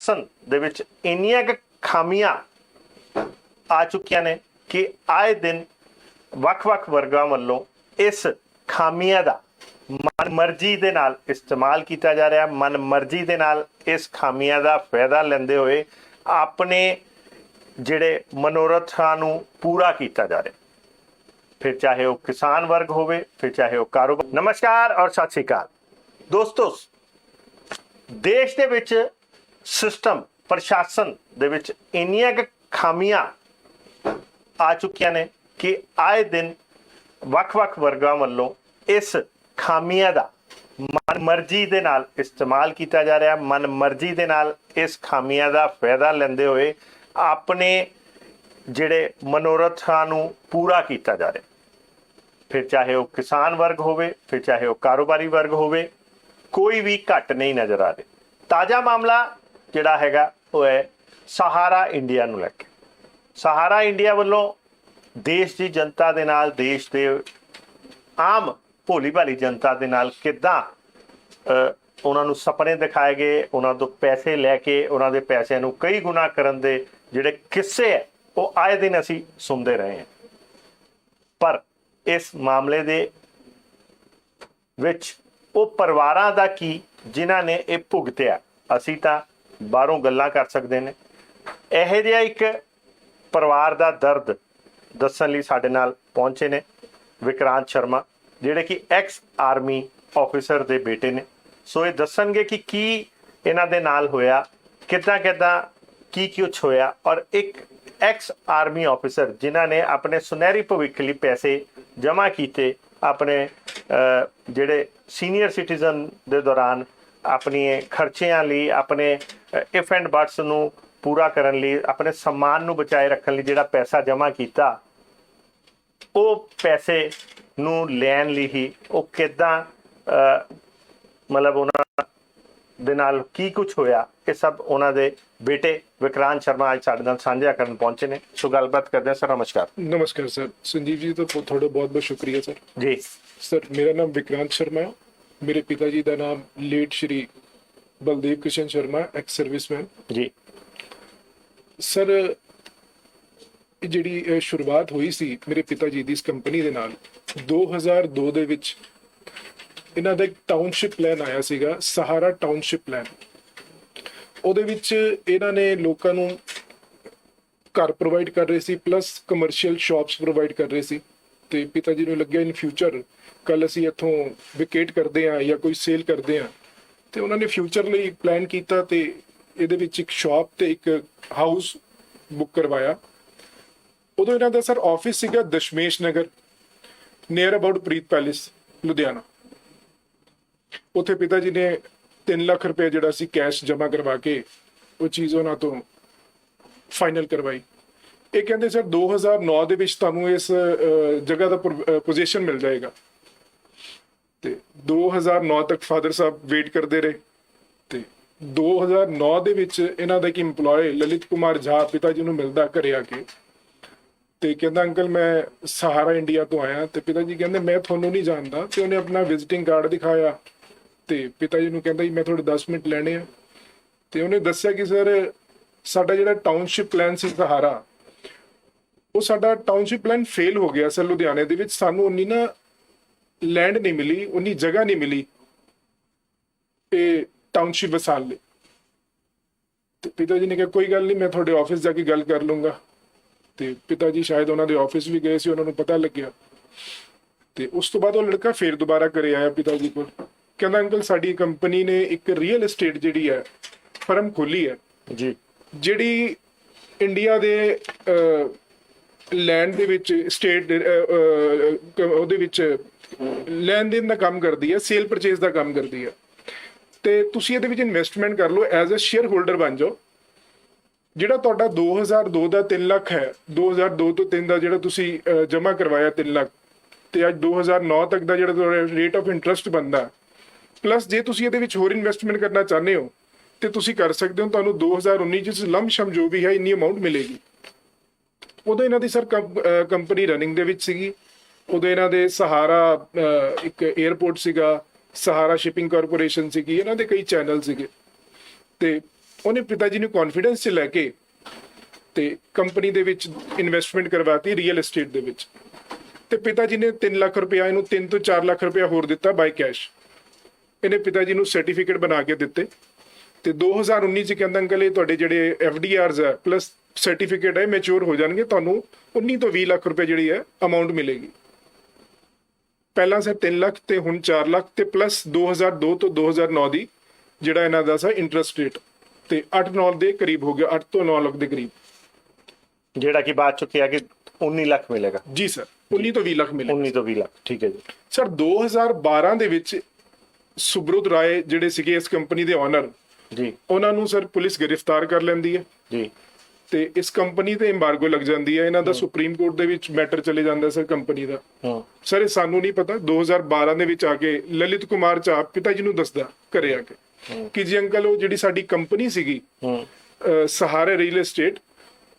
ਪ੍ਰਸ਼ਾਸਨ ਦੇ ਵਿੱਚ ਇੰਨੀਆਂ ਕੁ ਖਾਮੀਆਂ ਆ ਚੁੱਕੀਆਂ ਨੇ ਕਿ ਆਏ ਦਿਨ ਵੱਖ-ਵੱਖ ਵਰਗਾਂ ਵੱਲੋਂ ਇਸ ਖਾਮੀਆਂ ਦਾ ਮਨ ਮਰਜ਼ੀ ਦੇ ਨਾਲ ਇਸਤੇਮਾਲ ਕੀਤਾ ਜਾ ਰਿਹਾ, ਮਨ ਮਰਜ਼ੀ ਦੇ ਨਾਲ ਇਸ ਖਾਮੀਆਂ ਦਾ ਫਾਇਦਾ ਲੈਂਦੇ ਹੋਏ ਆਪਣੇ ਜਿਹੜੇ ਮਨੋਰਥਾਂ ਨੂੰ ਪੂਰਾ ਕੀਤਾ ਜਾ ਰਿਹਾ, ਫਿਰ ਚਾਹੇ ਉਹ ਕਿਸਾਨ ਵਰਗ ਹੋਵੇ, ਫਿਰ ਚਾਹੇ ਉਹ ਕਾਰੋਬਾਰ। ਨਮਸਕਾਰ ਔਰ ਸਤਿ ਸ਼੍ਰੀ ਅਕਾਲ ਦੋਸਤੋ। ਦੇਸ਼ ਦੇ ਵਿੱਚ ਸਿਸਟਮ ਪ੍ਰਸ਼ਾਸਨ ਦੇ ਵਿੱਚ ਇੰਨੀਆਂ ਕੁ ਖਾਮੀਆਂ ਆ ਚੁੱਕੀਆਂ ਨੇ ਕਿ ਆਏ ਦਿਨ ਵੱਖ-ਵੱਖ ਵਰਗਾਂ ਵੱਲੋਂ ਇਸ ਖਾਮੀਆਂ ਦਾ ਮਨ ਮਰਜ਼ੀ ਦੇ ਨਾਲ ਇਸਤੇਮਾਲ ਕੀਤਾ ਜਾ ਰਿਹਾ, ਮਨ ਮਰਜ਼ੀ ਦੇ ਨਾਲ ਇਸ ਖਾਮੀਆਂ ਦਾ ਫਾਇਦਾ ਲੈਂਦੇ ਹੋਏ ਆਪਣੇ ਜਿਹੜੇ ਮਨੋਰਥਾਂ ਨੂੰ ਪੂਰਾ ਕੀਤਾ ਜਾ ਰਿਹਾ, ਫਿਰ ਚਾਹੇ ਉਹ ਕਿਸਾਨ ਵਰਗ ਹੋਵੇ, ਫਿਰ ਚਾਹੇ ਉਹ ਕਾਰੋਬਾਰੀ ਵਰਗ ਹੋਵੇ, ਕੋਈ ਵੀ ਘੱਟ ਨਹੀਂ ਨਜ਼ਰ ਆ ਰਿਹਾ। ਤਾਜ਼ਾ ਮਾਮਲਾ ਜਿਹੜਾ ਹੈਗਾ ਉਹ ਹੈ ਸਹਾਰਾ ਇੰਡੀਆ ਨੂੰ ਲੈ ਕੇ। ਸਹਾਰਾ ਇੰਡੀਆ ਵੱਲੋਂ ਦੇਸ਼ ਦੀ ਜਨਤਾ ਦੇ ਨਾਲ, ਦੇਸ਼ ਦੇ ਆਮ ਭੋਲੀ ਭਾਲੀ ਜਨਤਾ ਦੇ ਨਾਲ ਕਿੱਦਾਂ ਉਹਨਾਂ ਨੂੰ ਸੁਪਨੇ ਦਿਖਾਏ ਗਏ, ਉਹਨਾਂ ਤੋਂ ਪੈਸੇ ਲੈ ਕੇ ਉਹਨਾਂ ਦੇ ਪੈਸਿਆਂ ਨੂੰ ਕਈ ਗੁਣਾ ਕਰਨ ਦੇ ਜਿਹੜੇ ਕਿੱਸੇ ਹੈ ਉਹ ਆਏ ਦਿਨ ਅਸੀਂ ਸੁਣਦੇ ਰਹੇ ਹਾਂ। ਪਰ ਇਸ ਮਾਮਲੇ ਦੇ ਵਿੱਚ ਉਹ ਪਰਿਵਾਰਾਂ ਦਾ ਕੀ ਜਿਨ੍ਹਾਂ ਨੇ ਇਹ ਭੁਗਤਿਆ, ਅਸੀਂ ਤਾਂ ਬਾਹਰੋਂ ਗੱਲਾਂ ਕਰ ਸਕਦੇ ਨੇ। ਇਹੋ ਜਿਹਾ ਇੱਕ ਪਰਿਵਾਰ ਦਾ ਦਰਦ ਦੱਸਣ ਲਈ ਸਾਡੇ ਨਾਲ ਪਹੁੰਚੇ ਨੇ ਵਿਕਰਾਂਤ ਸ਼ਰਮਾ, ਜਿਹੜੇ ਕਿ ਐਕਸ ਆਰਮੀ ਆਫਿਸਰ ਦੇ ਬੇਟੇ ਨੇ। ਸੋ ਇਹ ਦੱਸਣਗੇ ਕਿ ਕੀ ਇਹਨਾਂ ਦੇ ਨਾਲ ਹੋਇਆ, ਕਿੱਦਾਂ ਕੀ ਕੁਛ ਹੋਇਆ, ਔਰ ਇੱਕ ਐਕਸ ਆਰਮੀ ਆਫਿਸਰ ਜਿਨ੍ਹਾਂ ਨੇ ਆਪਣੇ ਸੁਨਹਿਰੀ ਭਵਿੱਖ ਲਈ ਪੈਸੇ ਜਮ੍ਹਾਂ ਕੀਤੇ, ਆਪਣੇ ਜਿਹੜੇ ਸੀਨੀਅਰ ਸਿਟੀਜ਼ਨ ਦੇ ਦੌਰਾਨ ਆਪਣੇ ਖਰਚਿਆਂ ਲਈ, ਆਪਣੇ ਇਫ ਐਂਡ ਬਟਸ ਨੂੰ ਪੂਰਾ ਕਰਨ ਲਈ, ਆਪਣੇ ਸਨਮਾਨ ਨੂੰ ਬਚਾਏ ਰੱਖਣ ਲਈ ਜਿਹੜਾ ਪੈਸਾ ਜਮ੍ਹਾਂ ਕੀਤਾ, ਉਹ ਪੈਸੇ ਨੂੰ ਲੈਣ ਲਈ ਹੀ ਉਹ ਕਿੱਦਾਂ ਮਤਲਬ ਉਹਨਾਂ ਦੇ ਨਾਲ ਕੀ ਕੁਛ ਹੋਇਆ, ਇਹ ਸਭ ਉਹਨਾਂ ਦੇ ਬੇਟੇ ਵਿਕਰਾਂਤ ਸ਼ਰਮਾ ਅੱਜ ਸਾਡੇ ਨਾਲ ਸਾਂਝਾ ਕਰਨ ਪਹੁੰਚੇ ਨੇ। ਸੋ ਗੱਲਬਾਤ ਕਰਦੇ ਹਾਂ। ਸਰ ਨਮਸਕਾਰ। नमस्कार सर। संजीव जी, तो थोड़ा बहुत बहुत शुक्रिया सर। जी सर, मेरा नाम विक्रांत शर्मा है। मेरे पिताजी का नाम late Shri Baldev Kishan Sharma, ex serviceman ji. Sir, ਜਿਹੜੀ ਸ਼ੁਰੂਆਤ ਹੋਈ ਸੀ ਮੇਰੇ ਪਿਤਾ ਜੀ ਦੀ ਇਸ ਕੰਪਨੀ ਦੇ ਨਾਲ 2002 ਦੇ ਵਿੱਚ ਇਹਨਾਂ ਦਾ ਇੱਕ ਟਾਊਨਸ਼ਿਪ ਪਲਾਨ ਆਇਆ ਸੀਗਾ, ਸਹਾਰਾ ਟਾਊਨਸ਼ਿਪ ਪਲਾਨ। ਉਹਦੇ ਵਿੱਚ ਇਹਨਾਂ ਨੇ ਲੋਕਾਂ ਨੂੰ ਘਰ ਪ੍ਰੋਵਾਈਡ ਕਰ ਰਹੇ ਸੀ, ਪਲੱਸ ਕਮਰਸ਼ੀਅਲ ਸ਼ਾਪਸ ਪ੍ਰੋਵਾਈਡ ਕਰ ਰਹੇ ਸੀ। ਤੇ ਪਿਤਾ ਜੀ ਨੂੰ ਲੱਗਿਆ ਇਨ ਫਿਊਚਰ ਕੱਲ ਅਸੀਂ ਇੱਥੋਂ ਵਿਕੇਟ ਕਰਦੇ ਹਾਂ ਜਾਂ ਕੋਈ ਸੇਲ ਕਰਦੇ ਹਾਂ, ਤੇ ਉਹਨਾਂ ਨੇ ਫਿਊਚਰ ਲਈ ਪਲਾਨ ਕੀਤਾ ਤੇ ਇਹਦੇ ਵਿੱਚ ਇੱਕ ਸ਼ਾਪ ਤੇ ਇੱਕ ਹਾਊਸ ਬੁੱਕ ਕਰਵਾਇਆ। ਉਦੋਂ ਇਹਨਾਂ ਦਾ ਸਰ ਆਫਿਸ ਸੀਗਾ Dashmesh Nagar, near about Preet palace, Ludhiana. ਉੱਥੇ ਪਿਤਾ ਜੀ ਨੇ 3 ਲੱਖ ਰੁਪਏ ਜਿਹੜਾ ਸੀ ਕੈਸ਼ ਜਮ੍ਹਾਂ ਕਰਵਾ ਕੇ ਉਹ ਚੀਜ਼ ਉਹਨਾਂ ਤੋਂ ਫਾਈਨਲ ਕਰਵਾਈ। ਇਹ ਕਹਿੰਦੇ ਸਰ 2009 ਦੇ ਵਿੱਚ ਤੁਹਾਨੂੰ ਇਸ ਜਗ੍ਹਾ ਦਾ ਪੋਜੀਸ਼ਨ ਮਿਲ ਜਾਏਗਾ। ਤੇ 2009 ਤੱਕ ਫਾਦਰ ਸਾਹਿਬ ਵੇਟ ਕਰਦੇ ਰਹੇ ਤੇ 2009 ਦੇ ਵਿੱਚ ਇਹਨਾਂ ਦਾ ਇੱਕ EMPLOYE ਲਲਿਤ ਕੁਮਾਰ ਝਾ ਪਿਤਾ ਜੀ ਨੂੰ ਮਿਲਦਾ ਘਰੇ ਆ ਕੇ ਤੇ ਕਹਿੰਦਾ ਅੰਕਲ ਮੈਂ ਸਹਾਰਾ ਇੰਡੀਆ ਤੋਂ ਆਇਆ। ਤੇ ਪਿਤਾ ਜੀ ਕਹਿੰਦੇ ਮੈਂ ਤੁਹਾਨੂੰ ਨਹੀਂ ਜਾਣਦਾ। ਤੇ ਉਹਨੇ ਆਪਣਾ ਵਿਜ਼ਿਟਿੰਗ ਕਾਰਡ ਦਿਖਾਇਆ ਤੇ ਪਿਤਾ ਜੀ ਨੂੰ ਕਹਿੰਦਾ ਜੀ ਮੈਂ ਤੁਹਾਡੇ 10 ਮਿੰਟ ਲੈਣੇ ਆ। ਤੇ ਉਹਨੇ ਦੱਸਿਆ ਕਿ ਸਰ ਸਾਡਾ ਜਿਹੜਾ ਟਾਊਨਸ਼ਿਪ ਪਲਾਨ ਸੀ ਸਹਾਰਾ, ਉਹ ਸਾਡਾ ਟਾਊਨਸ਼ਿਪ ਪਲਾਨ ਫੇਲ ਹੋ ਗਿਆ ਸਰ ਲੁਧਿਆਣੇ ਦੇ ਵਿੱਚ। ਸਾਨੂੰ ਉਨੀ ਨਾ ਲੈਂਡ ਨਹੀਂ ਮਿਲੀ, ਉਨੀ ਜਗ੍ਹਾ ਨਹੀਂ ਮਿਲੀ ਇਹ ਟਾਊਨਸ਼ਿਪ ਵਸਾਉਣ ਲਈ। ਤੇ ਪਿਤਾ ਜੀ ਨੇ ਕਿਹਾ ਕੋਈ ਗੱਲ ਨਹੀਂ, ਮੈਂ ਤੁਹਾਡੇ ਆਫਿਸ ਜਾ ਕੇ ਗੱਲ ਕਰ ਲੂੰਗਾ। ਤੇ ਪਿਤਾ ਜੀ ਸ਼ਾਇਦ ਉਹਨਾਂ ਦੇ ਆਫਿਸ ਵੀ ਗਏ ਸੀ, ਉਹਨਾਂ ਨੂੰ ਪਤਾ ਲੱਗਿਆ। ਤੇ ਉਸ ਤੋਂ ਬਾਅਦ ਉਹ ਲੜਕਾ ਫੇਰ ਦੁਬਾਰਾ ਘਰੇ ਆਇਆ ਪਿਤਾ ਜੀ ਕੋਲ, ਕਹਿੰਦਾ ਅੰਕਲ ਸਾਡੀ ਕੰਪਨੀ ਨੇ ਇੱਕ ਰੀਅਲ ਏਸਟੇਟ ਜਿਹੜੀ ਹੈ ਫਰਮ ਖੋਲੀ ਹੈ ਜੀ, ਜਿਹੜੀ ਇੰਡੀਆ ਦੇ ਲੈਂਡ ਦੇ ਵਿੱਚ ਸਟੇਟ ਉਹਦੇ ਵਿੱਚ ਲੈਣ ਦੇਣ ਦਾ ਕੰਮ ਕਰਦੀ ਹੈ, ਸੇਲ ਪਰਚੇਸ ਦਾ ਕੰਮ ਕਰਦੀ ਹੈ। ਤੇ ਤੁਸੀਂ ਇਹਦੇ ਵਿੱਚ ਇਨਵੈਸਟਮੈਂਟ ਕਰ ਲਓ, ਐਜ਼ ਅ ਸ਼ੇਅਰ ਹੋਲਡਰ ਬਣ ਜਾਓ। ਜਿਹੜਾ ਤੁਹਾਡਾ 2002 ਦਾ 3 ਲੱਖ ਹੈ, 2002 ਤੋਂ 3 ਦਾ ਜਿਹੜਾ ਤੁਸੀਂ ਜਮ੍ਹਾਂ ਕਰਵਾਇਆ 3 ਲੱਖ, ਤੇ ਅੱਜ 2009 ਤੱਕ ਦਾ ਜਿਹੜਾ ਤੁਹਾਡਾ ਰੇਟ ਆਫ ਇੰਟਰਸਟ ਬਣਦਾ, ਪਲੱਸ ਜੇ ਤੁਸੀਂ ਇਹਦੇ ਵਿੱਚ ਹੋਰ ਇਨਵੈਸਟਮੈਂਟ ਕਰਨਾ ਚਾਹੁੰਦੇ ਹੋ ਤੇ ਤੁਸੀਂ ਕਰ ਸਕਦੇ ਹੋ। ਤੁਹਾਨੂੰ 2019 ਚ ਲੰਮ ਸ਼ਮ ਜੋ ਵੀ ਹੈ ਇੰਨੀ ਅਮਾਊਂਟ ਮਿਲੇਗੀ। ਉਦੋਂ ਇਹਨਾਂ ਦੀ ਸਰ ਕੰਪਨੀ ਰਨਿੰਗ ਦੇ ਵਿੱਚ ਸੀਗੀ। ਉਦੋਂ ਇਹਨਾਂ ਦੇ ਸਹਾਰਾ ਇੱਕ 에ਅਰਪੋਰਟ ਸੀਗਾ, ਸਹਾਰਾ ਸ਼ਿਪਿੰਗ ਕਾਰਪੋਰੇਸ਼ਨ ਸੀਗੀ, ਇਹਨਾਂ ਦੇ ਕਈ ਚੈਨਲ ਸੀਗੇ। ਤੇ ਉਹਨੇ ਪਿਤਾ ਜੀ ਨੂੰ ਕੌਨਫੀਡੈਂਸ 'ਚ ਲੈ ਕੇ ਤੇ ਕੰਪਨੀ ਦੇ ਵਿੱਚ ਇਨਵੈਸਟਮੈਂਟ ਕਰਵਾਤੀ ਰੀਅਲ ਏਸਟੇਟ ਦੇ ਵਿੱਚ। ਤੇ ਪਿਤਾ ਜੀ ਨੇ 3 ਲੱਖ ਰੁਪਇਆ ਇਹਨੂੰ 3 ਤੋਂ 4 ਲੱਖ ਰੁਪਇਆ ਹੋਰ ਦਿੱਤਾ ਬਾਈ ਕੈਸ਼। ਇਹਨੇ ਪਿਤਾ ਜੀ ਨੂੰ ਸਰਟੀਫਿਕੇਟ ਬਣਾ ਕੇ ਦਿੱਤੇ ਤੇ 2019 ਚ ਕਹਿੰਦਾ ਅੰਕਲ ਇਹ ਤੁਹਾਡੇ ਜਿਹੜੇ FDRs ਹੈ ਪਲੱਸ ਸਰਟੀਫਿਕੇਟ ਹੈ ਮੈਚੁਰ ਹੋ ਜਾਣਗੇ, ਤੁਹਾਨੂੰ 19 ਤੋਂ 20 ਲੱਖ ਰੁਪਏ ਜਿਹੜੀ ਹੈ ਅਮਾਉਂਟ ਮਿਲੇਗੀ। ਪਹਿਲਾਂ ਸਰ 3 ਲੱਖ ਤੇ ਹੁਣ 4 ਲੱਖ ਤੇ ਪਲੱਸ 2002 ਤੋਂ 2009 ਦੀ ਜਿਹੜਾ ਇਹਨਾਂ ਦਾ ਸਰ ਇੰਟਰਸਟ ਰੇਟ ਤੇ 8-9 ਦੇ ਕਰੀਬ ਹੋ ਗਿਆ, 8 ਤੋਂ 9 ਲੱਖ ਦੇ ਕਰੀਬ, ਜਿਹੜਾ ਕਿ ਬਾਅਦ ਚ ਕਿਹਾ ਕਿ 19 ਲੱਖ ਮਿਲੇਗਾ। ਜੀ ਸਰ 19 ਤੋਂ 20 ਲੱਖ ਮਿਲੇ। 19 ਤੋਂ 20 ਲੱਖ, ਠੀਕ ਹੈ ਜੀ। ਸਰ 2012 ਦੇ ਵਿੱਚ ਸੁਬਰਤ ਰਾਏ ਜਿਹੜੇ ਸੀਗੇ ਇਸ ਕੰਪਨੀ ਦੇ ਓਨਰ ਜੀ, ਉਹਨਾਂ ਨੂੰ ਸਰ ਪੁਲਿਸ ਗ੍ਰਿਫਤਾਰ ਕਰ ਲੈਂਦੀ ਹੈ ਜੀ, ਤੇ ਇਸ ਕੰਪਨੀ ਤੇ ਐਮਬਾਰਗੋ ਲੱਗ ਜਾਂਦੀ ਹੈ। ਇਹਨਾਂ ਦਾ ਸੁਪਰੀਮ ਕੋਰਟ ਦੇ ਵਿੱਚ ਮੈਟਰ ਚਲੇ ਜਾਂਦਾ ਸਰ ਕੰਪਨੀ ਦਾ। ਸਰ ਇਹ ਸਾਨੂੰ ਨਹੀਂ ਪਤਾ। 2012 ਦੇ ਵਿੱਚ ਆ ਕੇ ਲਲਿਤ ਕੁਮਾਰ ਝਾ ਪਿਤਾ ਜੀ ਨੂੰ ਦੱਸਦਾ ਘਰੇ ਆ ਕੇ ਕਿ ਜੀ ਅੰਕਲ ਉਹ ਜਿਹੜੀ ਸਾਡੀ ਕੰਪਨੀ ਸੀਗੀ ਸਹਾਰਾ ਰੀਅਲ ਏਸਟੇਟ,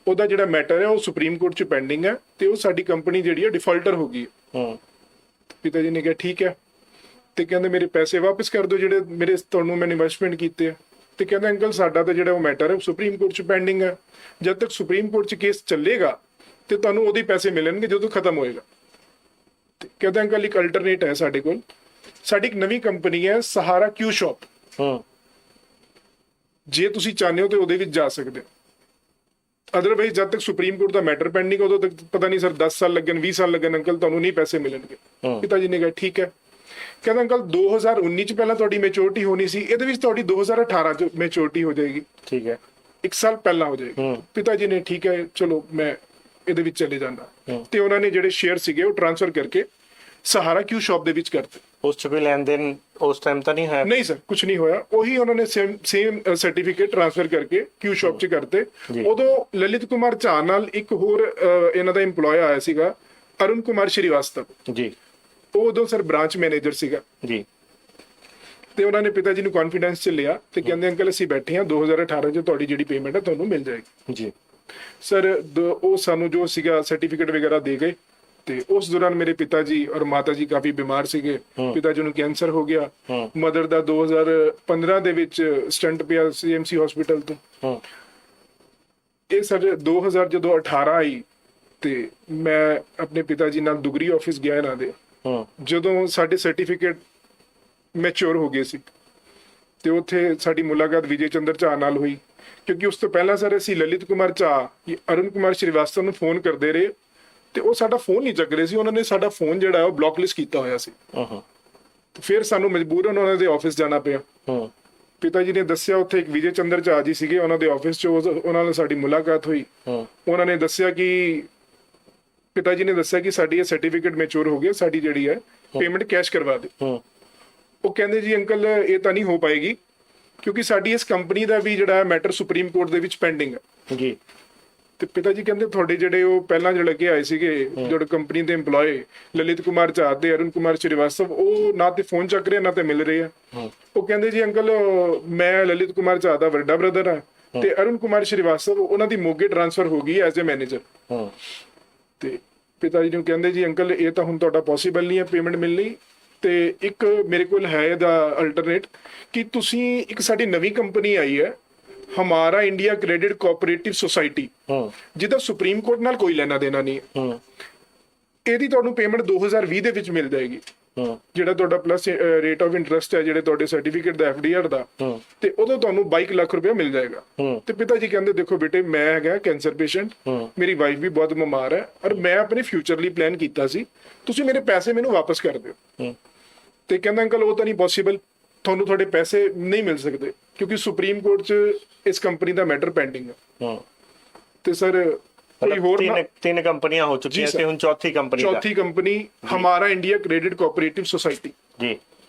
ਉਹਦਾ ਜਿਹੜਾ ਮੈਟਰ ਹੈ ਉਹ ਸੁਪਰੀਮ ਕੋਰਟ 'ਚ ਪੈਂਡਿੰਗ ਹੈ ਤੇ ਉਹ ਸਾਡੀ ਕੰਪਨੀ ਜਿਹੜੀ ਹੈ ਡਿਫਾਲਟਰ ਹੋ ਗਈ ਹੈ। ਪਿਤਾ ਜੀ ਨੇ ਕਿਹਾ ਠੀਕ ਹੈ, ਤੇ ਕਹਿੰਦੇ ਮੇਰੇ ਪੈਸੇ ਵਾਪਸ ਕਰ ਦਿਓ ਜਿਹੜੇ ਮੇਰੇ ਤੁਹਾਨੂੰ ਮੈਂ ਇਨਵੈਸਟਮੈਂਟ ਕੀਤੇ ਆ। ਤੇ ਕਹਿੰਦਾ ਅੰਕਲ ਸਾਡਾ ਤਾਂ ਜਿਹੜਾ ਉਹ ਮੈਟਰ ਹੈ ਸੁਪਰੀਮ ਕੋਰਟ 'ਚ ਪੈਂਡਿੰਗ ਹੈ, ਜਦ ਤੱਕ ਸੁਪਰੀਮ ਕੋਰਟ 'ਚ ਕੇਸ ਚੱਲੇਗਾ ਤੇ ਤੁਹਾਨੂੰ ਉਹਦੇ ਪੈਸੇ ਮਿਲਣਗੇ ਜਦੋਂ ਖਤਮ ਹੋਏਗਾ। ਤੇ ਕਹਿੰਦਾ ਅੰਕਲ ਇੱਕ ਅਲਟਰਨੇਟ ਹੈ ਸਾਡੇ ਕੋਲ, ਸਾਡੀ ਇੱਕ ਨਵੀਂ ਕੰਪਨੀ ਹੈ ਸਹਾਰਾ ਕਿਊ ਸ਼ਾਪ, ਜੇ ਤੁਸੀਂ ਚਾਹੁੰਦੇ ਹੋ ਤੇ ਉਹਦੇ ਵਿੱਚ ਜਾ ਸਕਦੇ ਹੋ। ਅਦਰਵਾਈਜ਼ ਜਦ ਤੱਕ ਸੁਪਰੀਮ ਕੋਰਟ ਦਾ ਮੈਟਰ ਪੈਂਡਿੰਗ ਉਦੋਂ ਤੱਕ ਪਤਾ ਨਹੀਂ ਸਰ 10 ਸਾਲ ਲੱਗਣ 20 ਸਾਲ ਲੱਗਣ ਅੰਕਲ ਤੁਹਾਨੂੰ ਨਹੀਂ ਪੈਸੇ ਮਿਲਣਗੇ। ਪਿਤਾ ਜੀ ਨੇ ਕਿਹਾ ਠੀਕ ਹੈ। ਕਹਿੰਦਾ ਅੰਕਲ 2019 ਚ ਪਹਿਲਾਂ ਤੁਹਾਡੀ ਮੈਚੁਰਿਟੀ ਹੋਣੀ ਸੀ, ਇਹਦੇ ਵਿੱਚ ਤੁਹਾਡੀ 2018 ਚ ਮੈਚੁਰਿਟੀ ਹੋ ਜਾਏਗੀ। ਠੀਕ ਹੈ, 1 ਸਾਲ ਪਹਿਲਾਂ ਹੋ ਜਾਏਗੀ। ਪਿਤਾ ਜੀ ਨੇ ਠੀਕ ਹੈ ਚਲੋ ਮੈਂ ਇਹਦੇ ਵਿੱਚ ਚਲੇ ਜਾਂਦਾ, ਤੇ ਉਹਨਾਂ ਨੇ ਜਿਹੜੇ ਸ਼ੇਅਰ ਸੀਗੇ ਉਹ ਟ੍ਰਾਂਸਫਰ ਕਰਕੇ ਸਹਾਰਾ ਕਿਊ ਸ਼ਾਪ ਦੇ ਵਿੱਚ ਕਰਤੇ। ਉਸ ਚ ਕੋਈ ਲੈਣ ਦੇਣ ਉਸ ਟਾਈਮ ਤਾਂ ਨਹੀਂ ਹੈ? ਨਹੀਂ ਸਰ ਕੁਝ ਨਹੀਂ ਹੋਇਆ। ਉਹੀ ਉਹਨਾਂ ਨੇ ਸੇਮ ਸਰਟੀਫਿਕੇਟ ਟ੍ਰਾਂਸਫਰ ਕਰਕੇ ਕਿਊ ਸ਼ਾਪ 'ਚ ਕਰਤੇ। ਉਦੋਂ ਲਲਿਤ ਕੁਮਾਰ ਝਾ ਨਾਲ ਇੱਕ ਹੋਰ ਇਹਨਾਂ ਦਾ EMPLOYE ਆਇਆ ਸੀਗਾ ਅਰੁਣ ਕੁਮਾਰ ਸ਼੍ਰੀਵਾਸਤਵ ਜੀ, ਉਹ ਉਦੋਂ ਸਰ ਬ੍ਰਾਂਚ ਮੈਨੇਜਰ ਸੀਗਾ ਜੀ। ਤੇ ਉਹਨਾਂ ਨੇ ਪਿਤਾ ਜੀ ਨੂੰ ਕੌਨਫੀਡੈਂਸ 'ਚ ਲਿਆ ਤੇ ਕਹਿੰਦੇ ਅੰਕਲ ਅਸੀਂ ਬੈਠੇ ਹਾਂ 2018 'ਚ ਤੁਹਾਡੀ ਜਿਹੜੀ ਪੇਮੈਂਟ ਹੈ ਤੁਹਾਨੂੰ ਮਿਲ ਜਾਏਗੀ ਜੀ। ਸਰ ਉਹ ਸਾਨੂੰ ਜੋ ਸੀਗਾ ਸਰਟੀਫਿਕੇਟ ਵਗੈਰਾ ਦੇ ਗਏ ਤੇ ਉਸ ਦੌਰਾਨ ਮੇਰੇ ਪਿਤਾ ਜੀ ਔਰ ਮਾਤਾ ਜੀ ਕਾਫੀ ਬਿਮਾਰ ਸੀਗੇ। ਪਿਤਾ ਜੀ ਨੂੰ ਕੈਂਸਰ ਹੋ ਗਿਆ, ਮਦਰ ਦਾ 2015 ਦੇ ਵਿੱਚ ਸਟੰਟ ਪਿਆ CMC ਹਸਪੀਟਲ ਤੋਂ। ਇਹ ਸਰ 2000 ਜਦੋਂ 18 ਆਈ ਤੇ ਮੈਂ ਆਪਣੇ ਪਿਤਾ ਜੀ ਨਾਲ ਦੁਗਰੀ ਆਫਿਸ ਗਿਆ ਇਹਨਾਂ ਦੇ। ਜਦੋਂ ਸਾਡੇ ਸਰਟੀਫਿਕੇਟ ਮੈਚੁਰ ਹੋ ਗਏ ਸੀ ਤੇ ਉੱਥੇ ਸਾਡੀ ਮੁਲਾਕਾਤ ਵਿਜੇ ਚੰਦਰ ਝਾ ਨਾਲ ਹੋਈ, ਕਿਉਂਕਿ ਉਸ ਤੋਂ ਪਹਿਲਾਂ ਸਰ ਅਸੀਂ ਲਲਿਤ ਕੁਮਾਰ ਝਾ ਅਰੁਣ ਕੁਮਾਰ ਸ਼੍ਰੀਵਾਸਤਵ ਨੂੰ ਫੋਨ ਕਰਦੇ ਰਹੇ ਤੇ ਉਹ ਸਾਡਾ ਫੋਨ ਨਹੀਂ ਚੱਕ ਰਹੇ ਸੀ। ਉਹਨਾਂ ਨੇ ਸਾਡਾ ਫੋਨ ਜਿਹੜਾ ਉਹ ਬਲੌਕ ਲਿਸਟ ਕੀਤਾ ਹੋਇਆ ਸੀ। ਫਿਰ ਸਾਨੂੰ ਮਜਬੂਰਨ ਉਹਨਾਂ ਦੇ ਆਫਿਸ ਜਾਣਾ ਪਿਆ। ਪਿਤਾ ਜੀ ਨੇ ਦੱਸਿਆ ਉੱਥੇ ਇੱਕ ਵਿਜੇ ਚੰਦਰ ਝਾ ਜੀ ਸੀਗੇ ਉਹਨਾਂ ਦੇ ਆਫਿਸ 'ਚ, ਉਹਨਾਂ ਨਾਲ ਸਾਡੀ ਮੁਲਾਕਾਤ ਹੋਈ। ਉਹਨਾਂ ਨੇ ਦੱਸਿਆ ਕਿ ਪਿਤਾ ਜੀ ਨੇ ਦੱਸਿਆ ਕਿ ਸਾਡੀ ਇਹ ਸਰਟੀਫਿਕੇਟ ਮੈਚੁਰ ਹੋ ਗਿਆ, ਸਾਡੀ ਜਿਹੜੀ ਹੈ ਪੇਮੈਂਟ ਕੈਸ਼ ਕਰਵਾ ਦੇ। ਉਹ ਕਹਿੰਦੇ ਜੀ ਅੰਕਲ ਇਹ ਤਾਂ ਨਹੀਂ ਹੋ ਪਾਏਗੀ ਕਿਉਂਕਿ ਸਾਡੀ ਇਸ ਕੰਪਨੀ ਦਾ ਵੀ ਜਿਹੜਾ ਮੈਟਰ ਸੁਪਰੀਮ ਕੋਰਟ ਦੇ ਵਿੱਚ ਪੈਂਡਿੰਗ ਹੈ ਜੀ। ਤੇ ਪਿਤਾ ਜੀ ਕਹਿੰਦੇ ਤੁਹਾਡੇ ਜਿਹੜੇ ਉਹ ਪਹਿਲਾਂ ਜਿਹੜੇ ਲੱਗੇ ਆਏ ਸੀਗੇ ਜਿਹੜੇ ਕੰਪਨੀ ਦੇ EMPLOYE ਲਲਿਤ ਕੁਮਾਰ ਝਾ ਤੇ ਅਰੁਣ ਕੁਮਾਰ ਸ਼੍ਰੀਵਾਸਤਵ, ਉਹ ਨਾ ਤੇ ਫੋਨ ਚੱਕ ਰਹੇ ਨਾ ਤੇ ਮਿਲ ਰਹੇ ਆ। ਉਹ ਕਹਿੰਦੇ ਜੀ ਅੰਕਲ ਮੈਂ ਲਲਿਤ ਕੁਮਾਰ ਝਾ ਦਾ ਵੱਡਾ ਬ੍ਰਦਰ ਆ ਤੇ ਅਰੁਣ ਕੁਮਾਰ ਸ਼੍ਰੀਵਾਸਤਵ ਉਹਨਾਂ ਦੀ ਮੋਗੇ ਟ੍ਰਾਂਸਫਰ ਹੋ ਗਈ ਐਜ਼ ਅ ਮੈਨੇਜਰ। ਤੇ ਪਿਤਾ ਜੀ ਨੂੰ ਕਹਿੰਦੇ ਜੀ ਅੰਕਲ ਇਹ ਤਾਂ ਹੁਣ ਤੁਹਾਡਾ ਪੋਸੀਬਲ ਨਹੀਂ ਹੈ ਪੇਮੈਂਟ ਮਿਲਣੀ, ਤੇ ਇੱਕ ਮੇਰੇ ਕੋਲ ਹੈ ਇਹਦਾ ਅਲਟਰਨੇਟ ਕਿ ਤੁਸੀਂ ਇੱਕ ਸਾਡੀ ਨਵੀਂ ਕੰਪਨੀ ਆਈ ਹੈ ਹਮਾਰਾ ਇੰਡੀਆ ਕ੍ਰੈਡਿਟ ਕੋਆਪਰੇਟਿਵ ਸੁਸਾਇਟੀ, ਜਿਹਦਾ ਸੁਪਰੀਮ ਕੋਰਟ ਨਾਲ ਕੋਈ ਲੈਣਾ ਦੇਣਾ ਨਹੀਂ ਹੈ। ਇਹਦੀ ਤੁਹਾਨੂੰ ਪੇਮੈਂਟ 2020 ਦੇ ਵਿੱਚ ਮਿਲ ਜਾਏਗੀ, ਜਿਹੜਾ ਤੁਹਾਡਾ ਪਲੱਸ ਰੇਟ ਆਫ ਇੰਟਰਸਟ ਹੈ ਜਿਹੜੇ ਤੁਹਾਡੇ ਸਰਟੀਫਿਕੇਟ ਦਾ FDR ਦਾ, ਤੇ ਉਦੋਂ ਤੁਹਾਨੂੰ 22 ਲੱਖ ਰੁਪਏ ਮਿਲ ਜਾਏਗਾ। ਤੇ ਪਿਤਾ ਜੀ ਕਹਿੰਦੇ ਦੇਖੋ ਬੇਟੇ ਮੈਂ ਹੈਗਾ ਕੈਂਸਰ ਪੇਸ਼ੈਂਟ, ਮੇਰੀ ਵਾਈਫ ਵੀ ਬਹੁਤ ਬਿਮਾਰ ਹੈ ਔਰ ਮੈਂ ਆਪਣੇ ਫਿਊਚਰ ਲਈ ਪਲਾਨ ਕੀਤਾ ਸੀ, ਤੁਸੀਂ ਮੇਰੇ ਪੈਸੇ ਮੈਨੂੰ ਵਾਪਸ ਕਰ ਦਿਓ। ਤੇ ਕਹਿੰਦਾ ਅੰਕਲ ਉਹ ਤਾਂ ਨਹੀਂ ਪੋਸੀਬਲ, ਤੁਹਾਨੂੰ ਤੁਹਾਡੇ ਪੈਸੇ ਨਹੀਂ ਮਿਲ ਸਕਦੇ ਕਿਉਂਕਿ ਸੁਪਰੀਮ ਕੋਰਟ 'ਚ ਇਸ ਕੰਪਨੀ ਦਾ ਮੈਟਰ ਪੈਂਡਿੰਗ ਹੈ। ਤੇ ਸਰ ਕੋਈ ਹੋਰ ਤਿੰਨ ਕੰਪਨੀਆਂ ਹੋ ਚੁੱਕੀਆਂ ਤੇ ਹੁਣ ਚੌਥੀ ਕੰਪਨੀ ਹਮਾਰਾ ਇੰਡੀਆ ਕ੍ਰੈਡਿਟ ਕੋਆਪਰੇਟਿਵ ਸੁਸਾਇਟੀ ਜੀ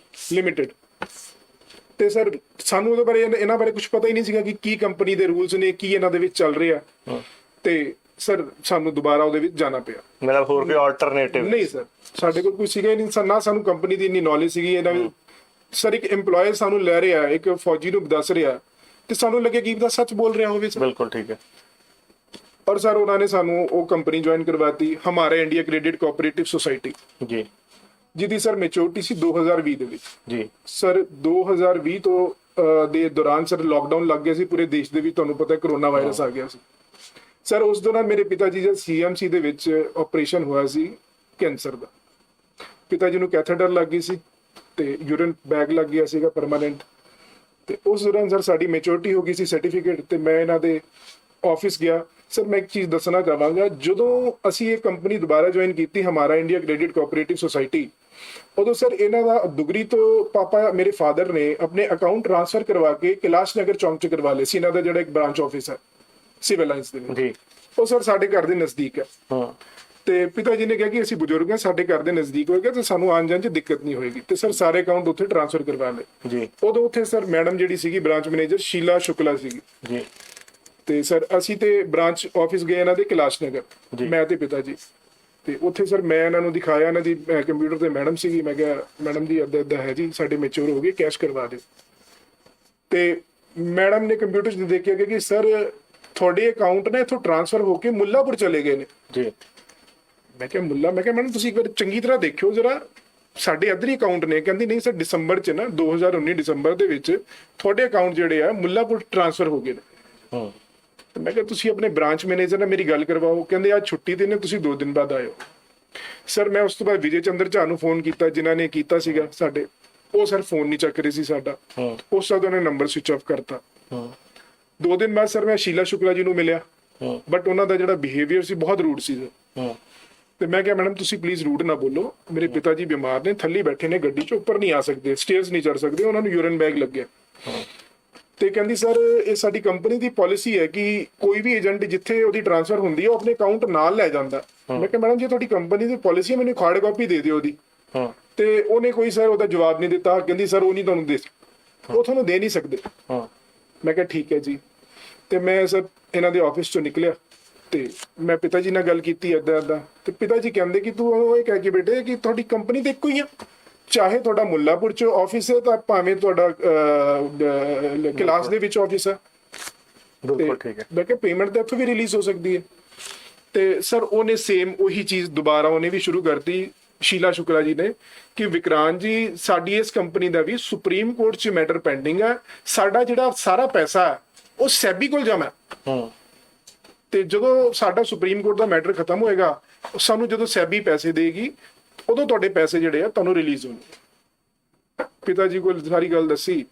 ਲਿਮਿਟਿਡ। ਤੇ ਸਰ ਸਾਨੂੰ ਉਹਦੇ ਬਾਰੇ ਇਹਨਾਂ ਬਾਰੇ ਕੁਝ ਪਤਾ ਹੀ ਨਹੀਂ ਸੀਗਾ ਕਿ ਕੀ ਕੰਪਨੀ ਦੇ ਰੂਲਸ ਨੇ, ਕੀ ਇਹਨਾਂ ਦੇ ਵਿੱਚ ਚੱਲ ਰਿਹਾ। ਤੇ ਸਰ ਸਾਨੂੰ ਦੁਬਾਰਾ ਉਹਦੇ ਵਿੱਚ ਜਾਣਾ ਪਿਆ। ਮਤਲਬ ਹੋਰ ਕੋਈ ਆਲਟਰਨੇਟਿਵ ਨਹੀਂ ਸਰ, ਸਾਡੇ ਕੋਲ ਕੋਈ ਸੀਗਾ ਹੀ ਨਹੀਂ ਨਾ, ਸਾਨੂੰ ਕੰਪਨੀ ਦੀ ਇੰਨੀ ਨੌਲੇਜ ਸੀਗੀ। ਇਹਨਾਂ ਸਰ ਇੱਕ EMPLOYE ਸਾਨੂੰ ਲੈ ਰਿਹਾ, ਇੱਕ ਫੌਜੀ ਨੂੰ ਦੱਸ ਰਿਹਾ ਤੇ ਸਾਨੂੰ ਲੱਗੇ ਕਿ ਇਹਦਾ ਸੱਚ ਬੋਲ ਰਿਹਾ ਹੋਵੇ। ਬਿਲਕੁਲ ਠੀਕ ਹੈ। ਔਰ ਸਰ ਉਹਨਾਂ ਨੇ ਸਾਨੂੰ ਉਹ ਕੰਪਨੀ ਜੁਆਇਨ ਕਰਵਾਤੀ ਹਮਾਰਾ ਇੰਡੀਆ ਕ੍ਰੈਡਿਟ ਕੋਆਪਰੇਟਿਵ ਸੁਸਾਇਟੀ ਜੀ, ਜਿਹਦੀ ਸਰ ਮੈਚੁਰਿਟੀ ਸੀ 2020 ਦੇ ਵਿੱਚ ਜੀ। ਸਰ 2020 ਤੋਂ ਦੇ ਦੌਰਾਨ ਸਰ ਲੋਕਡਾਊਨ ਲੱਗ ਗਿਆ ਸੀ ਪੂਰੇ ਦੇਸ਼ ਦੇ ਵਿੱਚ, ਤੁਹਾਨੂੰ ਪਤਾ ਹੈ ਕਰੋਨਾ ਵਾਇਰਸ ਆ ਗਿਆ ਸੀ ਸਰ। ਉਸ ਦੌਰਾਨ ਮੇਰੇ ਪਿਤਾ ਜੀ ਦਾ ਸੀਐਮਸੀ ਦੇ ਵਿੱਚ ਆਪਰੇਸ਼ਨ ਹੋਇਆ ਸੀ ਕੈਂਸਰ ਦਾ। ਪਿਤਾ ਜੀ ਨੂੰ ਕੈਥੇਟਰ ਲੱਗ ਗਈ ਸੀ ਤੇ ਯੂਰਿਨ ਬੈਗ ਲੱਗ ਗਿਆ ਸੀਗਾ ਪਰਮਾਨੈਂਟ। ਤੇ ਉਸ ਦੌਰਾਨ ਸਰ ਸਾਡੀ ਮੈਚੁਰਿਟੀ ਹੋ ਗਈ ਸੀ ਸਰਟੀਫਿਕੇਟ, ਤੇ ਮੈਂ ਇਹਨਾਂ ਦੇ ਆਫਿਸ ਗਿਆ। ਸਰ ਮੈਂ ਇੱਕ ਚੀਜ਼ ਦੱਸਣਾ ਚਾਹਾਂਗਾ, ਜਦੋਂ ਅਸੀਂ ਇਹ ਕੰਪਨੀ ਦੁਬਾਰਾ ਜੁਆਇਨ ਕੀਤੀ ਹਮਾਰਾ ਇੰਡੀਆ ਕ੍ਰੈਡਿਟ ਕੋਆਪਰੇਟਿਵ ਸੁਸਾਇਟੀ, ਉਦੋਂ ਸਰ ਇਹਨਾਂ ਦਾ ਦੁਗਰੀ ਤੋਂ ਪਾਪਾ ਮੇਰੇ ਫਾਦਰ ਨੇ ਆਪਣੇ ਅਕਾਊਂਟ ਟ੍ਰਾਂਸਫਰ ਕਰਵਾ ਕੇ ਕੈਲਾਸ਼ ਨਗਰ ਚੌਂਕ 'ਚ ਕਰਵਾ ਲਏ ਸੀ। ਇਹਨਾਂ ਦਾ ਜਿਹੜਾ ਇੱਕ ਬ੍ਰਾਂਚ ਆਫਿਸ ਹੈ ਸਿਵਲ ਲਾਈਨਸ ਦੇ ਵਿੱਚ ਜੀ, ਉਹ ਸਰ ਸਾਡੇ ਘਰ ਦੇ ਨਜ਼ਦੀਕ ਹੈ। ਹਾਂ ਤੇ ਪਿਤਾ ਜੀ ਨੇ ਕਿਹਾ ਕਿ ਅਸੀਂ ਬਜ਼ੁਰਗ ਹਾਂ, ਸਾਡੇ ਘਰ ਦੇ ਨਜ਼ਦੀਕ ਹੋਏਗਾ ਤੇ ਸਾਨੂੰ ਆਉਣ ਜਾਣ 'ਚ ਦਿੱਕਤ ਨਹੀਂ ਹੋਏਗੀ, ਤੇ ਸਰ ਸਾਰੇ ਅਕਾਊਂਟ ਉੱਥੇ ਟ੍ਰਾਂਸਫਰ ਕਰਵਾ ਲਏ ਜੀ ਉਦੋਂ। ਉੱਥੇ ਸਰ ਮੈਡਮ ਜਿਹੜੀ ਸੀਗੀ ਬ੍ਰਾਂਚ ਮੈਨੇਜਰ ਸ਼ੀਲਾ ਸ਼ੁਕਲਾ ਸੀਗੀ। ਜੀ ਤੇ ਸਰ ਅਸੀਂ ਤੇ ਬ੍ਰਾਂਚ ਆਫਿਸ ਗਏ ਇਹਨਾਂ ਦੇ ਕੈਲਾਸ਼ ਨਗਰ, ਮੈਂ ਤੇ ਪਿਤਾ ਜੀ। ਤੇ ਉੱਥੇ ਸਰ ਮੈਂ ਇਹਨਾਂ ਨੂੰ ਦਿਖਾਇਆ, ਇਹਨਾਂ ਦੀ ਕੰਪਿਊਟਰ ਤੇ ਮੈਡਮ ਸੀਗੀ। ਮੈਂ ਕਿਹਾ ਮੈਡਮ ਜੀ ਏਦਾਂ ਏਦਾਂ ਹੈ ਜੀ, ਸਾਡੇ ਮੈਚੁਰ ਹੋ ਗਏ, ਕੈਸ਼ ਕਰਵਾ ਦਿਓ। ਤੇ ਮੈਡਮ ਨੇ ਕੰਪਿਊਟਰ 'ਚ ਦੇਖਿਆ ਕਿ ਸਰ ਤੁਹਾਡੇ ਅਕਾਊਂਟ ਨੇ ਇੱਥੋਂ ਟ੍ਰਾਂਸਫਰ ਹੋ ਕੇ ਮੁੱਲਾਪੁਰ ਚਲੇ ਗਏ ਨੇ ਜੀ। ਮੈਂ ਕਿਹਾ ਮੈਡਮ ਤੁਸੀਂ ਇੱਕ ਵਾਰ ਚੰਗੀ ਤਰ੍ਹਾਂ ਦੇਖਿਓ ਜਰਾ, ਸਾਡੇ ਇੱਧਰ ਹੀ ਅਕਾਊਂਟ ਨੇ। ਕਹਿੰਦੀ ਨਹੀਂ ਸਰ, ਦਸੰਬਰ 'ਚ ਨਾ 2019 ਦਸੰਬਰ ਦੇ ਵਿੱਚ ਤੁਹਾਡੇ ਅਕਾਊਂਟ ਜਿਹੜੇ ਆ ਮੁੱਲਾਪੁਰ ਟ੍ਰਾਂਸਫਰ ਹੋ ਗਏ ਨੇ। ਹਾਂ ਮੈਂ ਕਿਹਾ ਤੁਸੀਂ ਆਪਣੇ ਬ੍ਰਾਂਚ ਮੈਨੇਜਰ ਨਾਲ ਮੇਰੀ ਗੱਲ ਕਰਵਾਓ। ਕਹਿੰਦੇ ਅੱਜ ਛੁੱਟੀ ਤੇ ਨੇ, ਤੁਸੀਂ 2 ਦਿਨ ਬਾਅਦ ਆਇਓ। ਸਰ ਮੈਂ ਉਸ ਤੋਂ ਬਾਅਦ ਵਿਜੇ ਚੰਦਰ ਝਾ ਨੂੰ ਫੋਨ ਕੀਤਾ, ਜਿਨ੍ਹਾਂ ਨੇ ਕੀਤਾ ਸੀਗਾ ਸਾਡੇ। ਉਹ ਸਰ ਫੋਨ ਨਹੀਂ ਚੱਕ ਰਹੇ ਸੀ ਸਾਡਾ। ਉਸ ਤੋਂ ਬਾਅਦ ਉਹਨੇ ਨੰਬਰ ਸਵਿਚ ਆਫ ਕਰਤਾ। 2 ਦਿਨ ਬਾਅਦ ਸਰ ਮੈਂ ਸ਼ੀਲਾ ਸ਼ੁਕਲਾ ਜੀ ਨੂੰ ਮਿਲਿਆ, ਬਟ ਉਹਨਾਂ ਦਾ ਜਿਹੜਾ ਬਿਹੇਵੀਅਰ ਸੀ ਬਹੁਤ ਰੂਡ ਸੀ ਸਰ। ਤੇ ਮੈਂ ਕਿਹਾ ਮੈਡਮ ਤੁਸੀਂ ਪਲੀਜ਼ ਰੂਡ ਨਾ ਬੋਲੋ, ਮੇਰੇ ਪਿਤਾ ਜੀ ਬਿਮਾਰ ਨੇ, ਥੱਲੇ ਬੈਠੇ ਨੇ ਗੱਡੀ 'ਚ, ਉੱਪਰ ਨਹੀਂ ਆ ਸਕਦੇ, ਸਟੇਅਰਸ ਨਹੀਂ ਚੜ ਸਕਦੇ, ਉਹਨਾਂ ਨੂੰ ਯੂਰਿਨ ਬੈਗ ਲੱਗਿਆ। ਤੇ ਕਹਿੰਦੀ ਸਰ ਇਹ ਸਾਡੀ ਕੰਪਨੀ ਦੀ ਪਾਲਿਸੀ ਹੈ ਕਿ ਕੋਈ ਵੀ ਏਜੰਟ ਜਿੱਥੇ ਉਹਦੀ ਟ੍ਰਾਂਸਫਰ ਹੁੰਦੀ ਹੈ ਉਹ ਆਪਣੇ ਅਕਾਊਂਟ ਨਾਲ ਲੈ ਜਾਂਦਾ। ਮੈਂ ਕਿਹਾ ਮੈਡਮ ਜੀ ਤੁਹਾਡੀ ਕੰਪਨੀ ਦੀ ਪਾਲਿਸੀ ਹੈ, ਮੈਨੂੰ ਹਾਰਡ ਕਾਪੀ ਦੇ ਦਿਓ ਉਹਦੀ। ਤੇ ਉਹਨੇ ਕੋਈ ਸਰ ਉਹਦਾ ਜਵਾਬ ਨਹੀਂ ਦਿੱਤਾ। ਕਹਿੰਦੀ ਸਰ ਉਹ ਨਹੀਂ ਤੁਹਾਨੂੰ ਉਹ ਤੁਹਾਨੂੰ ਦੇ ਨਹੀਂ ਸਕਦੇ। ਮੈਂ ਕਿਹਾ ਠੀਕ ਹੈ ਜੀ। ਤੇ ਮੈਂ ਸਰ ਇਹਨਾਂ ਦੇ ਆਫਿਸ ਚੋਂ ਨਿਕਲਿਆ ਤੇ ਮੈਂ ਪਿਤਾ ਜੀ ਨਾਲ ਗੱਲ ਕੀਤੀ ਏਦਾਂ। ਤੇ ਪਿਤਾ ਜੀ ਕਹਿੰਦੇ ਕਿ ਤੂੰ ਇਹ ਕਹਿ ਕੇ ਬੇਟੇ ਕਿ ਤੁਹਾਡੀ ਕੰਪਨੀ ਤੇ ਇੱਕੋ ਹੀ ਆ, ਚਾਹੇ ਤੁਹਾਡਾ ਮੁੱਲਾਪੁਰ 'ਚ ਆਫਿਸ ਹੈ ਤਾਂ ਭਾਵੇਂ ਤੁਹਾਡਾ ਕੈਲਾਸ਼ ਦੇ ਵਿੱਚ ਆਫਿਸ ਹੈ। ਬਿਲਕੁਲ ਠੀਕ ਹੈ। ਮੈਂ ਕਿਹਾ ਪੇਮੈਂਟ ਤਾਂ ਇੱਥੋਂ ਵੀ ਰਿਲੀਜ਼ ਹੋ ਸਕਦੀ ਹੈ। ਤੇ ਸਰ ਉਹਨੇ ਸੇਮ ਉਹੀ ਚੀਜ਼ ਦੁਬਾਰਾ ਉਹਨੇ ਵੀ ਸ਼ੁਰੂ ਕਰਤੀ, ਸ਼ੀਲਾ ਸ਼ੁਕਲਾ ਜੀ ਨੇ, ਕਿ ਵਿਕਰਾਂਤ ਜੀ ਸਾਡੀ ਇਸ ਕੰਪਨੀ ਦਾ ਵੀ ਸੁਪਰੀਮ ਕੋਰਟ 'ਚ ਮੈਟਰ ਪੈਂਡਿੰਗ ਹੈ, ਸਾਡਾ ਜਿਹੜਾ ਸਾਰਾ ਪੈਸਾ ਹੈ ਉਹ ਸੈਬੀ ਕੋਲ ਜਮ੍ਹਾਂ ਹੈ। ਤੇ ਜਦੋਂ ਸਾਡਾ ਸੁਪਰੀਮ ਕੋਰਟ ਦਾ ਮੈਟਰ ਖਤਮ ਹੋਏਗਾ, ਸਾਨੂੰ ਜਦੋਂ ਸੈਬੀ ਪੈਸੇ ਦੇਗੀ ਉਦੋਂ ਤੁਹਾਡੇ ਪੈਸੇ ਜਿਹੜੇ ਆ ਤੁਹਾਨੂੰ ਰਿਲੀਜ਼ ਹੋਣਗੇ। ਪਿਤਾ ਜੀ ਕੋਲ ਸਾਰੀ ਗੱਲ ਦੱਸੀ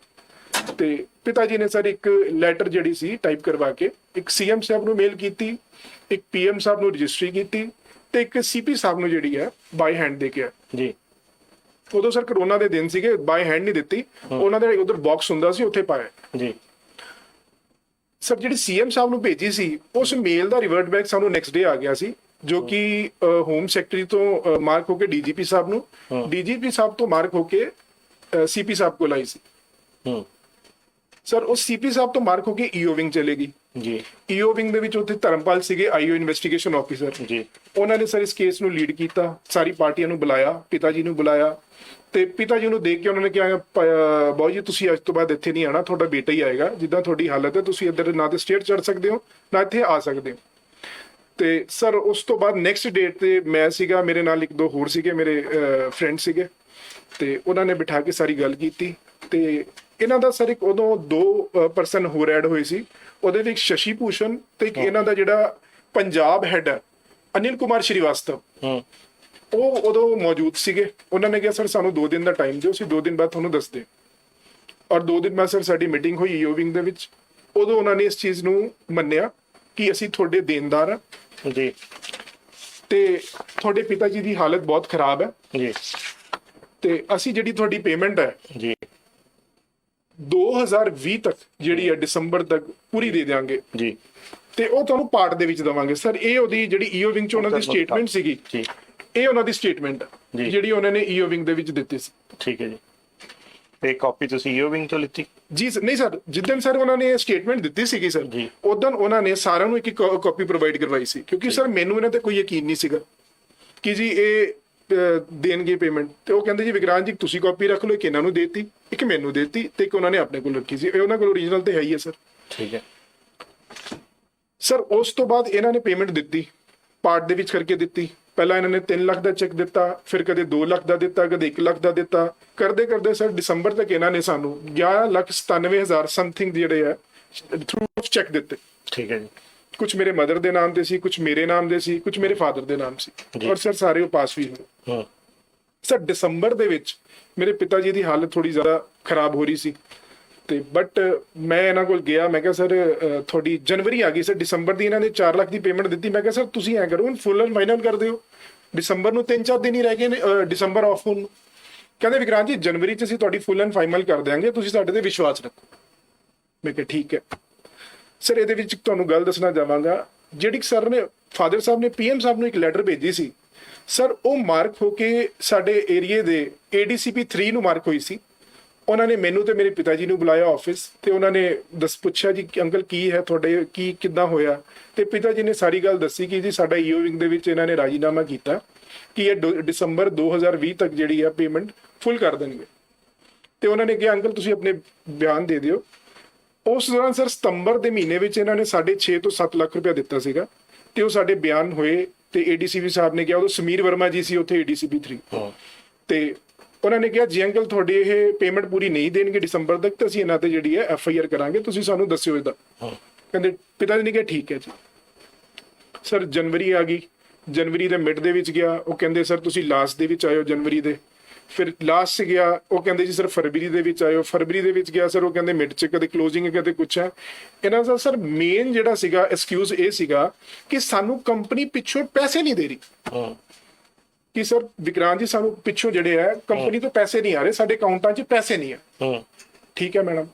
ਤੇ ਪਿਤਾ ਜੀ ਨੇ ਸਰ ਇੱਕ ਲੈਟਰ ਜਿਹੜੀ ਸੀ ਟਾਈਪ ਕਰਵਾ ਕੇ ਇੱਕ ਸੀਐਮ ਸਾਹਿਬ ਨੂੰ ਮੇਲ ਕੀਤੀ, ਇੱਕ ਪੀਐਮ ਸਾਹਿਬ ਨੂੰ ਰਜਿਸਟਰੀ ਕੀਤੀ ਤੇ ਇੱਕ ਸੀਪੀ ਸਾਹਿਬ ਨੂੰ ਜਿਹੜੀ ਹੈ ਬਾਈ ਹੈਂਡ ਦੇ ਕੇ ਜੀ। ਉਦੋਂ ਸਰ ਕਰੋਨਾ ਦੇ ਦਿਨ ਸੀਗੇ, ਬਾਈ ਹੈਂਡ ਨਹੀਂ ਦਿੱਤੀ, ਉਹਨਾਂ ਦਾ ਉਧਰ ਬਾਕਸ ਹੁੰਦਾ ਸੀ ਉੱਥੇ ਪਾਇਆ ਜੀ। ਸਰ ਜਿਹੜੀ ਸੀਐਮ ਸਾਹਿਬ ਨੂੰ ਭੇਜੀ ਸੀ ਉਸ ਮੇਲ ਦਾ ਰਿਵਰਟ ਬੈਕ ਸਾਨੂੰ ਨੈਕਸਟ ਡੇ ਆ ਗਿਆ ਸੀ, ਜੋ ਕਿ ਹੋਮ ਸੈਕਟਰੀ ਤੋਂ ਮਾਰਕ ਹੋ ਕੇ ਡੀਜੀਪੀ ਸਾਹਿਬ ਨੂੰ, ਡੀਜੀਪੀ ਸਾਹਿਬ ਤੋਂ ਮਾਰਕ ਹੋ ਕੇ ਸੀਪੀ ਸਾਹਿਬ ਕੋਲ ਆਈ ਸੀ। ਸਰ ਉਹ ਸੀਪੀ ਸਾਹਿਬ ਤੋਂ ਮਾਰਕ ਹੋ ਕੇ ਈਓ ਵਿੰਗ ਚਲੇਗੀ ਜੀ। ਈਓ ਵਿੰਗ ਦੇ ਵਿੱਚ ਉੱਥੇ ਧਰਮਪਾਲ ਸੀਗੇ ਆਈਓ ਇਨਵੈਸਟੀਗੇਸ਼ਨ ਆਫੀਸਰ ਜੀ। ਉਹਨਾਂ ਨੇ ਸਰ ਇਸ ਕੇਸ ਨੂੰ ਲੀਡ ਕੀਤਾ, ਸਾਰੀ ਪਾਰਟੀਆਂ ਨੂੰ ਬੁਲਾਇਆ, ਪਿਤਾ ਜੀ ਨੂੰ ਬੁਲਾਇਆ ਤੇ ਪਿਤਾ ਜੀ ਨੂੰ ਦੇਖ ਕੇ ਉਹਨਾਂ ਨੇ ਕਿਹਾ ਬਾਊ ਜੀ ਤੁਸੀਂ ਅੱਜ ਤੋਂ ਬਾਅਦ ਇੱਥੇ ਨਹੀਂ ਆਣਾ, ਤੁਹਾਡਾ ਬੇਟਾ ਹੀ ਆਏਗਾ, ਜਿੱਦਾਂ ਤੁਹਾਡੀ ਹਾਲਤ ਹੈ ਤੁਸੀਂ ਇੱਧਰ ਨਾ ਤੇ ਸਟੇਟ ਚੜ ਸਕਦੇ ਹੋ ਨਾ ਇੱਥੇ ਆ ਸਕਦੇ ਹੋ। ਤੇ ਸਰ ਉਸ ਤੋਂ ਬਾਅਦ ਨੈਕਸਟ ਡੇਟ ਤੇ ਮੈਂ ਸੀਗਾ, ਮੇਰੇ ਨਾਲ 1-2 ਹੋਰ ਸੀਗੇ ਮੇਰੇ ਫਰੈਂਡ ਸੀਗੇ, ਤੇ ਉਹਨਾਂ ਨੇ ਬਿਠਾ ਕੇ ਸਾਰੀ ਗੱਲ ਕੀਤੀ। ਤੇ ਇਹਨਾਂ ਦਾ ਸਰ ਇੱਕ ਉਦੋਂ 2 ਪਰਸਨ ਹੋਰ ਐਡ ਹੋਏ ਸੀ, ਉਹਦੇ ਵਿੱਚ ਸ਼ਸ਼ੀ ਭੂਸ਼ਣ ਤੇ ਇੱਕ ਇਹਨਾਂ ਦਾ ਜਿਹੜਾ ਪੰਜਾਬ ਹੈਡ ਹੈ ਅਨਿਲ ਕੁਮਾਰ ਸ਼੍ਰੀਵਾਸਤਵ, ਉਹ ਉਦੋਂ ਮੌਜੂਦ ਸੀਗੇ। ਉਹਨਾਂ ਨੇ ਕਿਹਾ ਸਰ ਸਾਨੂੰ 2 ਦਿਨ ਦਾ ਟਾਈਮ ਦਿਓ, ਅਸੀਂ 2 ਦਿਨ ਬਾਅਦ ਤੁਹਾਨੂੰ ਦੱਸਦੇ। ਔਰ 2 ਦਿਨ ਬਾਅਦ ਸਰ ਸਾਡੀ ਮੀਟਿੰਗ ਹੋਈ ਈਓ ਵਿੰਗ ਦੇ ਵਿੱਚ। ਉਦੋਂ ਉਹਨਾਂ ਨੇ ਇਸ ਚੀਜ਼ ਨੂੰ ਮੰਨਿਆ ਕਿ ਅਸੀਂ ਤੁਹਾਡੇ ਦੇਣਦਾਰ ਹਾਂ ਜੀ ਤੇ ਤੁਹਾਡੇ ਪਿਤਾ ਜੀ ਦੀ ਹਾਲਤ ਬਹੁਤ ਖਰਾਬ ਹੈ ਜੀ, ਤੇ ਅਸੀਂ ਜਿਹੜੀ ਤੁਹਾਡੀ ਪੇਮੈਂਟ ਹੈ ਜੀ 2020 ਤੱਕ ਜਿਹੜੀ ਹੈ ਦਸੰਬਰ ਤੱਕ ਪੂਰੀ ਦੇ ਦਿਆਂਗੇ ਜੀ, ਤੇ ਉਹ ਤੁਹਾਨੂੰ ਪਾਰਟ ਦੇ ਵਿੱਚ ਦਵਾਂਗੇ। ਸਰ ਇਹ ਉਹਦੀ ਜਿਹੜੀ ਈਓ ਵਿੰਗ ਚ ਉਹਨਾਂ ਦੀ ਸਟੇਟਮੈਂਟ ਸੀਗੀ ਜੀ, ਇਹ ਉਹਨਾਂ ਦੀ ਸਟੇਟਮੈਂਟ ਜਿਹੜੀ ਉਹਨਾਂ ਨੇ ਈਓ ਵਿੰਗ ਦੇ ਵਿੱਚ ਦਿੱਤੀ ਸੀ। ਠੀਕ ਹੈ ਜੀ। ਤੇ ਕਾਪੀ ਤੁਸੀਂ ਈਓ ਵਿੰਗ ਤੋਂ ਲਿੱਤੀ ਜੀ? ਨਹੀਂ ਸਰ, ਜਿੱਦਣ ਸਰ ਉਹਨਾਂ ਨੇ ਸਟੇਟਮੈਂਟ ਦਿੱਤੀ ਸੀਗੀ ਸਰ, ਉਦੋਂ ਉਹਨਾਂ ਨੇ ਸਾਰਿਆਂ ਨੂੰ ਇੱਕ ਕਾਪੀ ਪ੍ਰੋਵਾਈਡ ਕਰਵਾਈ ਸੀ, ਕਿਉਂਕਿ ਸਰ ਮੈਨੂੰ ਇਹਨਾਂ ਤੇ ਕੋਈ ਯਕੀਨ ਨਹੀਂ ਸੀਗਾ ਕਿ ਜੀ ਇਹ ਦੇਣਗੇ ਪੇਮੈਂਟ। ਤੇ ਉਹ ਕਹਿੰਦੇ ਜੀ ਵਿਕਰਾਂਤ ਜੀ ਤੁਸੀਂ ਕਾਪੀ ਰੱਖ ਲਓ, ਇੱਕ ਇਹਨਾਂ ਨੂੰ ਦੇਤੀ, ਇੱਕ ਮੈਨੂੰ ਦੇਤੀ ਤੇ ਇੱਕ ਉਹਨਾਂ ਨੇ ਆਪਣੇ ਕੋਲ ਰੱਖੀ ਸੀ। ਇਹ ਉਹਨਾਂ ਕੋਲ ਓਰੀਜਨਲ ਤੇ ਹੈ ਹੀ ਹੈ ਸਰ। ਠੀਕ ਹੈ ਸਰ ਉਸ ਤੋਂ ਬਾਅਦ ਇਹਨਾਂ ਨੇ ਪੇਮੈਂਟ ਦਿੱਤੀ, ਪਾਰਟ ਦੇ ਵਿੱਚ ਕਰਕੇ ਦਿੱਤੀ। ਪਹਿਲਾਂ ਇਹਨਾਂ ਨੇ 3 ਲੱਖ ਦਾ ਚੈੱਕ ਦਿੱਤਾ, ਫਿਰ ਕਦੇ 2 ਲੱਖ ਦਾ ਦਿੱਤਾ, ਕਦੇ 1 ਲੱਖ ਦਾ ਦਿੱਤਾ, ਕਰਦੇ ਕਰਦੇ ਸਰ ਦਸੰਬਰ ਤੱਕ ਇਹਨਾਂ ਨੇ ਸਾਨੂੰ 11,97,000 ਸਮਥਿੰਗ ਜਿਹੜੇ ਹੈ ਥਰੂ ਚੈੱਕ ਦਿੱਤੇ। ਠੀਕ ਹੈ ਜੀ। ਕੁਝ ਮੇਰੇ ਮਦਰ ਦੇ ਨਾਮ ਤੇ ਸੀ, ਕੁਝ ਮੇਰੇ ਨਾਮ ਦੇ ਸੀ, ਕੁਝ ਮੇਰੇ ਫਾਦਰ ਦੇ ਨਾਮ ਸੀ, ਔਰ ਸਰ ਸਾਰੇ ਉਹ ਪਾਸ ਵੀ ਹੋਏ। ਹਾਂ ਸਰ ਦਸੰਬਰ ਦੇ ਵਿੱਚ ਮੇਰੇ ਪਿਤਾ ਜੀ ਦੀ ਹਾਲਤ ਥੋੜੀ ਜ਼ਿਆਦਾ ਖਰਾਬ ਹੋ ਰਹੀ ਸੀ, ਤੇ ਬਟ ਮੈਂ ਇਹਨਾਂ ਕੋਲ ਗਿਆ, ਮੈਂ ਕਿਹਾ ਸਰ ਤੁਹਾਡੀ ਜਨਵਰੀ ਆ ਗਈ ਸਰ, ਦਸੰਬਰ ਦੀ ਇਹਨਾਂ ਨੇ 4 ਲੱਖ ਦੀ ਪੇਮੈਂਟ ਦਿੱਤੀ। ਮੈਂ ਕਿਹਾ ਸਰ ਤੁਸੀਂ ਐ ਕਰੋ ਹੁਣ ਫੁੱਲ ਐਂਡ ਫਾਈਨਲ ਕਰ ਦਿਓ, ਦਸੰਬਰ ਨੂੰ 3-4 ਦਿਨ ਹੀ ਰਹਿ ਗਏ ਨੇ ਦਸੰਬਰ ਆਫ ਹੋਣ ਨੂੰ। ਕਹਿੰਦੇ ਵਿਕਰਾਂਤ ਜੀ ਜਨਵਰੀ 'ਚ ਅਸੀਂ ਤੁਹਾਡੀ ਫੁੱਲ ਐਂਡ ਫਾਈਨਲ ਕਰ ਦਿਆਂਗੇ, ਤੁਸੀਂ ਸਾਡੇ ਤੇ ਵਿਸ਼ਵਾਸ ਰੱਖੋ। ਮੈਂ ਕਿਹਾ ਠੀਕ ਹੈ ਸਰ। ਇਹਦੇ ਵਿੱਚ ਤੁਹਾਨੂੰ ਗੱਲ ਦੱਸਣਾ ਚਾਹਾਂਗਾ, ਜਿਹੜੀ ਸਰ ਨੇ ਫਾਦਰ ਸਾਹਿਬ ਨੇ PM ਸਾਹਿਬ ਨੂੰ ਇੱਕ ਲੈਟਰ ਭੇਜੀ ਸੀ ਸਰ, ਉਹ ਮਾਰਕ ਹੋ ਕੇ ਸਾਡੇ ਏਰੀਏ ਦੇ ADCP 3 ਨੂੰ ਮਾਰਕ ਹੋਈ ਸੀ। ਉਹਨਾਂ ਨੇ ਮੈਨੂੰ ਤੇ ਮੇਰੇ ਪਿਤਾ ਜੀ ਨੂੰ ਬੁਲਾਇਆ ਆਫਿਸ, ਤੇ ਉਹਨਾਂ ਨੇ ਪੁੱਛਿਆ ਜੀ ਕਿ ਅੰਕਲ ਕੀ ਹੈ ਤੁਹਾਡੇ, ਕੀ ਕਿੱਦਾਂ ਹੋਇਆ, ਤੇ ਪਿਤਾ ਜੀ ਨੇ ਸਾਰੀ ਗੱਲ ਦੱਸੀ ਕਿ ਜੀ ਸਾਡਾ EO ਵਿੰਗ ਦੇ ਵਿੱਚ ਇਹਨਾਂ ਨੇ ਰਾਜੀਨਾਮਾ ਕੀਤਾ ਕਿ ਇਹ ਦਸੰਬਰ 2020 ਤੱਕ ਜਿਹੜੀ ਆ ਪੇਮੈਂਟ ਫੁੱਲ ਕਰ ਦੇਣਗੇ। ਤੇ ਉਹਨਾਂ ਨੇ ਕਿਹਾ ਅੰਕਲ ਤੁਸੀਂ ਆਪਣੇ ਬਿਆਨ ਦੇ ਦਿਓ। ਉਸ ਦੌਰਾਨ ਸਰ ਸਤੰਬਰ ਦੇ ਮਹੀਨੇ ਵਿੱਚ ਇਹਨਾਂ ਨੇ 6.5 ਤੋਂ 7 ਲੱਖ ਰੁਪਇਆ ਦਿੱਤਾ ਸੀਗਾ, ਤੇ ਉਹ ਸਾਡੇ ਬਿਆਨ ਹੋਏ, ਤੇ ADCP ਸਾਹਿਬ ਨੇ ਕਿਹਾ, ਉਦੋਂ ਸਮੀਰ ਵਰਮਾ ਜੀ ਸੀ ਉੱਥੇ ADCP 3, ਤੇ ਉਹਨਾਂ ਨੇ ਕਿਹਾ ਜੀ ਅੰਕਲ ਤੁਹਾਡੀ ਇਹ ਪੇਮੈਂਟ ਪੂਰੀ ਨਹੀਂ ਦੇਣਗੇ ਦਸੰਬਰ ਤੱਕ, ਤਾਂ ਅਸੀਂ ਇਹਨਾਂ ਤੇ ਜਿਹੜੀ ਹੈ FIR ਕਰਾਂਗੇ, ਤੁਸੀਂ ਸਾਨੂੰ ਦੱਸਿਓ ਇਹਦਾ। ਕਹਿੰਦੇ ਪਿਤਾ ਜੀ ਨੇ ਕਿਹਾ ਠੀਕ ਹੈ ਜੀ। ਸਰ ਜਨਵਰੀ ਆ ਗਈ, ਜਨਵਰੀ ਦੇ ਮਿਡ ਦੇ ਵਿੱਚ ਗਿਆ, ਉਹ ਕਹਿੰਦੇ ਸਰ ਤੁਸੀਂ ਲਾਸਟ ਦੇ ਵਿੱਚ ਆਇਓ ਜਨਵਰੀ ਦੇ। ਫਿਰ ਲਾਸਟ 'ਚ ਗਿਆ, ਉਹ ਕਹਿੰਦੇ ਜੀ ਸਰ ਫਰਵਰੀ ਦੇ ਵਿੱਚ ਆਇਓ। ਫਰਵਰੀ ਦੇ ਵਿੱਚ ਗਿਆ ਸਰ, ਉਹ ਕਹਿੰਦੇ ਮਿਡ 'ਚ ਕਦੇ ਕਲੋਜ਼ਿੰਗ ਹੈ ਕਦੇ ਕੁਛ ਹੈ। ਇਹਨਾਂ ਦਾ ਸਰ ਮੇਨ ਜਿਹੜਾ ਸੀਗਾ ਐਕਸਕਿਊਜ਼ ਇਹ ਸੀਗਾ ਕਿ ਸਾਨੂੰ ਕੰਪਨੀ ਪਿੱਛੋਂ ਪੈਸੇ ਨਹੀਂ ਦੇ ਰਹੀ, ਕਿ ਸਰ ਵਿਕਰਾਂਤ ਜੀ ਸਾਨੂੰ ਪਿੱਛੋਂ ਜਿਹੜੇ ਹੈ ਕੰਪਨੀ ਤੋਂ ਪੈਸੇ ਨਹੀਂ ਆ ਰਹੇ, ਸਾਡੇ ਅਕਾਊਂਟਾਂ 'ਚ ਪੈਸੇ ਨਹੀਂ ਹੈ। ਠੀਕ ਹੈ ਮੈਡਮ।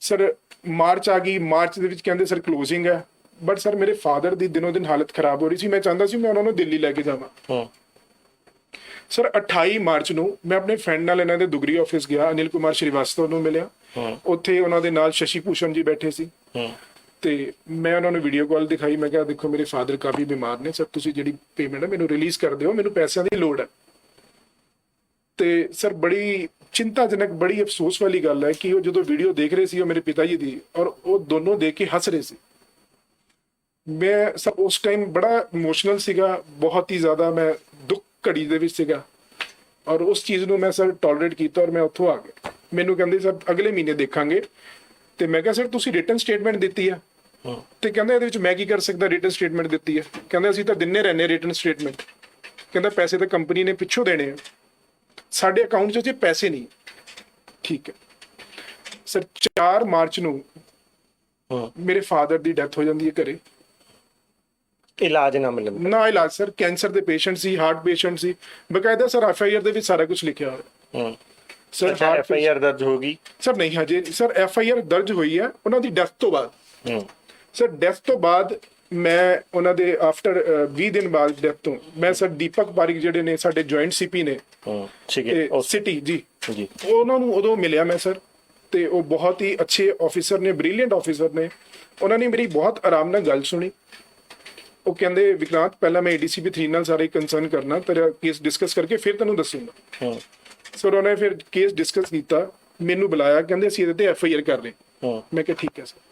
ਸਰ ਮਾਰਚ ਆ ਗਈ, ਮਾਰਚ ਦੇ ਵਿੱਚ ਕਹਿੰਦੇ ਸਰ ਕਲੋਜ਼ਿੰਗ ਹੈ, ਬਟ ਸਰ ਮੇਰੇ ਫਾਦਰ ਦੀ ਦਿਨੋਂ ਦਿਨ ਹਾਲਤ ਖਰਾਬ ਹੋ ਰਹੀ ਸੀ, ਮੈਂ ਚਾਹੁੰਦਾ ਸੀ ਮੈਂ ਉਹਨਾਂ ਨੂੰ ਦਿੱਲੀ ਲੈ ਕੇ ਜਾਵਾਂ। ਸਰ 28 ਮਾਰਚ ਨੂੰ ਮੈਂ ਆਪਣੇ ਫਰੈਂਡ ਨਾਲ ਇਹਨਾਂ ਦੇ ਦੁਗਰੀ ਆਫਿਸ ਗਿਆ, ਅਨਿਲ ਕੁਮਾਰ ਸ਼੍ਰੀਵਾਸਤਵ ਨੂੰ ਮਿਲਿਆ। ਉੱਥੇ ਉਹਨਾਂ ਦੇ ਨਾਲ ਸ਼ਸ਼ੀ ਭੂਸ਼ਣ ਜੀ ਬੈਠੇ ਸੀ, ਤੇ ਮੈਂ ਉਹਨਾਂ ਨੂੰ ਵੀਡੀਓ ਕਾਲ ਦਿਖਾਈ। ਮੈਂ ਕਿਹਾ ਦੇਖੋ ਮੇਰੇ ਫਾਦਰ ਕਾਫੀ ਬਿਮਾਰ ਨੇ ਸਰ, ਤੁਸੀਂ ਜਿਹੜੀ ਪੇਮੈਂਟ ਹੈ ਮੈਨੂੰ ਰਿਲੀਜ਼ ਕਰ ਦਿਓ, ਮੈਨੂੰ ਪੈਸਿਆਂ ਦੀ ਲੋੜ ਹੈ। ਤੇ ਸਰ ਬੜੀ ਚਿੰਤਾਜਨਕ, ਬੜੀ ਅਫਸੋਸ ਵਾਲੀ ਗੱਲ ਹੈ ਕਿ ਉਹ ਜਦੋਂ ਵੀਡੀਓ ਦੇਖ ਰਹੇ ਸੀ ਉਹ ਮੇਰੇ ਪਿਤਾ ਜੀ ਦੀ, ਔਰ ਉਹ ਦੋਨੋਂ ਦੇਖ ਕੇ ਹੱਸ ਰਹੇ ਸੀ। ਮੈਂ ਸਰ ਉਸ ਟਾਈਮ ਬੜਾ ਇਮੋਸ਼ਨਲ ਸੀਗਾ, ਬਹੁਤ ਹੀ ਜ਼ਿਆਦਾ ਮੈਂ ਦੁੱਖ ਘੜੀ ਦੇ ਵਿੱਚ ਸੀਗਾ, ਔਰ ਉਸ ਚੀਜ਼ ਨੂੰ ਮੈਂ ਸਰ ਟੋਲਰੇਟ ਕੀਤਾ, ਔਰ ਮੈਂ ਉੱਥੋਂ ਆ ਗਿਆ। ਮੈਨੂੰ ਕਹਿੰਦੇ ਸਰ ਅਗਲੇ ਮਹੀਨੇ ਦੇਖਾਂਗੇ, ਤੇ ਮੈਂ ਕਿਹਾ ਸਰ ਤੁਸੀਂ ਰਿਟਨ ਸਟੇਟਮੈਂਟ ਦਿੱਤੀ ਆ, ਤੇ ਕਹਿੰਦਾ ਇਹਦੇ ਵਿੱਚ ਮੈਂ ਕੀ ਕਰ ਸਕਦਾ, ਰਿਟਨ ਸਟੇਟਮੈਂਟ ਦਿੱਤੀ ਹੈ। ਕਹਿੰਦਾ ਅਸੀਂ ਤਾਂ ਦਿੰਨੇ ਰਹਿੰਦੇ ਰਿਟਨ ਸਟੇਟਮੈਂਟ। ਕਹਿੰਦਾ ਪੈਸੇ ਤਾਂ ਕੰਪਨੀ ਨੇ ਪਿੱਛੋਂ ਦੇਣੇ ਆ, ਸਾਡੇ ਅਕਾਊਂਟ 'ਚ ਪੈਸੇ ਨਹੀਂ। ਠੀਕ ਹੈ ਸਰ। 4 ਮਾਰਚ ਨੂੰ ਮੇਰੇ ਫਾਦਰ ਦੀ ਡੈਥ ਹੋ ਜਾਂਦੀ ਹੈ ਘਰੇ, ਇਲਾਜ ਨਾ ਮਿਲਣ ਨਾ ਇਲਾਜ ਸਰ, ਕੈਂਸਰ ਦੇ ਪੇਸ਼ੈਂਟ ਸੀ, ਹਾਰਟ ਪੇਸ਼ੈਂਟ ਸੀ, ਬਕਾਇਦਾ ਸਰ FIR ਦੇ ਵਿੱਚ ਸਾਰਾ ਕੁਝ ਲਿਖਿਆ ਹੋਇਆ। ਸਰ FIR ਦਰਜ ਹੋ ਗਈ ਸਰ? ਨਹੀਂ ਹਜੇ ਸਰ, FIR ਦਰਜ ਹੋਈ ਹੈ ਉਹਨਾਂ ਦੀ ਡੈਥ ਤੋਂ ਬਾਅਦ। ਸਰ ਡੈਥ ਤੋਂ ਬਾਅਦ ਮੈਂ ਉਹਨਾਂ ਦੇ ਆਫਟਰ 20 ਦਿਨ ਬਾਅਦ ਡੈਥ ਤੋਂ ਮੈਂ ਸਰ ਦੀਪਕ ਪਾਰਿਕ ਜਿਹੜੇ ਨੇ ਸਾਡੇ ਜੁਆਇੰਟ CP ਨੇ ਸਿਟੀ ਜੀ, ਉਹਨਾਂ ਨੂੰ ਉਦੋਂ ਮਿਲਿਆ ਮੈਂ ਸਰ, ਤੇ ਉਹ ਬਹੁਤ ਹੀ ਅੱਛੇ ਆਫੀਸਰ ਨੇ, ਬ੍ਰਿਲੀਅੰਟ ਆਫੀਸਰ ਨੇ। ਉਹਨਾਂ ਨੇ ਮੇਰੀ ਬਹੁਤ ਆਰਾਮ ਨਾਲ ਗੱਲ ਸੁਣੀ। ਉਹ ਕਹਿੰਦੇ ਵਿਕਰਾਂਤ ਪਹਿਲਾਂ ਮੈਂ ADCP 3 ਨਾਲ ਸਾਰੇ ਕੰਸਰਨ ਕਰਨਾ, ਤੇਰਾ ਕੇਸ ਡਿਸਕਸ ਕਰਕੇ ਫਿਰ ਤੈਨੂੰ ਦੱਸੂਗਾ। ਸਰ ਉਹਨੇ ਫਿਰ ਕੇਸ ਡਿਸਕਸ ਕੀਤਾ, ਮੈਨੂੰ ਬੁਲਾਇਆ, ਕਹਿੰਦੇ ਅਸੀਂ ਇਹਦੇ ਤੇ FIR ਕਰ ਰਹੇ। ਮੈਂ ਕਿਹਾ ਠੀਕ ਹੈ ਸਰ।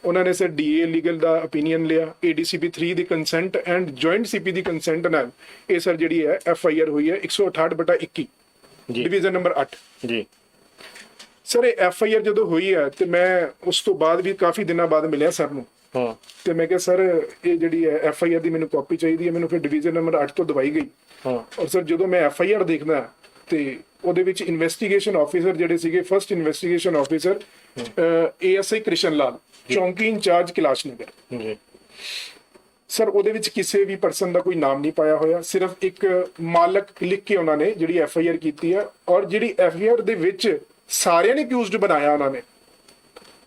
ਉਹਨਾਂ ਨੇ ਸਰ DA ਲੀਗਲ ਦਾ ਓਪੀਨੀਅਨ ਲਿਆ, ADCP 3 the consent and joint CP the consent ਨਾਲ ਇਹ ਸਰ ਜਿਹੜੀ ਹੈ FIR ਹੋਈ ਹੈ 168/21 ਡਿਵੀਜ਼ਨ ਨੰਬਰ 8 ਜੀ। ਸਰ ਇਹ FIR ਜਦੋਂ ਹੋਈ ਹੈ, ਤੇ ਮੈਂ ਉਸ ਤੋਂ ਬਾਅਦ ਵੀ ਕਾਫੀ ਦਿਨਾਂ ਬਾਅਦ ਮਿਲਿਆ ਸਰ ਨੂੰ, ਤੇ ਮੈਂ ਕਿਹਾ ਸਰ ਇਹ ਜਿਹੜੀ ਹੈ FIR ਦੀ ਮੈਨੂੰ ਕਾਪੀ ਚਾਹੀਦੀ ਹੈ। ਮੈਨੂੰ ਫਿਰ ਡਿਵੀਜ਼ਨ ਨੰਬਰ 8 ਤੋਂ ਦਵਾਈ ਗਈ, ਔਰ ਸਰ ਜਦੋਂ ਮੈਂ FIR ਦੇਖਦਾ ਤੇ ਉਹਦੇ ਵਿੱਚ ਇਨਵੈਸਟੀਗੇਸ਼ਨ ਆਫੀਸਰ ਜਿਹੜੇ ਸੀਗੇ, first investigation officer ASI Krishan Lal, ਚੌਂਕੀ ਇੰਚਾਰਜ ਕੈਲਾਸ਼ ਨਗਰ। ਸਰ ਉਹਦੇ ਵਿੱਚ ਕਿਸੇ ਵੀ ਪਰਸਨ ਦਾ ਕੋਈ ਨਾਮ ਨਹੀਂ ਪਾਇਆ ਹੋਇਆ, ਸਿਰਫ ਇੱਕ ਮਾਲਕ ਲਿਖ ਕੇ ਉਹਨਾਂ ਨੇ ਜਿਹੜੀ FIR ਕੀਤੀ ਹੈ, ਔਰ ਜਿਹੜੀ FIR ਦੇ ਵਿੱਚ ਸਾਰਿਆਂ ਨੇ ਅਕਿਊਜ਼ਡ ਬਣਾਇਆ ਉਹਨਾਂ ਨੇ,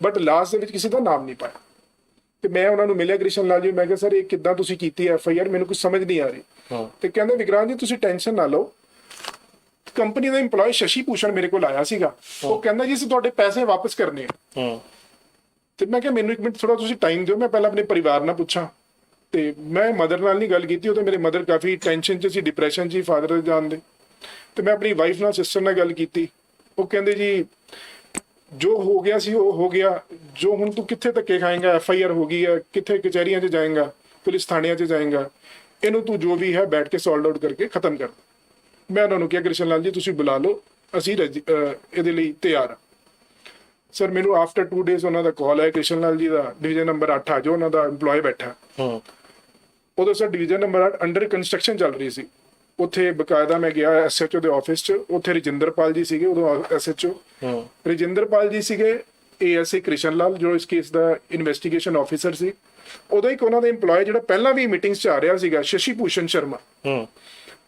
ਬਟ ਲਾਸਟ ਦੇ ਵਿੱਚ ਕਿਸੇ ਦਾ ਨਾਮ ਨਹੀਂ ਪਾਇਆ। ਤੇ ਮੈਂ ਉਹਨਾਂ ਨੂੰ ਮਿਲਿਆ ਕ੍ਰਿਸ਼ਨ ਲਾਲ ਜੀ, ਮੈਂ ਕਿਹਾ ਸਰ ਇਹ ਕਿੱਦਾਂ ਤੁਸੀਂ ਕੀਤੀ FIR, ਮੈਨੂੰ ਕੁਝ ਸਮਝ ਨਹੀਂ ਆ ਰਹੀ। ਤੇ ਕਹਿੰਦੇ ਵਿਕਰਾਂਤ ਜੀ ਤੁਸੀਂ ਟੈਨਸ਼ਨ ਨਾ ਲਓ, ਕੰਪਨੀ ਦਾ EMPLOYE ਸ਼ਸ਼ੀ ਭੂਸ਼ਣ ਮੇਰੇ ਕੋਲ ਆਇਆ ਸੀਗਾ, ਉਹ ਕਹਿੰਦਾ ਜੀ ਅਸੀਂ ਤੁਹਾਡੇ ਪੈਸੇ ਵਾਪਸ ਕਰਨੇ ਆ। ਤੇ ਮੈਂ ਕਿਹਾ ਮੈਨੂੰ 1 ਮਿੰਟ ਥੋੜਾ ਤੁਸੀਂ ਟਾਈਮ ਦਿਓ, ਮੈਂ ਪਹਿਲਾਂ ਆਪਣੇ ਪਰਿਵਾਰ ਨਾਲ ਪੁੱਛਾਂ। ਤੇ ਮੈਂ ਮਦਰ ਨਾਲ ਨਹੀਂ ਗੱਲ ਕੀਤੀ, ਉਹ ਤੇ ਮੇਰੇ ਮਦਰ ਕਾਫੀ ਟੈਨਸ਼ਨ 'ਚ ਸੀ, ਡਿਪਰੈਸ਼ਨ 'ਚ ਫਾਦਰ ਦੇ ਜਾਣ ਦੇ। ਤੇ ਮੈਂ ਆਪਣੀ ਵਾਈਫ ਨਾਲ, ਸਿਸਟਰ ਨਾਲ ਗੱਲ ਕੀਤੀ, ਉਹ ਕਹਿੰਦੇ ਜੀ ਜੋ ਹੋ ਗਿਆ ਸੀ ਉਹ ਹੋ ਗਿਆ, ਜੋ ਹੁਣ ਤੂੰ ਕਿੱਥੇ ਧੱਕੇ ਖਾਏਂਗਾ, FIR ਹੋ ਗਈ ਹੈ, ਕਿੱਥੇ ਕਚਹਿਰੀਆਂ 'ਚ ਜਾਏਂਗਾ, ਪੁਲਿਸ ਥਾਣਿਆਂ 'ਚ ਜਾਏਂਗਾ, ਇਹਨੂੰ ਤੂੰ ਜੋ ਵੀ ਹੈ ਬੈਠ ਕੇ ਸੋਲਡ ਆਊਟ ਕਰਕੇ ਖਤਮ ਕਰ। ਮੈਂ ਉਹਨਾਂ ਨੂੰ ਕਿਹਾ ਕ੍ਰਿਸ਼ਨ ਲਾਲ ਜੀ ਤੁਸੀਂ ਬੁਲਾ ਲਓ, ਅਸੀਂ ਇਹਦੇ ਲਈ ਤਿਆਰ ਆ। ਸਰ ਮੈਨੂੰ ਆਫਟਰ 2 ਡੇਜ਼ ਉਹਨਾਂ ਦਾ ਕਾਲ ਆਇਆ, ਕ੍ਰਿਸ਼ਨ ਲਾਲ ਜੀ ਦਾ ਡਿਵੀਜ਼ਨ ਨੰਬਰ 8 ਆ ਜੋ ਉਹਨਾਂ ਦਾ EMPLOYE ਬੈਠਾ। ਉਦੋਂ sir division number 8 under construction ਚੱਲ ਰਹੀ ਸੀ। ਉੱਥੇ ਬਕਾਇਦਾ ਮੈਂ ਗਿਆ SHO ਦੇ ਆਫਿਸ 'ਚ, ਉੱਥੇ ਰਜਿੰਦਰਪਾਲ ਜੀ ਸੀਗੇ ਉਦੋਂ SHO, ਰਜਿੰਦਰਪਾਲ ਜੀ ਸੀਗੇ, ASA ਕ੍ਰਿਸ਼ਨ ਲਾਲ ਜੋ ਇਸ ਕੇਸ ਦਾ ਇਨਵੈਸਟੀਗੇਸ਼ਨ ਆਫਿਸਰ ਸੀ। ਉਦੋਂ ਇੱਕ ਉਹਨਾਂ ਦਾ EMPLOYE ਜਿਹੜਾ ਪਹਿਲਾਂ ਵੀ ਮੀਟਿੰਗਸ 'ਚ ਆ ਰਿਹਾ ਸੀਗਾ, ਸ਼ਸ਼ੀ ਭੂਸ਼ਣ ਸ਼ਰਮਾ,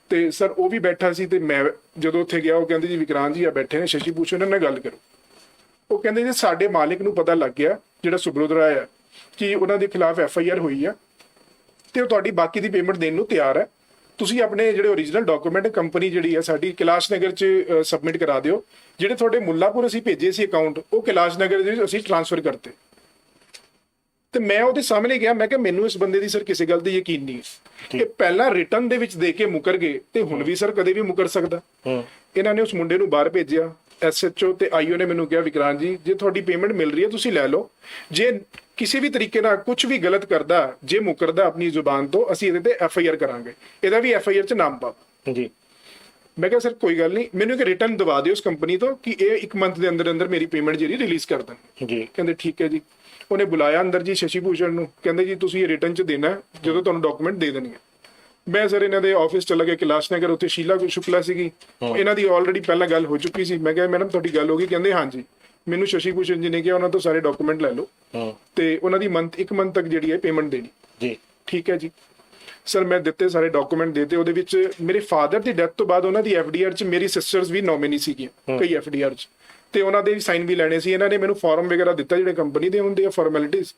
ਤੇ ਸਰ ਉਹ ਵੀ ਬੈਠਾ ਸੀ। ਤੇ ਮੈਂ ਜਦੋਂ ਉੱਥੇ ਗਿਆ ਉਹ ਕਹਿੰਦੇ ਜੀ ਵਿਕਰਾਂਤ ਜੀ ਆ ਬੈਠੇ ਨੇ ਸ਼ਸ਼ੀ ਭੂਸ਼ਣ, ਇਹਨਾਂ ਨਾਲ ਗੱਲ ਕਰੋ। ਉਹ ਕਹਿੰਦੇ ਜੀ ਸਾਡੇ ਮਾਲਿਕ ਨੂੰ ਪਤਾ ਲੱਗ ਗਿਆ ਜਿਹੜਾ ਸੁਬਰੋਧ ਰਾਏ ਆ ਕਿ ਉਹਨਾਂ ਦੇ ਖਿਲਾਫ FIR ਹੋਈ ਆ ਤੇ ਉਹ ਤੁਹਾਡੀ ਬਾਕੀ ਦੀ ਪੇਮੈਂਟ ਦੇਣ ਨੂੰ ਤਿਆਰ ਹੈ। ਤੁਸੀਂ ਆਪਣੇ ਜਿਹੜੇ ਓਰੀਜਨਲ ਡਾਕੂਮੈਂਟ ਕੰਪਨੀ ਜਿਹੜੀ ਹੈ ਸਾਡੀ ਕੈਲਾਸ਼ ਨਗਰ 'ਚ ਸਬਮਿਟ ਕਰਾ ਦਿਓ। ਜਿਹੜੇ ਤੁਹਾਡੇ ਮੁੱਲਾਪੁਰ ਅਸੀਂ ਭੇਜੇ ਸੀ ਅਕਾਊਂਟ, ਉਹ ਕੈਲਾਸ਼ ਨਗਰ ਦੇ ਵਿੱਚ ਅਸੀਂ ਟ੍ਰਾਂਸਫਰ ਕਰਤੇ। ਤੇ ਮੈਂ ਉਹਦੇ ਸਾਹਮਣੇ ਗਿਆ, ਮੈਂ ਕਿਹਾ ਮੈਨੂੰ ਇਸ ਬੰਦੇ ਦੀ ਸਰ ਕਿਸੇ ਗੱਲ ਤੇ ਯਕੀਨ ਨਹੀਂ ਹੈ। ਇਹ ਪਹਿਲਾਂ ਰਿਟਰਨ ਦੇ ਵਿੱਚ ਦੇ ਕੇ ਮੁਕਰ ਗਏ ਤੇ ਹੁਣ ਵੀ ਸਰ ਕਦੇ ਵੀ ਮੁਕਰ ਸਕਦਾ। ਇਹਨਾਂ ਨੇ ਉਸ ਮੁੰਡੇ ਨੂੰ ਬਾਹਰ ਭੇਜਿਆ। SHO ਤੇ IO ਨੇ ਮੈਨੂੰ ਕਿਹਾ ਵਿਕਰਾਂਤ ਜੀ ਜੇ ਤੁਹਾਡੀ ਪੇਮੈਂਟ ਮਿਲ ਰਹੀ ਹੈ ਤੁਸੀਂ ਲੈ ਲਓ, ਜੇ ਕਿਸੇ ਵੀ ਤਰੀਕੇ ਨਾਲ ਕੁਝ ਵੀ ਗਲਤ ਕਰਦਾ, ਜੇ ਮੁਕਰਦਾ ਆਪਣੀ ਜ਼ੁਬਾਨ ਤੋਂ, ਅਸੀਂ ਇਹਦੇ ਤੇ FIR ਕਰਾਂਗੇ, ਇਹਦਾ ਵੀ FIR 'ਚ ਨਾਮ ਪਾਓ ਜੀ। ਮੈਂ ਕਿਹਾ ਸਰ ਕੋਈ ਗੱਲ ਨਹੀਂ, ਮੈਨੂੰ ਇੱਕ ਰਿਟਰਨ ਦਵਾ ਦਿਓ ਉਸ ਕੰਪਨੀ ਤੋਂ ਕਿ ਇਹ 1 ਮੰਥ ਦੇ ਅੰਦਰ ਅੰਦਰ ਮੇਰੀ ਪੇਮੈਂਟ ਜਿਹੜੀ ਰਿਲੀਜ਼ ਕਰ ਦੇਣ ਜੀ। ਕਹਿੰਦੇ ਠੀਕ ਹੈ ਜੀ। ਉਹਨੇ ਬੁਲਾਇਆ ਅੰਦਰ ਜੀ ਸ਼ਸ਼ੀ ਭੂਸ਼ਣ ਨੂੰ, ਕਹਿੰਦੇ ਜੀ ਤੁਸੀਂ ਇਹ ਰਿਟਰਨ 'ਚ ਦੇਣਾ ਜਦੋਂ ਤੁਹਾਨੂੰ ਡਾਕੂਮੈਂਟ ਦੇ ਦੇਣਗੇ। ਮੈਂ ਸਰ ਇਹਨਾਂ ਦੇ ਆਫਿਸ ਚਲਾ ਗਿਆ ਕੈਲਾਸ਼ ਨਗਰ, ਉੱਥੇ ਸ਼ੀਲਾ ਸ਼ੁਕਲਾ ਸੀਗੀ, ਇਹਨਾਂ ਦੀ ਆਲਰੇਡੀ ਪਹਿਲਾਂ ਗੱਲ ਹੋ ਚੁੱਕੀ ਸੀ। ਮੈਂ ਕਿਹਾ ਮੈਡਮ ਤੁਹਾਡੀ ਗੱਲ ਹੋ ਗਈ? ਕਹਿੰਦੇ ਹਾਂਜੀ। ਮੈਨੂੰ ਸ਼ਸ਼ੀ ਭੂਸ਼ਣ ਜੀ ਨੇ ਕਿਹਾ ਉਹਨਾਂ ਤੋਂ ਸਾਰੇ ਡਾਕੂਮੈਂਟ ਲੈ ਲਓ ਤੇ ਉਹਨਾਂ ਦੀ 1 ਮੰਥ ਤੱਕ ਜਿਹੜੀ ਹੈ ਪੇਮੈਂਟ ਦੇਣੀ ਜੀ। ਠੀਕ ਹੈ ਜੀ ਸਰ, ਮੈਂ ਦਿੱਤੇ ਸਾਰੇ ਡਾਕੂਮੈਂਟ ਦੇਤੇ। ਉਹਦੇ ਵਿੱਚ ਮੇਰੇ ਫਾਦਰ ਦੀ ਡੈਥ ਤੋਂ ਬਾਅਦ ਉਹਨਾਂ ਦੀ FDR 'ਚ ਮੇਰੀ ਸਿਸਟਰਸ ਵੀ ਨੋਮੀਨੀ ਸੀਗੀਆਂ ਕਈ FDR 'ਚ, ਤੇ ਉਹਨਾਂ ਦੇ ਸਾਈਨ ਵੀ ਲੈਣੇ ਸੀ। ਇਹਨਾਂ ਨੇ ਮੈਨੂੰ ਫਾਰਮ ਵਗੈਰਾ ਦਿੱਤਾ ਜਿਹੜੇ ਕੰਪਨੀ ਦੇ ਹੁੰਦੇ ਆ ਫਾਰਮੈਲਿਟੀਜ਼,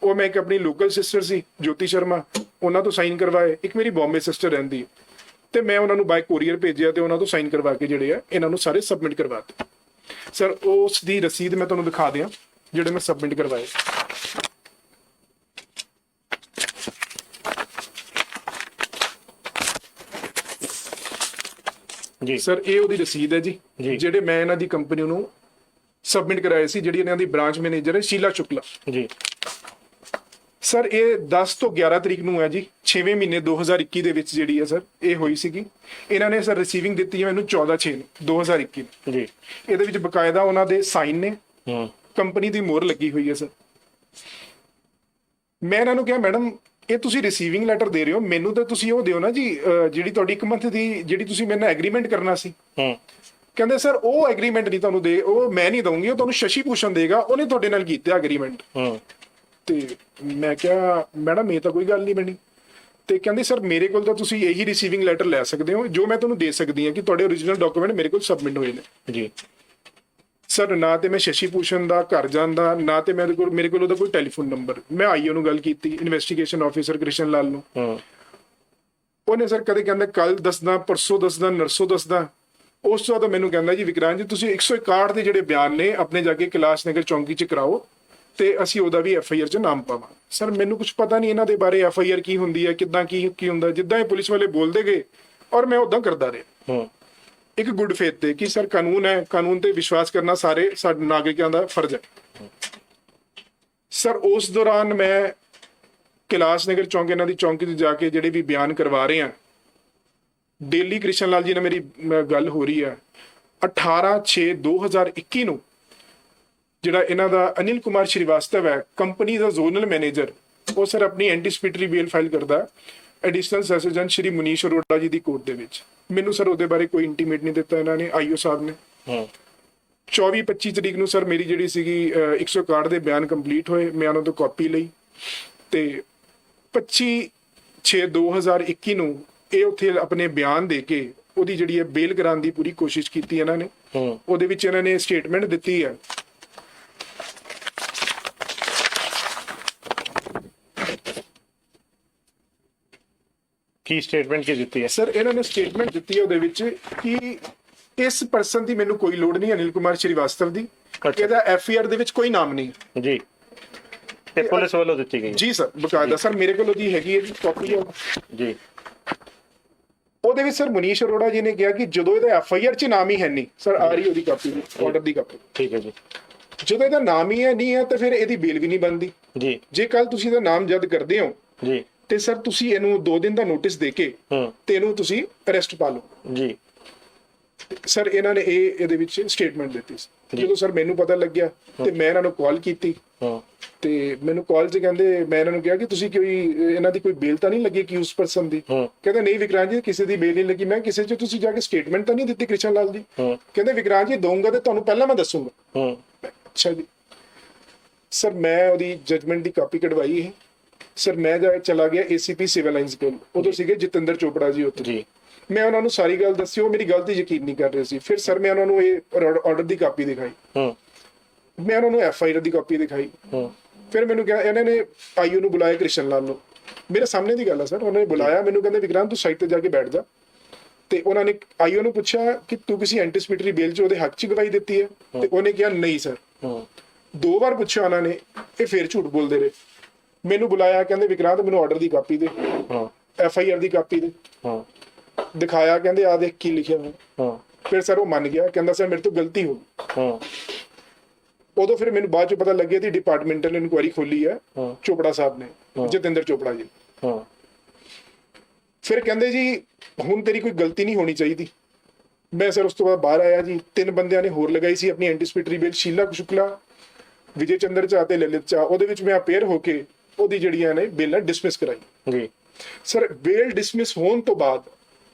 ਉਹ ਮੈਂ ਇੱਕ ਆਪਣੀ ਲੋਕਲ ਸਿਸਟਰ ਸੀ ਜੋਤੀ ਸ਼ਰਮਾ, ਉਹਨਾਂ ਤੋਂ ਸਾਈਨ ਕਰਵਾਏ। ਇੱਕ ਮੇਰੀ ਬੰਬੇ ਸਿਸਟਰ ਰਹਿੰਦੀ ਤੇ ਮੈਂ ਉਹਨਾਂ ਨੂੰ ਬਾਈ ਕੋਰੀਅਰ ਭੇਜਿਆ ਤੇ ਉਹਨਾਂ ਤੋਂ ਸਾਈਨ ਕਰਵਾ ਕੇ ਜਿਹੜੇ ਆ ਇਹਨਾਂ ਨੂੰ ਸਾਰੇ ਸਬਮਿਟ ਕਰਵਾ ਦਿੱਤੇ। ਸਰ ਉਸ ਦੀ ਰਸੀਦ ਮੈਂ ਤੁਹਾਨੂੰ ਦਿਖਾ ਦਿਆਂ ਜਿਹੜੇ ਮੈਂ ਸਬਮਿਟ ਕਰਵਾਏ। ਜੀ ਸਰ ਇਹ ਉਹਦੀ ਰਸੀਦ ਹੈ ਜੀ ਜਿਹੜੇ ਮੈਂ ਇਹਨਾਂ ਦੀ ਕੰਪਨੀ ਨੂੰ ਸਬਮਿਟ ਕਰਾਏ ਸੀ, ਜਿਹੜੀ ਇਹਨਾਂ ਦੀ ਬ੍ਰਾਂਚ ਮੈਨੇਜਰ ਹੈ ਸ਼ੀਲਾ ਸ਼ੁਕਲਾ ਜੀ। ਸਰ ਇਹ 10 ਤੋਂ 11 ਤਰੀਕ ਨੂੰ ਹੈ ਜੀ 6ਵੇਂ ਮਹੀਨੇ 2021 ਦੇ ਵਿੱਚ ਜਿਹੜੀ ਹੈ ਸਰ ਇਹ ਹੋਈ ਸੀਗੀ। ਇਹਨਾਂ ਨੇ ਸਰ ਰਿਸੀਵਿੰਗ ਦਿੱਤੀ ਹੈ ਮੈਨੂੰ 14/6/2021 ਜੀ। ਇਹਦੇ ਵਿੱਚ ਬਕਾਇਦਾ ਉਹਨਾਂ ਦੇ ਸਾਈਨ ਨੇ, ਕੰਪਨੀ ਦੀ ਮੋਹਰ ਲੱਗੀ ਹੋਈ ਹੈ ਸਰ। ਮੈਂ ਇਹਨਾਂ ਨੂੰ ਕਿਹਾ ਮੈਡਮ ਇਹ ਤੁਸੀਂ ਰਿਸੀਵਿੰਗ ਲੈਟਰ ਦੇ ਰਹੇ ਹੋ, ਮੈਨੂੰ ਤਾਂ ਤੁਸੀਂ ਉਹ ਦਿਓ ਨਾ ਜੀ ਜਿਹੜੀ ਤੁਹਾਡੀ 1 ਮੰਥ ਦੀ ਜਿਹੜੀ ਤੁਸੀਂ ਮੇਰੇ ਨਾਲ ਐਗਰੀਮੈਂਟ ਕਰਨਾ ਸੀ। ਕਹਿੰਦੇ ਸਰ ਉਹ ਐਗਰੀਮੈਂਟ ਨਹੀਂ ਤੁਹਾਨੂੰ ਦੇ, ਉਹ ਮੈਂ ਨਹੀਂ ਦਊਂਗੀ, ਉਹ ਤੁਹਾਨੂੰ ਸ਼ਸ਼ੀ ਭੂਸ਼ਣ ਦੇਗਾ, ਉਹਨੇ ਤੁਹਾਡੇ ਨਾਲ ਕੀਤਾ ਐਗਰੀਮੈਂਟ। ਤੇ ਮੈਂ ਕਿਹਾ ਮੈਡਮ ਇਹ ਤਾਂ ਕੋਈ ਗੱਲ ਨਹੀਂ ਬਣੀ। ਤੇ ਕਹਿੰਦੇ ਸਰ ਮੇਰੇ ਕੋਲ ਤਾਂ ਤੁਸੀਂ ਇਹੀ ਰਿਸੀਵਿੰਗ ਲੈਟਰ ਲੈ ਸਕਦੇ ਹੋ ਜੋ ਮੈਂ ਤੁਹਾਨੂੰ ਦੇ ਸਕਦੀ ਹਾਂ ਕਿ ਤੁਹਾਡੇ ਓਰੀਜਨਲ ਡਾਕੂਮੈਂਟ ਮੇਰੇ ਕੋਲ ਸਬਮਿਟ ਹੋਏ ਨੇ ਜੀ। ਸਰ ਨਾ ਤੇ ਮੈਂ ਸ਼ਸ਼ੀ ਭੂਸ਼ਣ ਦਾ ਘਰ ਜਾਂਦਾ, ਨਾ ਤੇ ਮੇਰੇ ਕੋਲ ਉਹਦਾ ਕੋਈ ਟੈਲੀਫੋਨ ਨੰਬਰ। ਮੈਂ IO ਨੂੰ ਗੱਲ ਕੀਤੀ, ਇਨਵੈਸਟੀਗੇਸ਼ਨ ਆਫਿਸਰ ਕ੍ਰਿਸ਼ਨ ਲਾਲ ਨੂੰ। ਉਹਨੇ ਸਰ ਕਦੇ ਕਹਿੰਦਾ ਕੱਲ ਦੱਸਦਾ, ਪਰਸੋਂ ਦੱਸਦਾ, ਨਰਸੋਂ ਦੱਸਦਾ। ਉਸ ਤੋਂ ਬਾਅਦ ਮੈਨੂੰ ਕਹਿੰਦਾ ਜੀ ਵਿਕਰਾਂਤ ਜੀ ਤੁਸੀਂ 161 ਦੇ ਜਿਹੜੇ ਬਿਆਨ ਨੇ ਆਪਣੇ ਜਾ ਕੇ ਕੈਲਾਸ਼ ਨਗਰ ਚੌਂਕੀ 'ਚ ਕਰਾਓ ਤੇ ਅਸੀਂ ਉਹਦਾ ਵੀ FIR 'ਚ ਨਾਮ ਪਾਵਾਂ। ਸਰ ਮੈਨੂੰ ਕੁਝ ਪਤਾ ਨਹੀਂ ਇਹਨਾਂ ਦੇ ਬਾਰੇ, FIR ਕੀ ਹੁੰਦੀ ਹੈ, ਕਿੱਦਾਂ ਕੀ ਹੁੰਦਾ, ਜਿੱਦਾਂ ਇਹ ਪੁਲਿਸ ਵਾਲੇ ਬੋਲਦੇ ਗਏ ਔਰ ਮੈਂ ਉਦਾਂ ਕਰਦਾ ਰਿਹਾ ਇੱਕ ਗੁੱਡ ਫੇਥ ਤੇ ਕਿ ਸਰ ਕਾਨੂੰਨ ਹੈ, ਕਾਨੂੰਨ ਤੇ ਵਿਸ਼ਵਾਸ ਕਰਨਾ ਸਾਰੇ ਸਾਡੇ ਨਾਗਰਿਕਾਂ ਦਾ ਫਰਜ਼ ਹੈ। ਸਰ ਉਸ ਦੌਰਾਨ ਮੈਂ ਕੈਲਾਸ਼ ਨਗਰ ਚੌਂਕ ਇਹਨਾਂ ਦੀ ਚੌਂਕੀ 'ਚ ਜਾ ਕੇ ਜਿਹੜੇ ਵੀ ਬਿਆਨ ਕਰਵਾ ਰਹੇ ਆ, ਡੇਲੀ ਕ੍ਰਿਸ਼ਨ ਲਾਲ ਜੀ ਨਾਲ ਮੇਰੀ ਗੱਲ ਹੋ ਰਹੀ ਹੈ। 18/6/2021 ਨੂੰ ਜਿਹੜਾ ਇਹਨਾਂ ਦਾ ਅਨਿਲ ਕੁਮਾਰ ਸ਼੍ਰੀਵਾਸਤਵ ਹੈ ਕੰਪਨੀ ਦਾ ਜ਼ੋਨਲ ਮੈਨੇਜਰ, ਉਹ ਸਰ ਆਪਣੀ ਐਂਟੀਸਪਿਟਰੀ ਬੇਲ ਫਾਈਲ ਕਰਦਾ ਐਡੀਸ਼ਨਲ ਸੈਸ਼ਨ ਸ਼੍ਰੀ ਮਨੀਸ਼ ਅਰੋੜਾ ਜੀ ਦੀ ਕੋਰਟ ਦੇ ਵਿੱਚ। ਮੈਨੂੰ ਸਰ ਉਹਦੇ ਬਾਰੇ ਕੋਈ ਇੰਟੀਮੇਟ ਨਹੀਂ ਦਿੱਤਾ ਇਹਨਾਂ ਨੇ, IO ਸਾਹਿਬ ਨੇ। 24-25 ਤਰੀਕ ਨੂੰ ਸਰ ਮੇਰੀ ਜਿਹੜੀ ਸੀਗੀ 161 ਦੇ ਬਿਆਨ ਕੰਪਲੀਟ ਹੋਏ, ਮੈਂ ਉਹਨਾਂ ਤੋਂ ਕਾਪੀ ਲਈ ਤੇ 25/6/2021 ਨੂੰ ਇਹ ਉੱਥੇ ਆਪਣੇ ਬਿਆਨ ਦੇ ਕੇ ਉਹਦੀ ਜਿਹੜੀ ਹੈ ਬੇਲ ਕਰਾਉਣ ਦੀ ਪੂਰੀ ਕੋਸ਼ਿਸ਼ ਕੀਤੀ ਇਹਨਾਂ ਨੇ। ਉਹਦੇ ਵਿੱਚ ਇਹਨਾਂ ਨੇ ਸਟੇਟਮੈਂਟ ਦਿੱਤੀ ਹੈ ਕੀ ਸਟੇਟਮੈਂਟ ਕੀ ਦਿੱਤੀ ਹੈ ਸਰ? ਇਹਨਾਂ ਨੇ ਸਟੇਟਮੈਂਟ ਦਿੱਤੀ ਹੈ ਉਹਦੇ ਵਿੱਚ ਕਿ ਇਸ ਪਰਸਨ ਦੀ ਮੈਨੂੰ ਕੋਈ ਲੋੜ ਨਹੀਂ, ਅਨਿਲ ਕੁਮਾਰ ਸ਼੍ਰੀਵਾਸਤਵ ਦੀ, ਇਹਦਾ FIR ਦੇ ਵਿੱਚ ਕੋਈ ਨਾਮ ਨਹੀਂ ਜੀ, ਤੇ ਪੁਲਿਸ ਵੱਲੋਂ ਦਿੱਤੀ ਗਈ ਜੀ ਸਰ ਬਕਾਇਦਾ। ਸਰ ਮੇਰੇ ਕੋਲ ਉਹਦੀ ਹੈਗੀ ਹੈ ਜੀ ਕਾਪੀ ਜੀ। ਉਹਦੇ ਵਿੱਚ ਸਰ ਮਨੀਸ਼ ਅਰੋੜਾ ਜੀ ਨੇ ਕਿਹਾ ਕਿ ਜਦੋਂ ਇਹਦਾ FIR 'ਚ ਨਾਮ ਹੀ ਹੈ ਨਹੀਂ, ਸਰ ਆ ਰਹੀ ਉਹਦੀ ਕਾਪੀ, ਆਰਡਰ ਦੀ ਕਾਪੀ, ਠੀਕ ਹੈ ਜੀ, ਜਦੋਂ ਇਹਦਾ ਨਾਮ ਹੀ ਨਹੀਂ ਹੈ ਤਾਂ ਫਿਰ ਇਹਦੀ ਬੇਲ ਵੀ ਨਹੀਂ ਬਣਦੀ ਜੀ। ਜੇ ਕੱਲ ਤੁਸੀਂ ਇਹਦਾ ਨਾਮ ਜਦ ਕਰਦੇ ਹੋ ਜੀ ਤੇ ਸਰ ਤੁਸੀਂ ਇਹਨੂੰ 2 ਦਿਨ ਦਾ ਨੋਟਿਸ ਦੇ ਕੇ ਤੇ ਇਹਨੂੰ ਤੁਸੀਂ ਅਰੈਸਟ ਪਾ ਲਓ ਜੀ। ਸਰ ਇਹਨਾਂ ਨੇ ਇਹਦੇ ਵਿੱਚ ਸਟੇਟਮੈਂਟ ਦਿੱਤੀ ਸੀ। ਜਦੋਂ ਸਰ ਮੈਨੂੰ ਪਤਾ ਲੱਗਿਆ ਤੇ ਮੈਂ ਇਹਨਾਂ ਨੂੰ ਕਾਲ ਕੀਤੀ ਤੇ ਮੈਨੂੰ ਕਾਲ 'ਚ ਕਹਿੰਦੇ, ਮੈਂ ਇਹਨਾਂ ਨੂੰ ਕਿਹਾ ਕਿ ਤੁਸੀਂ ਕੋਈ ਇਹਨਾਂ ਦੀ ਕੋਈ ਬੇਲ ਤਾਂ ਨਹੀਂ ਲੱਗੀ ਕਿ ਉਸ ਪਰਸਨ ਦੀ? ਕਹਿੰਦੇ ਨਹੀਂ ਵਿਕਰਾਂਤ ਜੀ, ਕਿਸੇ ਦੀ ਬੇਲ ਨਹੀਂ ਲੱਗੀ। ਮੈਂ ਕਿਸੇ 'ਚ ਤੁਸੀਂ ਜਾ ਕੇ ਸਟੇਟਮੈਂਟ ਤਾਂ ਨਹੀਂ ਦਿੱਤੀ ਕ੍ਰਿਸ਼ਨ ਲਾਲ ਜੀ? ਕਹਿੰਦੇ ਵਿਕਰਾਂਤ ਜੀ ਦਊਂਗਾ ਤੇ ਤੁਹਾਨੂੰ ਪਹਿਲਾਂ ਮੈਂ ਦੱਸੂਗਾ। ਅੱਛਾ ਜੀ। ਸਰ ਮੈਂ ਉਹਦੀ ਜਜਮੈਂਟ ਦੀ ਕਾਪੀ ਕਢਵਾਈ ਹੈ। ਸਰ ਮੈਂ ਚਲਾ ਗਿਆ ACP ਸਿਵਲ ਲਾਈਨਸ ਕੋਲ, ਉਦੋਂ ਸੀਗੇ ਜਤਿੰਦਰ ਚੋਪੜਾ ਜੀ ਉੱਥੇ ਜੀ। ਮੈਂ ਉਹਨਾਂ ਨੂੰ ਸਾਰੀ ਗੱਲ ਦੱਸੀ, ਉਹ ਮੇਰੀ ਗੱਲ ਤੇ ਯਕੀਨ ਨਹੀਂ ਕਰ ਰਹੇ ਸੀ। ਫਿਰ ਸਰ ਮੈਂ ਉਹਨਾਂ ਨੂੰ ਇਹ ਆਰਡਰ ਦੀ ਕਾਪੀ ਦਿਖਾਈ, ਮੈਂ ਉਹਨਾਂ ਨੂੰ FIR ਦੀ ਕਾਪੀ ਦਿਖਾਈ। ਫਿਰ ਮੈਨੂੰ ਕਿਹਾ, ਇਹਨਾਂ ਨੇ IO ਨੂੰ ਬੁਲਾਇਆ ਕ੍ਰਿਸ਼ਨ ਲਾਲ ਨੂੰ, ਮੇਰੇ ਸਾਹਮਣੇ ਦੀ ਗੱਲ ਆ ਸਰ। ਉਹਨਾਂ ਨੇ ਬੁਲਾਇਆ ਮੈਨੂੰ, ਕਹਿੰਦੇ ਵਿਕਰਾਂਤ ਤੂੰ ਸਾਈਡ ਤੇ ਜਾ ਕੇ ਬੈਠ ਜਾ। ਤੇ ਉਹਨਾਂ ਨੇ IO ਨੂੰ ਪੁੱਛਿਆ ਕਿ ਤੂੰ ਕਿਸੇ ਐਂਟੀਸਿਪੇਟਰੀ ਬੇਲ 'ਚ ਉਹਦੇ ਹੱਕ 'ਚ ਗਵਾਹੀ ਦਿੱਤੀ ਹੈ? ਤੇ ਉਹਨੇ ਕਿਹਾ ਨਹੀਂ ਸਰ। 2 ਵਾਰ ਪੁੱਛਿਆ ਉਹਨਾਂ ਨੇ, ਇਹ ਫਿਰ ਝੂਠ ਬੋਲਦੇ ਰਹੇ। ਮੈਨੂੰ ਬੁਲਾਇਆ, ਕਹਿੰਦੇ ਵਿਕਰਾਂਤ ਮੈਨੂੰ ਆਰਡਰ ਦੀ ਕਾਪੀ ਦੇ, FIR ਦੀ ਕਾਪੀ ਦੇ। ਦਿਖਾਇਆ, ਕਹਿੰਦੇ ਆ ਦੇਖ ਕੀ ਲਿਖਿਆ ਹੋਇਆ। ਫਿਰ ਸਰ ਉਹ ਮੰਨ ਗਿਆ, ਕਹਿੰਦਾ ਸਰ ਮੇਰੇ ਤੋਂ ਗਲਤੀ ਹੋ ਗਈ। ਉਦੋਂ ਫਿਰ ਮੈਨੂੰ ਬਾਅਦ ਚ ਪਤਾ ਲੱਗਿਆ ਕਿ ਡਿਪਾਰਟਮੈਂਟਲ ਇਨਕੁਆਇਰੀ ਖੋਲੀ ਹੈ ਚੋਪੜਾ ਸਾਹਿਬ ਨੇ, ਜਤਿੰਦਰ ਚੋਪੜਾ ਜੀ। ਫਿਰ ਕਹਿੰਦੇ ਜੀ ਹੁਣ ਤੇਰੀ ਕੋਈ ਗਲਤੀ ਨਹੀਂ ਹੋਣੀ ਚਾਹੀਦੀ। ਮੈਂ ਸਰ ਉਸ ਤੋਂ ਬਾਅਦ ਬਾਹਰ ਆਇਆ ਜੀ। 3 ਬੰਦਿਆਂ ਨੇ ਹੋਰ ਲਗਾਈ ਸੀ ਆਪਣੀ ਐਂਟੀਸਿਪੇਟਰੀ ਬੇਲ, ਸ਼ੀਲਾ ਸ਼ੁਕਲਾ, ਵਿਜੇ ਚੰਦਰ ਝਾ ਤੇ ਲਲਿਤ ਝਾ। ਉਹਦੇ ਵਿੱਚ ਮੈਂ ਅਪੇਅਰ ਹੋ ਕੇ ਉਹਦੀ ਜਿਹੜੀਆਂ ਨੇ ਬੇਲਾਂ ਡਿਸਮਿਸ ਕਰਾਈ ਜੀ। ਸਰ ਬੇਲ ਡਿਸਮਿਸ ਹੋਣ ਤੋਂ ਬਾਅਦ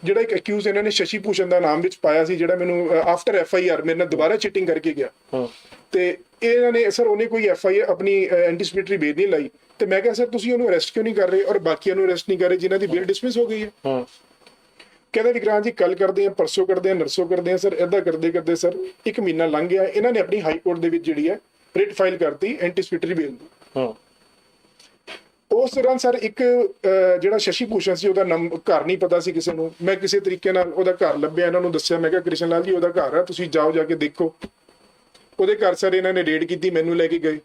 ਜਿਹੜਾ ਇੱਕ ਅਕਿਊਜ਼ ਇਹਨਾਂ ਨੇ ਸ਼ਸ਼ੀ ਭੂਸ਼ਣ ਦਾ ਨਾਮ ਵਿੱਚ ਪਾਇਆ ਸੀ, ਜਿਹੜਾ ਮੈਨੂੰ ਆਫਟਰ FIR ਮੇਰੇ ਨਾਲ ਦੁਬਾਰਾ ਚੀਟਿੰਗ ਕਰਕੇ ਗਿਆ, ਤੇ ਇਹਨਾਂ ਨੇ ਸਰ ਉਹਨੇ ਕੋਈ FIR ਆਪਣੀ ਐਂਟੀਸਿਪੇਟਰੀ ਬੇਲ ਨਹੀਂ ਲਾਈ। ਤੇ ਮੈਂ ਕਿਹਾ ਸਰ ਤੁਸੀਂ ਉਹਨੂੰ ਅਰੈਸਟ ਕਿਉਂ ਨਹੀਂ ਕਰ ਰਹੇ ਔਰ ਬਾਕੀਆਂ ਨੂੰ ਅਰੈਸਟ ਨਹੀਂ ਕਰ ਰਹੇ ਜਿਨ੍ਹਾਂ ਦੀ ਬੇਲ ਡਿਸਮਿਸ ਹੋ ਗਈ ਹੈ? ਕਹਿੰਦਾ ਵਿਕਰਾਂਤ ਜੀ ਕੱਲ ਕਰਦੇ ਆ, ਪਰਸੋਂ ਕਰਦੇ ਆ, ਨਰਸੋਂ ਕਰਦੇ ਆ। ਸਰ ਏਦਾਂ ਕਰਦੇ ਕਰਦੇ ਸਰ 1 ਮਹੀਨਾ ਲੰਘ ਗਿਆ। ਇਹਨਾਂ ਨੇ ਆਪਣੀ ਹਾਈ ਕੋਰਟ ਦੇ ਵਿੱਚ ਜਿਹੜੀ ਹੈ ਰਿਟ ਫਾਈਲ ਕਰਤੀ ਐਂਟੀਸਿਪੇਟਰੀ ਬੇਲ ਦੀ। ਉਸ ਦੌਰਾਨ ਸਰ ਇੱਕ ਜਿਹੜਾ ਸ਼ਸ਼ੀ ਭੂਸ਼ਣ ਸੀ, ਉਹਦਾ ਘਰ ਨਹੀਂ ਪਤਾ ਸੀ ਕਿਸੇ ਨੂੰ। ਮੈਂ ਕਿਸੇ ਤਰੀਕੇ ਨਾਲ ਉਹਦਾ ਘਰ ਲੱਭਿਆ, ਇਹਨਾਂ ਨੂੰ ਦੱਸਿਆ। ਮੈਂ ਕਿਹਾ ਕ੍ਰਿਸ਼ਨ ਲਾਲ ਜੀ ਉਹਦਾ ਘਰ ਆ, ਤੁਸੀਂ ਜਾਓ ਜਾ ਕੇ ਦੇਖੋ। ਉਹਦੇ ਘਰ ਸਰ ਇਹਨਾਂ ਨੇ ਰੇਡ ਕੀਤੀ, ਮੈਨੂੰ ਲੈ ਕੇ ਗਏ।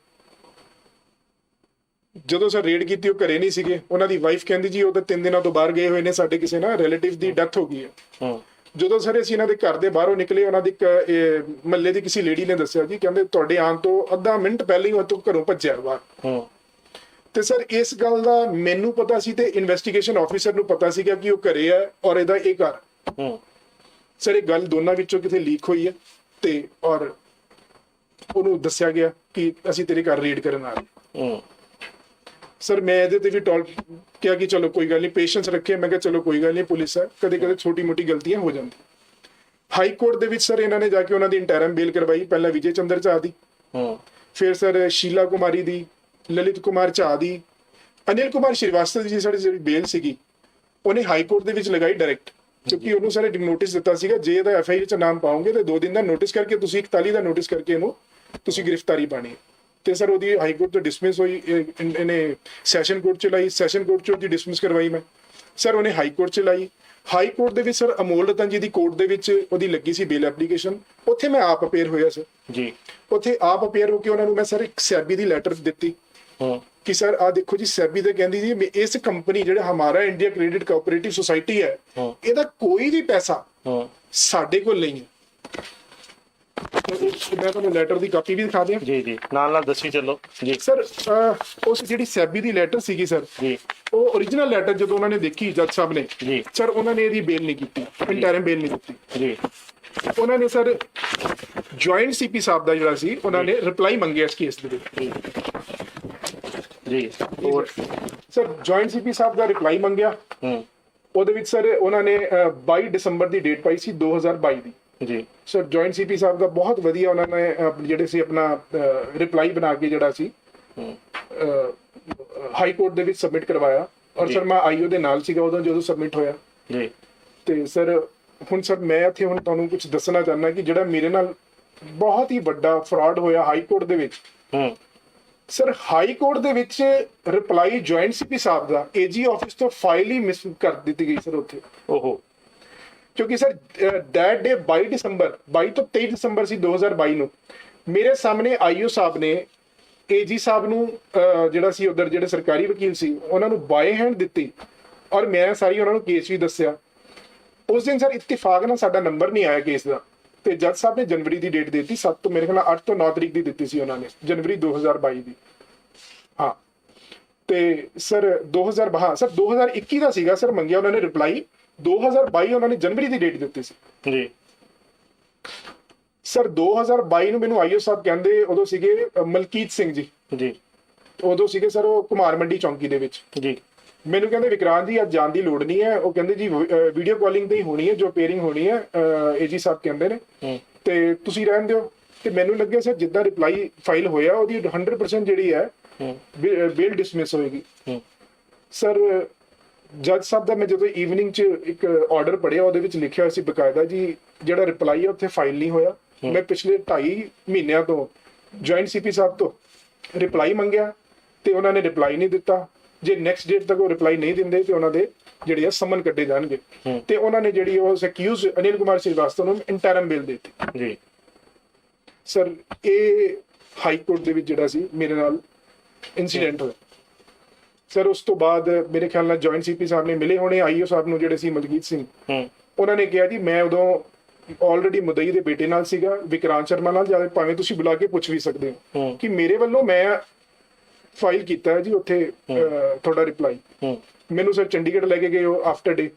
ਜਦੋਂ ਸਰ ਰੇਡ ਕੀਤੀ ਉਹ ਘਰੇ ਨਹੀਂ ਸੀਗੇ। ਉਹਨਾਂ ਦੀ ਵਾਈਫ ਕਹਿੰਦੀ ਜੀ ਉਹ ਤਾਂ 3 ਦਿਨਾਂ ਤੋਂ ਬਾਹਰ ਗਏ ਹੋਏ ਨੇ, ਸਾਡੇ ਕਿਸੇ ਨਾ ਰਿਲੇਟਿਵ ਦੀ ਡੈਥ ਹੋ ਗਈ ਹੈ। ਜਦੋਂ ਸਰ ਅਸੀਂ ਇਹਨਾਂ ਦੇ ਘਰ ਦੇ ਬਾਹਰੋਂ ਨਿਕਲੇ, ਉਹਨਾਂ ਦੀ ਮਹੱਲੇ ਦੀ ਕਿਸੇ ਲੇਡੀ ਨੇ ਦੱਸਿਆ ਜੀ, ਕਹਿੰਦੇ ਤੁਹਾਡੇ ਆਉਣ ਤੋਂ ਅੱਧਾ ਮਿੰਟ ਪਹਿਲਾਂ ਹੀ ਉਹ ਤੋਂ ਘਰੋਂ ਭੱਜਿਆ ਬਾਹਰ। ਤੇ ਸਰ ਇਸ ਗੱਲ ਦਾ ਮੈਨੂੰ ਪਤਾ ਸੀ ਤੇ ਇਨਵੈਸਟੀਗੇਸ਼ਨ ਆਫੀਸਰ ਨੂੰ ਪਤਾ ਸੀਗਾ ਕਿ ਉਹ ਘਰੇ ਹੈ ਔਰ ਇਹਦਾ ਇਹ ਘਰ। ਸਰ ਇਹ ਗੱਲ ਦੋਨਾਂ ਵਿੱਚੋਂ ਕਿਤੇ ਲੀਕ ਹੋਈ ਹੈ ਤੇ ਔਰ ਉਹਨੂੰ ਦੱਸਿਆ ਗਿਆ ਕਿ ਅਸੀਂ ਤੇਰੇ ਘਰ ਰੇਡ ਕਰਨ ਆ ਰਹੇ। ਸਰ ਮੈਂ ਇਹਦੇ ਤੇ ਵੀ ਕਿਹਾ ਕਿ ਚਲੋ ਕੋਈ ਗੱਲ ਨਹੀਂ, ਪੇਸ਼ੈਂਸ ਰੱਖੇ। ਮੈਂ ਕਿਹਾ ਚਲੋ ਕੋਈ ਗੱਲ ਨਹੀਂ, ਪੁਲਿਸ ਹੈ, ਕਦੇ ਕਦੇ ਛੋਟੀ ਮੋਟੀ ਗਲਤੀਆਂ ਹੋ ਜਾਂਦੀਆਂ। ਹਾਈ ਕੋਰਟ ਦੇ ਵਿੱਚ ਸਰ ਇਹਨਾਂ ਨੇ ਜਾ ਕੇ ਉਹਨਾਂ ਦੀ ਇੰਟਰਮ ਬੇਲ ਕਰਵਾਈ, ਪਹਿਲਾਂ ਵਿਜੇ ਚੰਦਰ ਝਾ ਦੀ, ਫਿਰ ਸਰ ਸ਼ੀਲਾ ਕੁਮਾਰੀ ਦੀ, ਲਲਿਤ ਕੁਮਾਰ ਝਾ ਦੀ, ਅਨਿਲ ਕੁਮਾਰ ਸ਼੍ਰੀਵਾਸਤਵ ਦੀ ਸਾਡੀ ਜਿਹੜੀ ਬੇਲ ਸੀਗੀ ਉਹਨੇ ਹਾਈ ਕੋਰਟ ਦੇ ਵਿੱਚ ਲਗਾਈ ਡਾਇਰੈਕਟ, ਕਿਉਂਕਿ ਉਹਨੂੰ ਸਾਰੇ ਨੋਟਿਸ ਦਿੱਤਾ ਸੀਗਾ ਜੇ ਇਹਦਾ FIR ਚ ਨਾਮ ਪਾਓਗੇ ਤੇ 2 ਦਿਨ ਦਾ ਨੋਟਿਸ ਕਰਕੇ ਤੁਸੀਂ 41 ਦਾ ਨੋਟਿਸ ਕਰਕੇ ਇਹਨੂੰ ਤੁਸੀਂ ਗ੍ਰਿਫਤਾਰੀ ਪਾਣੀ। ਤੇ ਸਰ ਉਹਦੀ ਹਾਈ ਕੋਰਟ ਤੋਂ ਡਿਸਮਿਸ ਹੋਈ, ਇਹਨੇ ਸੈਸ਼ਨ ਕੋਰਟ ਚ ਲਾਈ, ਸੈਸ਼ਨ ਕੋਰਟ ਚ ਉਹਦੀ ਡਿਸਮਿਸ ਕਰਵਾਈ ਮੈਂ। ਸਰ ਉਹਨੇ ਹਾਈ ਕੋਰਟ ਚ ਲਾਈ। ਹਾਈ ਕੋਰਟ ਦੇ ਵਿੱਚ ਸਰ ਅਮੋਲ ਰਤਨ ਜੀ ਦੀ ਕੋਰਟ ਦੇ ਵਿੱਚ ਉਹਦੀ ਲੱਗੀ ਸੀ ਬੇਲ ਐਪਲੀਕੇਸ਼ਨ, ਉੱਥੇ ਮੈਂ ਆਪ ਅਪੇਅਰ ਹੋਇਆ ਸਰ ਜੀ। ਉੱਥੇ ਆਪ ਅਪੇਅਰ ਹੋ ਕੇ ਉਹਨਾਂ ਨੂੰ ਮੈਂ ਸਰ ਇੱਕ ਸੈਬੀ ਦੀ ਲੈਟਰ ਦਿੱਤੀ ਕਿ ਸਰ ਆ ਦੇਖੋ ਜੀ, ਸੈਬੀ ਤੇ ਕਹਿੰਦੀ ਜੀ ਇਸ ਕੰਪਨੀ ਜਿਹੜਾ ਹਮਾਰਾ ਇੰਡੀਆ ਕ੍ਰੈਡਿਟ ਕੋਆਪਰੇਟਿਵ ਸੁਸਾਇਟੀ ਹੈ, ਇਹਦਾ ਕੋਈ ਵੀ ਪੈਸਾ ਸਾਡੇ ਕੋਲ ਨਹੀਂ ਹੈ। ਮੈਂ ਤੁਹਾਨੂੰ ਲੈਟਰ ਦੀ ਕਾਪੀ ਵੀ ਦਿਖਾ ਦਿਆਂ ਜੀ। ਨਾਲ ਨਾਲ ਦੱਸੀ ਚੱਲੋ ਜੀ। ਸਰ ਉਸ ਜਿਹੜੀ ਸੈਬੀ ਦੀ ਲੈਟਰ ਸੀਗੀ ਸਰ ਜੀ, ਉਹ ਓਰੀਜਨਲ ਲੈਟਰ ਜਦੋਂ ਉਹਨਾਂ ਨੇ ਦੇਖੀ ਜੱਜ ਸਾਹਿਬ ਨੇ ਜੀ, ਸਰ ਉਹਨਾਂ ਨੇ ਇਹਦੀ ਬੇਲ ਨਹੀਂ ਕੀਤੀ, ਇੰਟਰਮ ਬੇਲ ਨਹੀਂ ਕੀਤੀ ਜੀ। ਉਹਨਾਂ ਨੇ ਸਰ ਜੁਆਇੰਟ CP ਸਾਹਿਬ ਦਾ ਜਿਹੜਾ ਸੀ ਉਹਨਾਂ ਨੇ ਰਿਪਲਾਈ ਮੰਗਿਆ ਇਸ ਕੇਸ ਦੇ ਵਿੱਚ ਜੀ। ਔਰ ਸਰ ਜੁਆਇੰਟ CP ਸਾਹਿਬ ਦਾ ਰਿਪਲਾਈ ਮੰਗਿਆ। ਉਹਦੇ ਵਿੱਚ ਸਰ ਉਹਨਾਂ ਨੇ 22 ਦਸੰਬਰ ਦੀ ਡੇਟ ਪਾਈ ਸੀ 2022 ਦੀ ਜੀ। ਸਰ ਜੁਆਇੰਟ CP ਸਾਹਿਬ ਦਾ ਬਹੁਤ ਵਧੀਆ ਉਹਨਾਂ ਨੇ ਜਿਹੜੇ ਸੀ ਆਪਣਾ ਰਿਪਲਾਈ ਬਣਾ ਕੇ ਜਿਹੜਾ ਸੀ ਹਾਈ ਕੋਰਟ ਦੇ ਵਿੱਚ ਸਬਮਿਟ ਕਰਵਾਇਆ। ਔਰ ਸਰ ਮੈਂ IO ਦੇ ਨਾਲ ਸੀਗਾ ਉਦੋਂ ਜਦੋਂ ਸਬਮਿਟ ਹੋਇਆ ਜੀ। ਤੇ ਸਰ ਹੁਣ ਸਰ ਮੈਂ ਇੱਥੇ ਹੁਣ ਤੁਹਾਨੂੰ ਕੁਝ ਦੱਸਣਾ ਚਾਹੁੰਦਾ ਕਿ ਜਿਹੜਾ ਮੇਰੇ ਨਾਲ ਬਹੁਤ ਹੀ ਵੱਡਾ ਫਰਾਡ ਹੋਇਆ ਹਾਈ ਕੋਰਟ ਦੇ ਵਿੱਚ। ਸਰ ਹਾਈ ਕੋਰਟ ਦੇ ਵਿੱਚ ਰਿਪਲਾਈ ਜੁਆਇੰਟ CP ਸਾਹਿਬ ਦਾ AG ਆਫਿਸ ਤੋਂ ਫਾਈਲ ਹੀ ਮਿਸ ਕਰ ਦਿੱਤੀ ਗਈ ਸਰ ਉੱਥੇ। ਓਹੋ, ਕਿਉਂਕਿ ਸਰ ਦੈਟ ਡੇ 22 ਦਸੰਬਰ 22 ਤੋਂ 23 ਦਸੰਬਰ ਸੀ 2022 ਨੂੰ ਮੇਰੇ ਸਾਹਮਣੇ IO ਸਾਹਿਬ ਨੇ AG ਸਾਹਿਬ ਨੂੰ ਜਿਹੜਾ ਸੀ ਉਧਰ ਜਿਹੜੇ ਸਰਕਾਰੀ ਵਕੀਲ ਸੀ ਉਹਨਾਂ ਨੂੰ ਬਾਏ ਹੈਂਡ ਦਿੱਤੀ ਔਰ ਮੈਂ ਸਾਰੀ ਉਹਨਾਂ ਨੂੰ ਕੇਸ ਵੀ ਦੱਸਿਆ। ਉਸ ਦਿਨ ਸਰ ਇਤਫਾਕ ਨਾਲ ਸਾਡਾ ਨੰਬਰ ਨਹੀਂ ਆਇਆ ਕੇਸ ਦਾ, ਤੇ ਜੱਜ ਸਾਹਿਬ ਨੇ ਜਨਵਰੀ ਦੀ ਡੇਟ ਦਿੱਤੀ 7 ਤੋਂ ਮੇਰੇ ਖਿਆਲ 8 ਤੋਂ 9 ਤਰੀਕ ਦੀ ਦਿੱਤੀ ਸੀ ਉਹਨਾਂ ਨੇ, ਜਨਵਰੀ 2022 ਦੀ। ਹਾਂ, ਤੇ ਸਰ 2000 ਹਾਂ ਸਰ 2021 ਦਾ ਸੀਗਾ ਸਰ, ਮੰਗਿਆ ਉਹਨਾਂ ਨੇ ਰਿਪਲਾਈ, 2022 ਉਹਨਾਂ ਨੇ ਜਨਵਰੀ ਦੀ ਡੇਟ ਦਿੱਤੀ ਸੀ ਜੀ ਸਰ। 2022 ਨੂੰ ਮੈਨੂੰ ਆਈਓ ਸਾਹਿਬ ਕਹਿੰਦੇ, ਉਦੋਂ ਸੀਗੇ ਮਲਕੀਤ ਸਿੰਘ ਜੀ, ਜੀ ਉਦੋਂ ਸੀਗੇ ਸਰ ਉਹ ਕੁਮਾਰ ਮੰਡੀ ਚੌਂਕੀ ਦੇ ਵਿੱਚ। ਜੀ ਮੈਨੂੰ ਕਹਿੰਦੇ ਵਿਕਰਾਂਤ ਜੀ ਅੱਜ ਜਾਣ ਦੀ ਲੋੜ ਨਹੀਂ ਹੈ, ਉਹ ਕਹਿੰਦੇ ਜੀ ਵੀਡੀਓ ਕਾਲਿੰਗ ਤੇ ਹੀ ਹੋਣੀ ਹੈ, ਜੋ ਪੇਅਰਿੰਗ ਹੋਣੀ ਹੈ ਏਜੀ ਸਾਹਿਬ ਕਹਿੰਦੇ ਨੇ, ਤੇ ਤੁਸੀਂ ਰਹਿਣ ਦਿਓ। ਤੇ ਮੈਨੂੰ ਲੱਗਿਆ ਸਰ ਜਿੱਦਾਂ ਰਿਪਲਾਈ ਫਾਈਲ ਹੋਇਆ ਉਹਦੀ 100% ਜਿਹੜੀ ਹੈ ਬਿਲ ਡਿਸਮਿਸ ਹੋਏਗੀ ਸਰ। ਜੱਜ ਸਾਹਿਬ ਦਾ ਮੈਂ ਜਦੋਂ ਈਵਨਿੰਗ 'ਚ ਇੱਕ ਆਰਡਰ ਪੜਿਆ, ਉਹਦੇ ਵਿੱਚ ਲਿਖਿਆ ਹੋਇਆ ਸੀ ਬਕਾਇਦਾ ਜੀ ਜਿਹੜਾ ਰਿਪਲਾਈ ਹੈ ਉੱਥੇ ਫਾਈਲ ਨਹੀਂ ਹੋਇਆ। ਮੈਂ ਪਿਛਲੇ 2.5 ਮਹੀਨਿਆਂ ਤੋਂ ਜੁਆਇੰਟ ਸੀਪੀ ਸਾਹਿਬ ਤੋਂ ਰਿਪਲਾਈ ਮੰਗਿਆ ਤੇ ਉਹਨਾਂ ਨੇ ਰਿਪਲਾਈ ਨਹੀਂ ਦਿੱਤਾ। ਜੇ ਨੈਕਸਟ ਡੇਟ ਤੱਕ ਉਹ ਰਿਪਲਾਈ ਨਹੀਂ ਦਿੰਦੇ ਤੇ ਉਹਨਾਂ ਦੇ ਜਿਹੜੇ ਆ ਸਮਨ ਕੱਢੇ ਜਾਣਗੇ। ਤੇ ਉਹਨਾਂ ਨੇ ਜਿਹੜੀ ਉਹ ਅਕਿਊਜ਼ ਅਨਿਲ ਕੁਮਾਰ ਸ੍ਰੀਵਾਸਤਵ ਨੂੰ ਇੰਟਰਮ ਬਿਲ ਦੇ ਦਿੱਤੀ ਜੀ ਸਰ। ਇਹ ਹਾਈ ਕੋਰਟ ਦੇ ਵਿੱਚ ਜਿਹੜਾ ਸੀ ਮੇਰੇ ਨਾਲ ਇਨਸੀਡੈਂਟ ਹੋਇਆ ਸਰ। ਉਸ ਤੋਂ ਬਾਅਦ ਮੇਰੇ ਖਿਆਲ ਨਾਲ ਜੁਆਇੰਟ ਸੀਪੀ ਸਾਹਿਬ ਨੇ ਮਿਲੇ ਹੋਣੇ ਆਈਓ ਸਾਹਿਬ ਨੂੰ, ਜਿਹੜੇ ਸੀ ਮਲਕੀਤ ਸਿੰਘ। ਉਹਨਾਂ ਨੇ ਕਿਹਾ ਜੀ ਮੈਂ ਉਦੋਂ ਆਲਰੇਡੀ ਮੁਦਈ ਦੇ ਬੇਟੇ ਨਾਲ ਸੀਗਾ, ਵਿਕਰਾਂਤ ਸ਼ਰਮਾ ਨਾਲ, ਜਾਂ ਭਾਵੇਂ ਤੁਸੀਂ ਬੁਲਾ ਕੇ ਪੁੱਛ ਵੀ ਸਕਦੇ ਹੋ ਕਿ ਮੇਰੇ ਵੱਲੋਂ ਮੈਂ ਫਾਈਲ ਕੀਤਾ ਹੈ ਜੀ ਉੱਥੇ ਤੁਹਾਡਾ ਰਿਪਲਾਈ। ਮੈਨੂੰ ਸਰ ਚੰਡੀਗੜ੍ਹ ਲੈ ਕੇ ਗਏ ਉਹ ਆਫਟਰ ਡੇ,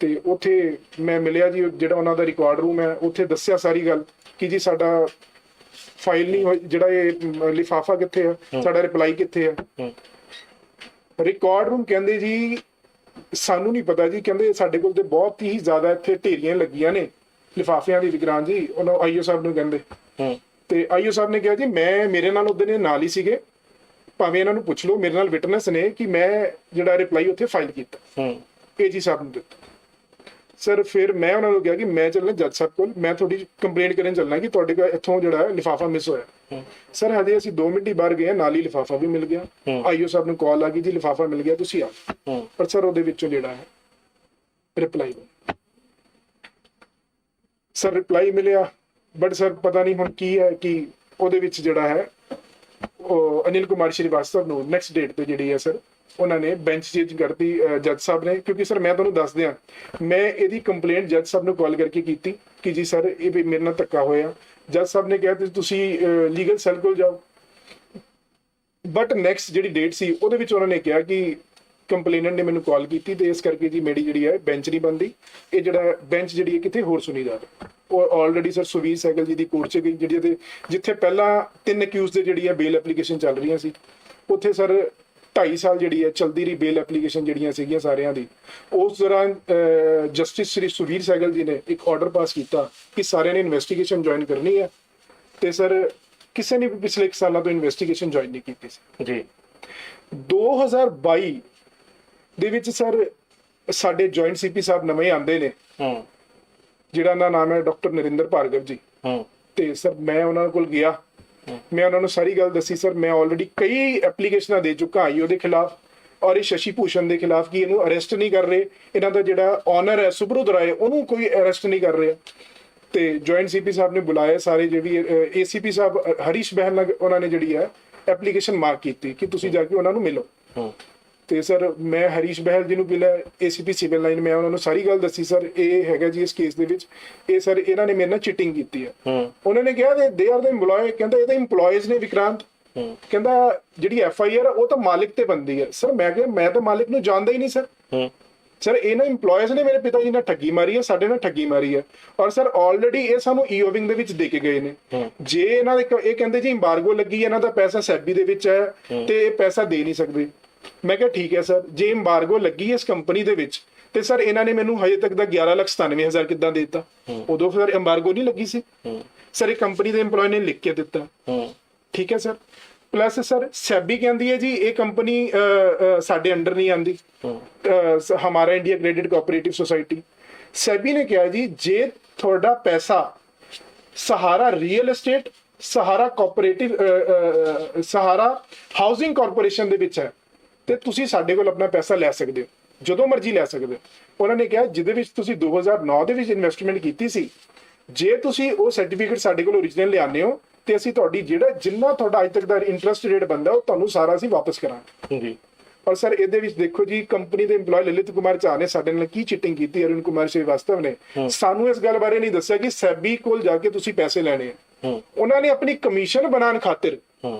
ਤੇ ਉੱਥੇ ਮੈਂ ਮਿਲਿਆ ਜੀ ਜਿਹੜਾ ਉਹਨਾਂ ਦਾ ਰਿਕਾਰਡ ਰੂਮ ਹੈ, ਉੱਥੇ ਦੱਸਿਆ ਸਾਰੀ ਗੱਲ ਕਿ ਜੀ ਸਾਡਾ ਫਾਈਲ ਨਹੀਂ ਹੋਈ, ਜਿਹੜਾ ਇਹ ਲਿਫਾਫਾ ਕਿੱਥੇ ਹੈ, ਸਾਡਾ ਰਿਪਲਾਈ ਕਿੱਥੇ ਹੈ। ਰਿਕਾਰਡ ਰੂਮ ਕਹਿੰਦੇ ਜੀ ਸਾਨੂੰ ਨਹੀਂ ਪਤਾ ਜੀ, ਕਹਿੰਦੇ ਸਾਡੇ ਕੋਲ ਤੇ ਬਹੁਤ ਹੀ ਜ਼ਿਆਦਾ ਇੱਥੇ ਢੇਰੀਆਂ ਲੱਗੀਆਂ ਨੇ ਲਿਫਾਫਿਆਂ ਦੀ। ਵਿਕਰਾਂਤ ਜੀ ਉਹਨਾਂ ਆਈਓ ਸਾਹਿਬ ਨੂੰ ਕਹਿੰਦੇ, ਤੇ ਆਈਓ ਸਾਹਿਬ ਨੇ ਕਿਹਾ ਜੀ ਮੇਰੇ ਨਾਲ ਉਹਦੇ ਨਾਲ ਹੀ ਸੀਗੇ, ਭਾਵੇਂ ਇਹਨਾਂ ਨੂੰ ਪੁੱਛ ਲਓ, ਮੇਰੇ ਨਾਲ ਵਿਟਨੈਸ ਨੇ ਕਿ ਮੈਂ ਜਿਹੜਾ ਰਿਪਲਾਈ ਉੱਥੇ ਫਾਈਲ ਕੀਤਾ ਏਜੀ ਸਾਹਿਬ ਨੂੰ ਦਿੱਤਾ ਸਰ। ਫਿਰ ਮੈਂ ਉਹਨਾਂ ਨੂੰ ਕਿਹਾ ਕਿ ਮੈਂ ਚੱਲਣਾ ਜੱਜ ਸਾਹਿਬ ਕੋਲ, ਮੈਂ ਤੁਹਾਡੀ ਕੰਪਲੇਂਟ ਕਰਨ ਚੱਲਣਾ ਕਿ ਤੁਹਾਡੇ ਕੋਲ ਇੱਥੋਂ ਜਿਹੜਾ ਲਿਫਾਫਾ ਮਿਸ ਹੋਇਆ ਸਰ। ਹਜੇ ਅਸੀਂ 2 ਮਿੰਟ ਹੀ ਬਾਹਰ ਗਏ, ਨਾਲ ਹੀ ਲਿਫਾਫਾ ਵੀ ਮਿਲ ਗਿਆ। ਆਈਓ ਸਾਹਿਬ ਨੂੰ ਕਾਲ ਆ ਗਈ ਜੀ ਲਿਫਾਫਾ ਮਿਲ ਗਿਆ, ਤੁਸੀਂ ਆ। ਪਰ ਸਰ ਉਹਦੇ ਵਿੱਚੋਂ ਜਿਹੜਾ ਹੈ ਰਿਪਲਾਈ ਸਰ ਰਿਪਲਾਈ ਮਿਲਿਆ, ਬਟ ਸਰ ਪਤਾ ਨਹੀਂ ਹੁਣ ਕੀ ਹੈ ਕਿ ਉਹਦੇ ਵਿੱਚ ਜਿਹੜਾ ਹੈ ਉਹ ਅਨਿਲ ਕੁਮਾਰ ਸ੍ਰੀਵਾਸਤਵ ਨੂੰ ਨੈਕਸਟ ਡੇਟ ਤੇ ਜਿਹੜੀ ਹੈ ਸਰ ਉਹਨਾਂ ਨੇ ਬੈਂਚ ਚੇਂਜ ਕਰਤੀ ਜੱਜ ਸਾਹਿਬ ਨੇ। ਕਿਉਂਕਿ ਸਰ ਮੈਂ ਤੁਹਾਨੂੰ ਦੱਸ ਦਿਆਂ, ਮੈਂ ਇਹਦੀ ਕੰਪਲੇਂਟ ਜੱਜ ਸਾਹਿਬ ਨੂੰ ਕਾਲ ਕਰਕੇ ਕੀਤੀ ਕਿ ਜੀ ਸਰ ਇਹ ਵੀ ਮੇਰੇ ਨਾਲ ਧੱਕਾ ਹੋਇਆ। ਜੱਜ ਸਾਹਿਬ ਨੇ ਕਿਹਾ ਤੁਸੀਂ ਲੀਗਲ ਸੈੱਲ ਕੋਲ ਜਾਓ, ਬਟ ਨੈਕਸਟ ਜਿਹੜੀ ਡੇਟ ਸੀ ਉਹਦੇ ਵਿੱਚ ਉਹਨਾਂ ਨੇ ਕਿਹਾ ਕਿ ਕੰਪਲੇਨੈਂਟ ਨੇ ਮੈਨੂੰ ਕਾਲ ਕੀਤੀ ਤੇ ਇਸ ਕਰਕੇ ਜੀ ਮੇਰੀ ਜਿਹੜੀ ਹੈ ਬੈਂਚ ਨਹੀਂ ਬਣਦੀ, ਇਹ ਜਿਹੜਾ ਬੈਂਚ ਜਿਹੜੀ ਹੈ ਕਿਤੇ ਹੋਰ ਸੁਣੀ ਜਾਵੇ। ਉਹ ਆਲਰੇਡੀ ਸਰ ਸੁਵੀਰ ਸਹਿਗਲ ਜੀ ਦੀ ਕੋਰਟ 'ਚ ਗਈ, ਜਿਹੜੀ ਜਿੱਥੇ ਪਹਿਲਾਂ 3 ਅਕਿਊਜ਼ ਦੇ ਜਿਹੜੀ ਹੈ ਬੇਲ ਐਪਲੀਕੇਸ਼ਨ ਚੱਲ ਰਹੀਆਂ ਸੀ, ਉੱਥੇ ਸਰ 2.5 ਸਾਲ ਜਿਹੜੀ ਹੈ ਚਲਦੀ ਰਹੀ ਬੇਲ ਐਪਲੀਕੇਸ਼ਨ ਜਿਹੜੀਆਂ ਸੀਗੀਆਂ ਸਾਰਿਆਂ ਦੀ। ਉਸ ਦੌਰਾਨ ਜਸਟਿਸ ਸ੍ਰੀ ਸੁਵੀਰ ਸਹਿਗਲ ਜੀ ਨੇ ਇੱਕ ਆਰਡਰ ਪਾਸ ਕੀਤਾ ਕਿ ਸਾਰਿਆਂ ਨੇ ਇਨਵੈਸਟੀਗੇਸ਼ਨ ਜੁਆਇਨ ਕਰਨੀ ਹੈ, ਤੇ ਸਰ ਕਿਸੇ ਨੇ ਵੀ ਪਿਛਲੇ 1 ਸਾਲਾਂ ਤੋਂ ਇਨਵੈਸਟੀਗੇਸ਼ਨ ਜੁਆਇਨ ਨਹੀਂ ਕੀਤੀ ਸੀ ਜੀ। 2022 ਦੇ ਵਿੱਚ ਸਰ ਸਾਡੇ ਜੁਆਇੰਟ ਸੀਪੀ ਸਾਹਿਬ ਨਵੇਂ ਆਂਦੇ ਨੇ, ਜਿਹੜਾ ਦਾ ਨਾਮ ਹੈ ਡਾਕਟਰ ਨਰਿੰਦਰ ਭਾਰਗਵ ਜੀ। ਤੇ ਸਰ ਮੈਂ ਉਹਨਾਂ ਕੋਲ ਗਿਆ, ਮੈਂ ਉਹਨਾਂ ਨੂੰ ਸਾਰੀ ਗੱਲ ਦੱਸੀ ਸਰ ਮੈਂ ਆਲਰੇਡੀ ਕਈ ਐਪਲੀਕੇਸ਼ਨਾਂ ਦੇ ਚੁੱਕਾ ਆਈਓ ਦੇ ਖਿਲਾਫ ਔਰ ਇਹ ਸ਼ਸ਼ੀ ਭੂਸ਼ਣ ਦੇ ਖਿਲਾਫ ਕਿ ਇਹਨੂੰ ਅਰੈਸਟ ਨਹੀਂ ਕਰ ਰਹੇ, ਇਹਨਾਂ ਦਾ ਜਿਹੜਾ ਓਨਰ ਹੈ ਸੁਬਰੁਦ ਰਾਏ ਉਹਨੂੰ ਕੋਈ ਅਰੈਸਟ ਨਹੀਂ ਕਰ ਰਿਹਾ। ਤੇ ਜੁਆਇੰਟ ਸੀਪੀ ਸਾਹਿਬ ਨੇ ਬੁਲਾਇਆ ਸਾਰੇ, ਜਿਹੜੀ ਏਸੀਪੀ ਸਾਹਿਬ ਹਰੀਸ਼ ਬਹਿਲ ਨਾਲ ਉਹਨਾਂ ਨੇ ਜਿਹੜੀ ਹੈ ਐਪਲੀਕੇਸ਼ਨ ਮਾਰਕ ਕੀਤੀ ਕਿ ਤੁਸੀਂ ਜਾ ਕੇ ਉਹਨਾਂ ਨੂੰ ਮਿਲੋ। ਤੇ ਸਰ ਮੈਂ ਹਰੀਸ਼ ਬਹਿਲ ਜੀ ਨੂੰ ਮਿਲਿਆ, ਏਸੀਪੀ ਸਿਵਲ ਲਾਈਨ, ਮੈਂ ਉਹਨਾਂ ਨੂੰ ਸਾਰੀ ਗੱਲ ਦੱਸੀ ਸਰ ਇਹ ਹੈਗਾ ਜੀ ਇਸ ਕੇਸ ਦੇ ਵਿੱਚ ਇਹ ਸਰ ਇਹਨਾਂ ਨੇ ਮੇਰੇ ਨਾਲ ਚੀਟਿੰਗ ਕੀਤੀ ਹੈ। ਉਹਨਾਂ ਨੇ ਕਿਹਾ ਦੇ ਆਰ ਦਾ EMPLOYE, ਕਹਿੰਦਾ ਇਹ ਤਾਂ EMPLOYEES ਨੇ ਵਿਕਰਾਂਤ, ਕਹਿੰਦਾ ਜਿਹੜੀ FIR ਉਹ ਤਾਂ ਮਾਲਿਕ ਤੇ ਬੰਦੀ ਹੈ। ਸਰ ਮੈਂ ਕਿਹਾ ਮੈਂ ਤਾਂ ਮਾਲਿਕ ਨੂੰ ਜਾਣਦਾ ਹੀ ਨਹੀਂ ਸਰ। ਸਰ ਇਹਨਾਂ EMPLOYEES ਨੇ ਮੇਰੇ ਪਿਤਾ ਜੀ ਨਾਲ ਠੱਗੀ ਮਾਰੀ ਹੈ, ਸਾਡੇ ਨਾਲ ਠੱਗੀ ਮਾਰੀ ਹੈ, ਔਰ ਸਰ ਆਲਰੇਡੀ ਇਹ ਸਾਨੂੰ ਈਓਵਿੰਗ ਦੇ ਵਿੱਚ ਦੇ ਕੇ ਗਏ ਨੇ। ਜੇ ਇਹਨਾਂ ਦੇ ਇਹ ਕਹਿੰਦੇ ਜੀ ਇੰਬਾਰਗੋ ਲੱਗੀ, ਇਹਨਾਂ ਦਾ ਪੈਸਾ ਸੈਬੀ ਦੇ ਵਿੱਚ ਹੈ ਤੇ ਇਹ ਪੈਸਾ ਦੇ ਨਹੀਂ ਸਕਦੇ। ਮੈਂ ਕਿਹਾ ਠੀਕ ਹੈ ਸਰ, ਜੇ ਇੰਬਾਰਗੋ ਲੱਗੀ ਇਸ ਕੰਪਨੀ ਦੇ ਵਿੱਚ ਤੇ ਸਰ ਇਹਨਾਂ ਨੇ ਮੈਨੂੰ ਹਜੇ ਤੱਕ ਦਾ 11,97,000 ਕਿੱਦਾਂ ਦੇ ਦਿੱਤਾ? ਉਦੋਂ ਫਿਰ ਇੰਬਾਰਗੋ ਨਹੀਂ ਲੱਗੀ ਸੀ ਸਰ, ਇਹ ਕੰਪਨੀ ਦੇ EMPLOYE ਨੇ ਲਿਖ ਕੇ ਦਿੱਤਾ। ਠੀਕ ਹੈ ਸਰ। ਪਲੱਸ ਸਰ ਸੈਬੀ ਕਹਿੰਦੀ ਹੈ ਜੀ ਇਹ ਕੰਪਨੀ ਸਾਡੇ ਅੰਡਰ ਨਹੀਂ ਆਂਦੀ, ਹਮਾਰਾ India credit cooperative society. Sabby ਨੇ ਕਿਹਾ ਜੀ ਜੇ ਤੁਹਾਡਾ ਪੈਸਾ ਸਹਾਰਾ ਰੀਅਲ ਏਸਟੇਟ, ਸਹਾਰਾ ਕੋਆਪਰੇਟਿਵ, ਸਹਾਰਾ ਹਾਊਸਿੰਗ ਕਾਰਪੋਰੇਸ਼ਨ ਦੇ ਵਿੱਚ ਹੈ ਤੇ ਤੁਸੀਂ ਸਾਡੇ ਕੋਲ ਆਪਣਾ ਪੈਸਾ ਲੈ ਸਕਦੇ ਹੋ, ਜਦੋਂ ਮਰਜ਼ੀ ਲੈ ਸਕਦੇ ਹੋ। ਉਹਨਾਂ ਨੇ ਕਿਹਾ ਜਿਹਦੇ ਵਿੱਚ ਤੁਸੀਂ 2009 ਦੇ ਵਿੱਚ ਇਨਵੈਸਟਮੈਂਟ ਕੀਤੀ ਸੀ, ਜੇ ਤੁਸੀਂ ਉਹ ਸਰਟੀਫਿਕੇਟ ਸਾਡੇ ਕੋਲ ਓਰੀਜਨਲ ਲਿਆਉਂਦੇ ਹੋ ਤੇ ਅਸੀਂ ਤੁਹਾਡੀ ਜਿੰਨਾ ਤੁਹਾਡਾ ਅੱਜ ਤੱਕ ਦਾ ਇੰਟਰਸਟ ਰੇਟ ਬੰਦਾ ਉਹ ਤੁਹਾਨੂੰ ਸਾਰਾ ਅਸੀਂ ਵਾਪਸ ਕਰਾਂਗੇ ਜੀ। ਔਰ ਸਰ ਇਹਦੇ ਵਿੱਚ ਦੇਖੋ ਜੀ ਕੰਪਨੀ ਦੇ EMPLOYE ਲਲਿਤ ਕੁਮਾਰ ਝਾ ਨੇ ਸਾਡੇ ਨਾਲ ਕੀ ਚੀਟਿੰਗ ਕੀਤੀ। ਅਰੁਣ ਕੁਮਾਰ ਸ੍ਰੀਵਾਸਤਵ ਨੇ ਸਾਨੂੰ ਇਸ ਗੱਲ ਬਾਰੇ ਨਹੀਂ ਦੱਸਿਆ ਕਿ ਸੈਬੀ ਕੋਲ ਜਾ ਕੇ ਤੁਸੀਂ ਪੈਸੇ ਲੈਣੇ ਆ। ਉਹਨਾਂ ਨੇ ਆਪਣੀ ਕਮਿਸ਼ਨ ਬਣਾਉਣ ਖਾਤਰ,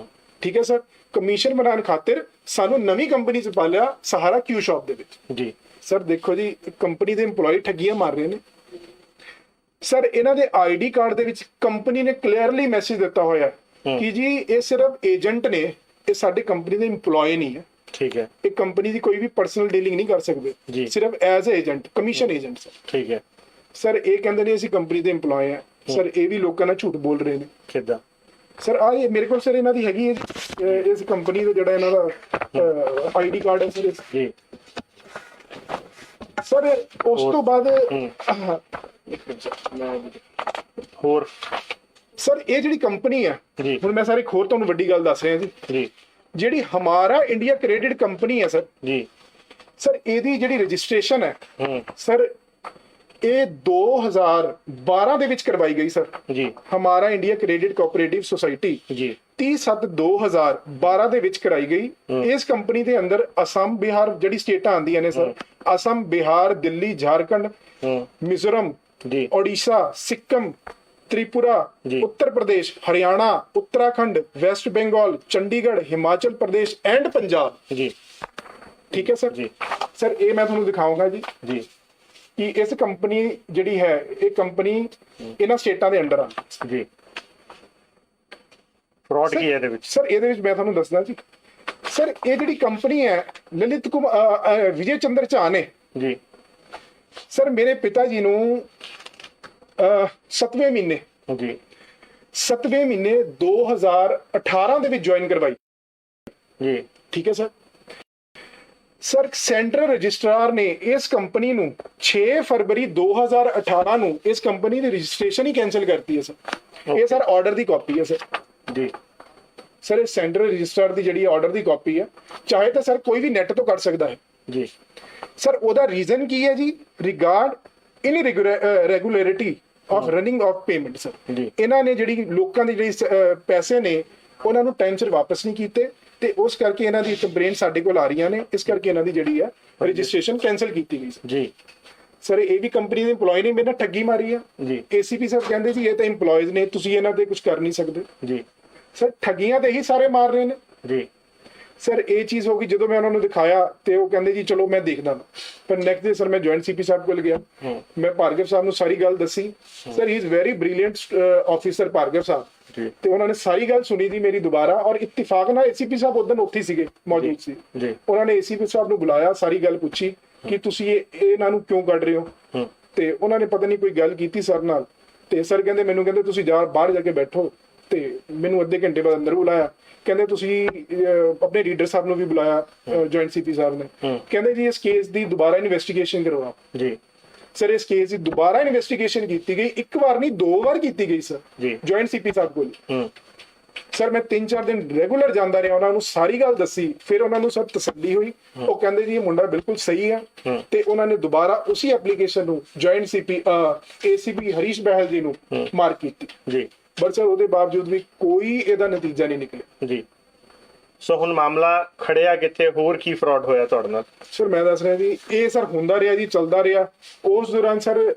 ਠੀਕ ਹੈ ਸਰ, ਕਮਿਸ਼ਨ ਬਣਾਉਣ ਖਾਤਰ ਸਾਨੂੰ ਨਵੀਂ ਕੰਪਨੀ 'ਚ ਪਾ ਲਿਆ ਸਹਾਰਾ ਕਿਊ ਸ਼ਾਪ ਦੇ ਵਿੱਚ। ਜੀ ਸਰ ਦੇਖੋ ਜੀ, ਕੰਪਨੀ ਦੇ EMPLOYE ਠੱਗੀਆਂ ਮਾਰ ਰਹੇ ਨੇ। ਸਰ ਇਹਨਾਂ ਦੇ ਆਈਡੀ ਕਾਰਡ ਦੇ ਵਿੱਚ ਕੰਪਨੀ ਨੇ ਕਲੀਅਰਲੀ ਮੈਸੇਜ ਦਿੱਤਾ ਹੋਇਆ ਕਿ ਜੀ ਇਹ ਸਿਰਫ ਏਜੰਟ ਨੇ, ਇਹ ਸਾਡੇ ਕੰਪਨੀ ਦੇ EMPLOYE ਨਹੀਂ ਹੈ। ਠੀਕ ਹੈ। ਇਹ ਕੰਪਨੀ ਦੀ ਕੋਈ ਵੀ ਪਰਸਨਲ ਡੀਲਿੰਗ ਨਹੀਂ ਕਰ ਸਕਦੇ, ਸਿਰਫ as agent, commission agent. Sir ਠੀਕ ਹੈ। ਸਰ ਇਹ ਕਹਿੰਦੇ ਨੇ ਅਸੀਂ ਕੰਪਨੀ ਦੇ EMPLOYE ਆ। ਸਰ ਇਹ ਵੀ ਲੋਕਾਂ ਨਾਲ ਝੂਠ ਬੋਲ ਰਹੇ ਨੇ। ਕਿੱਦਾਂ? ਸਰ ਆ ਮੇਰੇ ਕੋਲ ਸਰ ਇਹਨਾਂ ਦੀ ਹੈਗੀ ਹੈ ਜੀ, ਇਸ ਕੰਪਨੀ ਦਾ ਜਿਹੜਾ ਇਹਨਾਂ ਦਾ ਆਈਡੀ ਕਾਰਡ ਹੈ ਸਰ। ਜੀ ਸਰ ਉਸ ਤੋਂ ਬਾਅਦ ਹੋਰ ਸਰ ਇਹ ਜਿਹੜੀ ਕੰਪਨੀ ਹੈ, ਜੀ ਹੁਣ ਮੈਂ ਸਰ ਇੱਕ ਹੋਰ ਤੁਹਾਨੂੰ ਵੱਡੀ ਗੱਲ ਦੱਸ ਰਿਹਾ ਜੀ। ਜੀ ਜਿਹੜੀ ਹਮਾਰਾ ਇੰਡੀਆ ਕ੍ਰੈਡਿਟ ਕੰਪਨੀ ਹੈ ਸਰ, ਜੀ ਸਰ ਇਹਦੀ ਜਿਹੜੀ ਰਜਿਸਟ੍ਰੇਸ਼ਨ ਹੈ ਹੂੰ ਸਰ, ਇਹ 2012 ਦੇ ਵਿੱਚ ਕਰਵਾਈ ਗਈ ਸਰ। ਜੀ ਹਮਾਰਾ ਇੰਡੀਆ ਕ੍ਰੈਡਿਟ ਕੋਆਪਰੇਟਿਵ ਸੁਸਾਇਟੀ ਜੀ 30/7/2012 ਦੇ ਵਿੱਚ ਕਰਾਈ ਗਈ। ਇਸ ਕੰਪਨੀ ਦੇ ਅੰਦਰ ਅਸਮ, ਬਿਹਾਰ ਜਿਹੜੀ ਸਟੇਟਾਂ ਆਉਂਦੀਆਂ ਨੇ ਸਰ, ਅਸਮ, ਬਿਹਾਰ, ਦਿੱਲੀ, ਝਾਰਖੰਡ, ਮਿਜ਼ੋਰਮ, ਜੀ ओडिशा, सिक्किम, त्रिपुरा, उत्तर प्रदेश, हरियाणा, उत्तराखंड, वेस्ट बंगाल, चंडीगढ़, हिमाचल प्रदेश एंड पंजाब। जी ठीक है सर। जी सर ये मैं ਤੁਹਾਨੂੰ ਦਿਖਾਉਂਗਾ ਜੀ ਜੀ ਕਿ ਇਸ ਕੰਪਨੀ ਜਿਹੜੀ ਹੈ, ਇਹ ਕੰਪਨੀ ਇਹਨਾਂ ਸਟੇਟਾਂ ਦੇ ਅੰਡਰ ਆ ਜੀ। ਫਰਾਡ ਕੀ ਹੈ ਇਹਦੇ ਵਿੱਚ? ਸਰ ਇਹਦੇ ਵਿੱਚ ਮੈਂ ਤੁਹਾਨੂੰ ਦੱਸਦਾ ਜੀ। ਸਰ ਇਹ ਜਿਹੜੀ ਕੰਪਨੀ ਹੈ, ਲਲਿਤ ਕੁਮਾਰ ਵਿਜੇ ਚੰਦਰ ਝਾ ਨੇ ਜੀ, ਸਰ ਮੇਰੇ ਪਿਤਾ ਜੀ ਨੂੰ 7ਵੇਂ ਮਹੀਨੇ ਜੀ 7ਵੇਂ ਮਹੀਨੇ 2018 ਦੇ ਵਿੱਚ ਜੁਆਇਨ ਕਰਵਾਈ ਜੀ। ਠੀਕ ਹੈ ਸਰ। ਸਰ ਸੈਂਟਰਲ ਰਜਿਸਟਰਾਰ ਨੇ ਇਸ ਕੰਪਨੀ ਨੂੰ 6 ਫਰਵਰੀ 2018 ਨੂੰ ਇਸ ਕੰਪਨੀ ਦੀ ਰਜਿਸਟ੍ਰੇਸ਼ਨ ਹੀ ਕੈਨਸਲ ਕਰਤੀ ਹੈ ਸਰ। ਇਹ ਸਰ ਆਰਡਰ ਦੀ ਕਾਪੀ ਹੈ ਸਰ। ਜੀ ਸਰ ਇਹ ਸੈਂਟਰਲ ਰਜਿਸਟਰਾਰ ਦੀ ਜਿਹੜੀ ਆਰਡਰ ਦੀ ਕਾਪੀ ਹੈ, ਚਾਹੇ ਤਾਂ ਸਰ ਕੋਈ ਵੀ ਨੈਟ ਤੋਂ ਕਰ ਸਕਦਾ ਹੈ ਜੀ। ਸਰ ਉਹਦਾ ਰੀਜ਼ਨ ਕੀ ਹੈ ਜੀ? Regard irregularity of running of payment sir. ਇਹਨਾਂ ਨੇ ਜਿਹੜੀ ਲੋਕਾਂ ਦੀ ਜਿਹੜੀ ਪੈਸੇ ਨੇ ਉਹਨਾਂ ਨੂੰ ਟਾਈਮ ਸਿਰ ਵਾਪਸ ਨਹੀਂ ਕੀਤੇ, ਤੇ ਉਸ ਕਰਕੇ ਇਹਨਾਂ ਦੀ ਕੰਪਲੇਂਟ ਸਾਡੇ ਕੋਲ ਆ ਰਹੀਆਂ ਨੇ। ਇਸ ਕਰਕੇ ਇਹਨਾਂ ਦੀ ਜਿਹੜੀ ਹੈ ਰਜਿਸਟ੍ਰੇਸ਼ਨ ਕੈਨਸਲ ਕੀਤੀ ਗਈ ਜੀ। ਸਰ ਇਹ ਵੀ ਕੰਪਨੀ ਦੇ EMPLOYE ਨੇ ਮੇਰੇ ਨਾਲ ਠੱਗੀ ਮਾਰੀ ਆ ਜੀ। ACP ਸਾਹਿਬ ਕਹਿੰਦੇ ਜੀ ਇਹ ਤਾਂ EMPLOYEਜ਼ ਨੇ, ਤੁਸੀਂ ਇਹਨਾਂ ਤੇ ਕੁਝ ਕਰ ਨਹੀਂ ਸਕਦੇ ਜੀ। ਸਰ ਠੱਗੀਆਂ ਤੇ ਹੀ ਸਾਰੇ ਮਾਰ ਰਹੇ ਨੇ ਜੀ। ਸਰ ਇਹ ਚੀਜ਼ ਹੋ ਗਈ, ਜਦੋਂ ਮੈਂ ਉਹਨਾਂ ਨੂੰ ਦਿਖਾਇਆ ਤੇ ਉਹ ਕਹਿੰਦੇ ਜੀ ਚਲੋ ਮੈਂ ਦੇਖਦਾ। ਪਰ ਨੈਕਸਟ ਡੇ ਸਰ ਮੈਂ ਜੁਆਇੰਟ CP ਸਾਹਿਬ ਕੋਲ ਗਿਆ, ਮੈਂ ਭਾਰਗਵ ਸਾਹਿਬ ਨੂੰ ਸਾਰੀ ਗੱਲ ਦੱਸੀ। Sir he is very brilliant officer Bhargav sahib, ਤੇ ਉਹਨਾਂ ਨੇ ਸਾਰੀ ਗੱਲ ਸੁਣੀ ਦੀ ਮੇਰੀ ਦੁਬਾਰਾ, ਔਰ ਇਤਫਾਕ ਨਾਲ ACP ਸਾਹਿਬ ਉਦੋਂ ਉੱਥੇ ਸੀਗੇ, ਮੌਜੂਦ ਸੀ। ਉਹਨਾਂ ਨੇ ACP ਸਾਹਿਬ ਨੂੰ ਬੁਲਾਇਆ, ਸਾਰੀ ਗੱਲ ਪੁੱਛੀ ਕਿ ਤੁਸੀਂ ਇਹਨਾਂ ਨੂੰ ਕਿਉਂ ਕੱਢ ਰਹੇ ਹੋ, ਤੇ ਉਹਨਾਂ ਨੇ ਪਤਾ ਨਹੀਂ ਕੋਈ ਗੱਲ ਕੀਤੀ ਸਰ ਨਾਲ, ਤੇ ਸਰ ਕਹਿੰਦੇ ਮੈਨੂੰ, ਕਹਿੰਦੇ ਤੁਸੀਂ ਬਾਹਰ ਜਾ ਕੇ ਬੈਠੋ, ਤੇ ਮੈਨੂੰ ਅੱਧੇ ਘੰਟੇ ਬਾਅਦ ਅੰਦਰ ਬੁਲਾਇਆ। ਕਹਿੰਦੇ ਤੁਸੀਂ ਆਪਣੇ ਰੀਡਰ ਸਾਹਿਬ ਨੂੰ ਵੀ ਬੁਲਾਇਆ, ਜੁਆਇੰਟ CP ਸਾਹਿਬ ਨੇ। ਕਹਿੰਦੇ ਜੀ ਇਸ ਕੇਸ ਦੀ ਦੁਬਾਰਾ ਇਨਵੈਸਟੀਗੇਸ਼ਨ ਕਰਵਾਓ ਜੀ। ਸਰ ਇਸ ਕੇਸ ਦੀ ਦੁਬਾਰਾ ਇਨਵੈਸਟੀਗੇਸ਼ਨ ਕੀਤੀ ਗਈ, ਇੱਕ ਵਾਰ ਨਹੀਂ 2 ਵਾਰ ਕੀਤੀ ਗਈ ਸਰ ਜੁਆਇੰਟ CP ਸਾਹਿਬ ਕੋਲ। ਸਰ ਮੈਂ 3-4 ਦਿਨ ਰੈਗੂਲਰ ਜਾਂਦਾ ਰਿਹਾ, ਉਹਨਾਂ ਨੂੰ ਸਾਰੀ ਗੱਲ ਦੱਸੀ, ਫਿਰ ਉਹਨਾਂ ਨੂੰ ਸਰ ਤਸੱਲੀ ਹੋਈ। ਉਹ ਕਹਿੰਦੇ ਜੀ ਇਹ ਮੁੰਡਾ ਬਿਲਕੁਲ ਸਹੀ ਹੈ, ਤੇ ਉਹਨਾਂ ਨੇ ਦੁਬਾਰਾ ਉਸੇ ਐਪਲੀਕੇਸ਼ਨ ਨੂੰ joint CP ACP Harish Behl ਜੀ ਨੂੰ ਮਾਰਕ ਕੀਤੀ ਜੀ। ਪਰ ਸਰ ਉਹਦੇ ਬਾਵਜੂਦ ਵੀ ਕੋਈ ਇਹਦਾ ਨਤੀਜਾ ਨਹੀਂ ਨਿਕਲਿਆ ਜੀ। ਸੋ ਹੁਣ ਮਾਮਲਾ ਖੜਿਆ ਕਿੱਥੇ, ਹੋਰ ਕੀ ਫਰਾਡ ਹੋਇਆ ਤੁਹਾਡੇ ਨਾਲ? ਸਰ ਮੈਂ ਦੱਸ ਰਿਹਾ ਜੀ, ਇਹ ਸਰ ਹੁੰਦਾ ਰਿਹਾ ਜੀ, ਚੱਲਦਾ ਰਿਹਾ। ਉਸ ਦੌਰਾਨ ਸਰ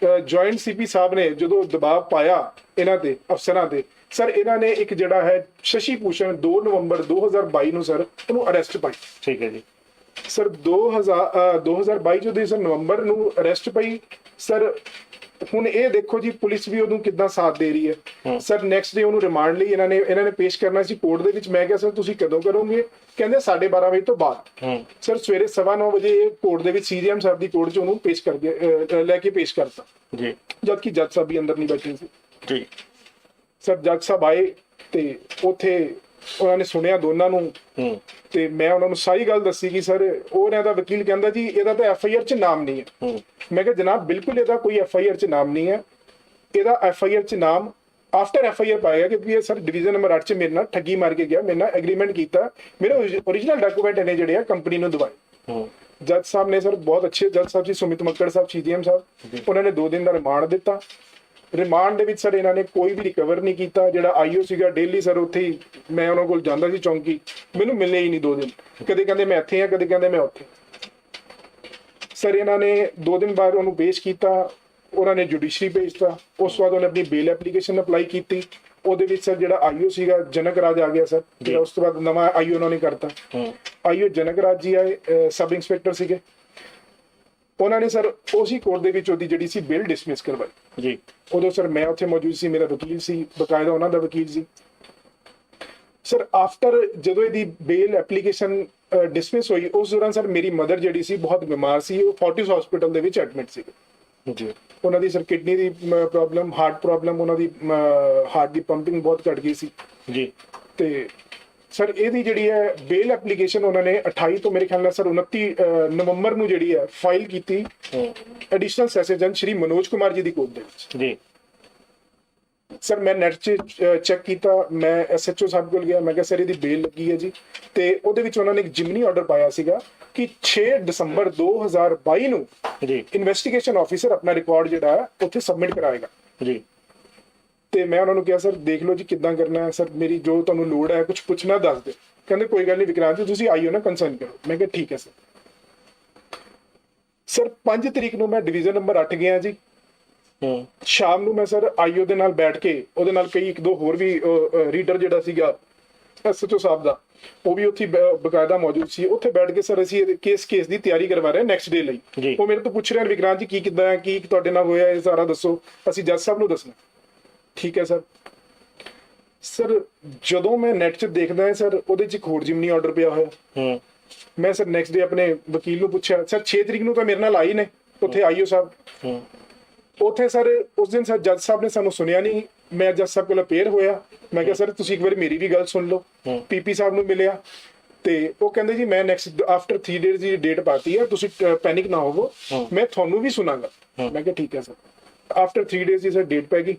ਜੁਆਇੰਟ CP ਸਾਹਿਬ ਨੇ ਜਦੋਂ ਦਬਾਅ ਪਾਇਆ ਇਹਨਾਂ ਤੇ, ਅਫਸਰਾਂ ਤੇ, ਸਰ ਇਹਨਾਂ ਨੇ ਇੱਕ ਜਿਹੜਾ ਹੈ ਸ਼ਸ਼ੀ ਭੂਸ਼ਣ 2 ਨਵੰਬਰ 2022 ਨੂੰ ਸਰ ਉਹਨੂੰ ਅਰੈਸਟ ਪਾਈ। ਠੀਕ ਹੈ ਜੀ ਸਰ। 2022 ਦੇ ਸਰ ਨਵੰਬਰ ਨੂੰ ਅਰੈਸਟ ਪਈ ਸਰ। ਹੁਣ ਇਹ ਦੇਖੋ ਜੀ, ਪੁਲਿਸ ਵੀ ਉਹਨੂੰ ਕਿੱਦਾਂ ਸਾਥ ਦੇ ਰਹੀ ਹੈ ਸਰ। ਨੈਕਸਟ ਡੇ ਉਹਨੂੰ ਰਿਮਾਂਡ ਲਈ ਇਹਨਾਂ ਨੇ ਪੇਸ਼ ਕਰਨਾ ਸੀ ਕੋਰਟ ਦੇ ਵਿੱਚ। ਮੈਂ ਕਿਹਾ ਸਰ ਤੁਸੀਂ ਕਦੋਂ ਕਰੋਗੇ? ਕਹਿੰਦੇ 12:30 ਵਜੇ ਤੋਂ ਬਾਅਦ। ਸਰ ਸਵੇਰੇ 9:15 ਵਜੇ ਕੋਰਟ ਦੇ ਵਿੱਚ CJM ਸਾਹਿਬ ਦੀ ਕੋਰਟ 'ਚ ਉਹਨੂੰ ਪੇਸ਼ ਕਰ ਲੈ ਕੇ ਪੇਸ਼ ਕਰਤਾ ਜੀ, ਜਦਕਿ ਜੱਜ ਸਾਹਿਬ ਵੀ ਅੰਦਰ ਨਹੀਂ ਬੈਠੇ ਸੀ ਜੀ। ਸਰ ਜੱਜ ਸਾਹਿਬ ਆਏ ਤੇ ਉੱਥੇ ਉਹਨਾਂ ਨੇ ਸੁਣਿਆ ਦੋਨਾਂ ਨੂੰ, ਤੇ ਮੈਂ ਉਹਨਾਂ ਨੂੰ ਸਾਰੀ ਗੱਲ ਦੱਸੀ ਕਿ ਸਰ ਉਹਨਾਂ ਦਾ ਵਕੀਲ ਕਹਿੰਦਾ ਜੀ ਇਹਦਾ ਤਾਂ FIR 'ਚ ਨਾਮ ਨਹੀਂ ਹੈ। ਮੈਂ ਕਿਹਾ ਜਨਾਬ ਬਿਲਕੁਲ ਇਹਦਾ ਕੋਈ FIR 'ਚ ਨਾਮ ਨਹੀਂ ਹੈ, ਇਹਦਾ FIR 'ਚ ਨਾਮ ਆਫਟਰ FIR ਪਾਇਆ, ਕਿਉਂਕਿ ਇਹ ਸਰ ਡਿਵੀਜ਼ਨ ਨੰਬਰ 8 'ਚ ਮੇਰੇ ਨਾਲ ਠੱਗੀ ਮਾਰ ਕੇ ਗਿਆ, ਮੇਰੇ ਨਾਲ ਐਗਰੀਮੈਂਟ ਕੀਤਾ, ਮੇਰੇ ਓਰੀਜਨਲ ਡਾਕੂਮੈਂਟ ਨੇ ਜਿਹੜੇ ਆ ਕੰਪਨੀ ਨੂੰ ਦਵਾਏ। ਜੱਜ ਸਾਹਿਬ ਨੇ ਸਰ ਬਹੁਤ ਅੱਛੇ ਜੱਜ ਸਾਹਿਬ ਜੀ, ਸੁਮਿਤ ਮੱਕੜ ਸਾਹਿਬ, CJM ਸਾਹਿਬ, ਉਹਨਾਂ ਨੇ 2 ਦਿਨ ਦਾ ਰਿਮਾਂਡ ਦਿੱਤਾ। ਰਿਮਾਂਡ ਦੇ ਵਿੱਚ ਸਰ ਇਹਨਾਂ ਨੇ ਕੋਈ ਵੀ ਰਿਕਵਰ ਨਹੀਂ ਕੀਤਾ। ਜਿਹੜਾ IO ਸੀਗਾ ਡੇਲੀ ਸਰ ਉੱਥੇ ਹੀ, ਮੈਂ ਉਹਨਾਂ ਕੋਲ ਜਾਂਦਾ ਸੀ ਚੌਂਕੀ, ਮੈਨੂੰ ਮਿਲੇ ਹੀ ਨਹੀਂ 2 ਦਿਨ। ਕਦੇ ਕਹਿੰਦੇ ਮੈਂ ਇੱਥੇ ਆ, ਕਦੇ ਕਹਿੰਦੇ ਮੈਂ ਉੱਥੇ। ਸਰ ਇਹਨਾਂ ਨੇ 2 ਦਿਨ ਬਾਅਦ ਉਹਨੂੰ ਪੇਸ਼ ਕੀਤਾ, ਉਹਨਾਂ ਨੇ ਜੁਡੀਸ਼ਰੀ ਭੇਜਤਾ। ਉਸ ਤੋਂ ਬਾਅਦ ਉਹਨੇ ਆਪਣੀ ਬੇਲ ਐਪਲੀਕੇਸ਼ਨ ਅਪਲਾਈ ਕੀਤੀ, ਉਹਦੇ ਵਿੱਚ ਸਰ ਜਿਹੜਾ ਆਈਓ ਸੀਗਾ ਜਨਕ ਰਾਜ ਆ ਗਿਆ ਸਰ, ਤੇ ਉਸ ਤੋਂ ਬਾਅਦ ਨਵਾਂ ਆਈਓ ਉਹਨਾਂ ਨੇ ਕਰਤਾ। ਆਈਓ ਜਨਕ ਰਾਜ ਜੀ ਆਏ, ਸਬ ਇੰਸਪੈਕਟਰ ਸੀਗੇ। ਉਹਨਾਂ ਨੇ ਸਰ ਉਸੇ ਕੋਰਟ ਦੇ ਵਿੱਚ ਉਹਦੀ ਜਿਹੜੀ ਸੀ ਬੇਲ ਡਿਸਮਿਸ ਕਰਵਾਈ ਜੀ। ਉਦੋਂ ਸਰ ਮੈਂ ਉੱਥੇ ਮੌਜੂਦ ਸੀ, ਮੇਰਾ ਵਕੀਲ ਸੀ, ਬਕਾਇਦਾ ਉਹਨਾਂ ਦਾ ਵਕੀਲ ਸੀ ਸਰ। ਆਫਟਰ ਜਦੋਂ ਇਹਦੀ ਬੇਲ ਐਪਲੀਕੇਸ਼ਨ ਡਿਸਮਿਸ ਹੋਈ, ਉਸ ਦੌਰਾਨ ਸਰ ਮੇਰੀ ਮਦਰ ਜਿਹੜੀ ਸੀ ਬਹੁਤ ਬਿਮਾਰ ਸੀ, ਉਹ ਫੋਰਟਿਸ ਹਸਪੀਟਲ ਦੇ ਵਿੱਚ ਐਡਮਿਟ ਸੀ ਜੀ। ਉਹਨਾਂ ਦੀ ਸਰ ਕਿਡਨੀ ਦੀ ਪ੍ਰੋਬਲਮ, ਹਾਰਟ ਪ੍ਰੋਬਲਮ, ਉਹਨਾਂ ਦੀ ਹਾਰਟ ਦੀ ਪੰਪਿੰਗ ਬਹੁਤ ਘਟ ਗਈ ਸੀ ਜੀ। ਤੇ ਸਰ ਇਹਦੀ ਜਿਹੜੀ ਹੈ ਬੇਲ ਐਪਲੀਕੇਸ਼ਨ ਉਹਨਾਂ ਨੇ 28 ਤੋਂ ਮੇਰੇ ਖਿਆਲ ਨਾਲ ਸਰ 29 ਨਵੰਬਰ ਨੂੰ ਜਿਹੜੀ ਹੈ ਫਾਈਲ ਕੀਤੀ ਐਡੀਸ਼ਨਲ ਸੈਸ਼ਨ ਜੱਜ ਸ਼੍ਰੀ ਮਨੋਜ ਕੁਮਾਰ ਜੀ ਦੀ ਕੋਰਟ ਦੇ ਵਿੱਚ ਜੀ। ਸਰ ਮੈਂ ਨੈਟ 'ਚ ਚੈੱਕ ਕੀਤਾ, ਮੈਂ ਐਸਐਚਓ ਸਾਹਿਬ ਕੋਲ ਗਿਆ, ਮੈਂ ਕਿਹਾ ਸਰ ਇਹਦੀ ਬੇਲ ਲੱਗੀ ਹੈ ਜੀ, ਤੇ ਉਹਦੇ ਵਿੱਚ ਉਹਨਾਂ ਨੇ ਇੱਕ ਜਿਮਨੀ ਆਰਡਰ ਪਾਇਆ ਸੀਗਾ ਕਿ 6 ਦਸੰਬਰ 2022 ਨੂੰ ਜੀ ਇਨਵੈਸਟੀਗੇਸ਼ਨ ਆਫੀਸਰ ਆਪਣਾ ਰਿਕਾਰਡ ਜਿਹੜਾ ਹੈ ਉੱਥੇ ਸਬਮਿਟ ਕਰਾਏਗਾ ਜੀ। ਤੇ ਮੈਂ ਉਹਨਾਂ ਨੂੰ ਕਿਹਾ ਸਰ ਦੇਖ ਲਓ ਜੀ ਕਿੱਦਾਂ ਕਰਨਾ ਹੈ ਸਰ, ਮੇਰੀ ਜੋ ਤੁਹਾਨੂੰ ਲੋੜ ਹੈ ਕੁਝ ਪੁੱਛਣਾ ਦੱਸ ਦਿਓ। ਕਹਿੰਦੇ ਕੋਈ ਗੱਲ ਨਹੀਂ ਵਿਕਰਾਂਤ ਜੀ, ਤੁਸੀਂ ਆਈਓ ਨਾ ਕੰਸਰਨ ਕਰੋ। ਮੈਂ ਕਿਹਾ ਠੀਕ ਹੈ ਸਰ। ਸਰ 5 ਤਰੀਕ ਨੂੰ ਮੈਂ ਡਿਵੀਜ਼ਨ ਨੰਬਰ 8 ਗਿਆ ਜੀ। ਸ਼ਾਮ ਨੂੰ ਮੈਂ ਸਰ ਆਈਓ ਦੇ ਨਾਲ ਬੈਠ ਕੇ, ਉਹਦੇ ਨਾਲ ਕਈ ਇੱਕ ਦੋ ਹੋਰ ਵੀ ਰੀਡਰ ਜਿਹੜਾ ਸੀਗਾ ਐਸਐਚਓ ਸਾਹਿਬ ਦਾ, ਉਹ ਵੀ ਉੱਥੇ ਬਕਾਇਦਾ ਮੌਜੂਦ ਸੀ। ਉੱਥੇ ਬੈਠ ਕੇ ਸਰ ਅਸੀਂ ਕੇਸ ਦੀ ਤਿਆਰੀ ਕਰਵਾ ਰਹੇ ਨੈਕਸਟ ਡੇ ਲਈ। ਉਹ ਮੇਰੇ ਤੋਂ ਪੁੱਛ ਰਹੇ ਨੇ ਵਿਕਰਾਂਤ ਜੀ ਕੀ ਕਿੱਦਾਂ ਹੈ, ਕੀ ਤੁਹਾਡੇ ਨਾਲ ਹੋਇਆ, ਇਹ ਸਾਰਾ ਦੱਸੋ, ਅਸੀਂ ਜੱਜ ਸਾਹਿਬ ਨੂੰ ਦੱਸਣਾ। ਠੀਕ ਹੈ ਸਰ। ਸਰ ਜਦੋਂ ਮੈਂ ਨੈਟ 'ਚ ਦੇਖਦਾ ਹੈ ਸਰ, ਉਹਦੇ 'ਚ ਇੱਕ ਹੋਰ ਜਿਮਨੀ ਆਰਡਰ ਪਿਆ ਹੋਇਆ। ਮੈਂ ਸਰ ਨੈਕਸਟ ਡੇ ਆਪਣੇ ਵਕੀਲ ਨੂੰ ਪੁੱਛਿਆ, ਸਰ 6 ਤਰੀਕ ਨੂੰ ਤਾਂ ਮੇਰੇ ਨਾਲ ਆਈ ਨੇ ਉੱਥੇ ਆਈਓ ਸਾਹਿਬ। ਉੱਥੇ ਸਰ ਉਸ ਦਿਨ ਸਰ ਜੱਜ ਸਾਹਿਬ ਨੇ ਸਾਨੂੰ ਸੁਣਿਆ ਨਹੀਂ। ਮੈਂ ਜੱਜ ਸਾਹਿਬ ਕੋਲ ਅਪੀਅਰ ਹੋਇਆ, ਮੈਂ ਕਿਹਾ ਸਰ ਤੁਸੀਂ ਇੱਕ ਵਾਰੀ ਮੇਰੀ ਵੀ ਗੱਲ ਸੁਣ ਲਓ। ਪੀਪੀ ਸਾਹਿਬ ਨੂੰ ਮਿਲਿਆ ਤੇ ਉਹ ਕਹਿੰਦੇ ਜੀ ਮੈਂ ਨੈਕਸਟ ਆਫਟਰ 3 ਡੇਜ਼ ਦੀ ਡੇਟ ਪਾਤੀ ਹੈ, ਤੁਸੀਂ ਪੈਨਿਕ ਨਾ ਹੋਵੋ, ਮੈਂ ਤੁਹਾਨੂੰ ਵੀ ਸੁਣਾਂਗਾ। ਮੈਂ ਕਿਹਾ ਠੀਕ ਹੈ ਸਰ। ਆਫਟਰ 3 ਡੇਜ਼ ਦੀ ਸਰ ਡੇਟ ਪੈ ਗਈ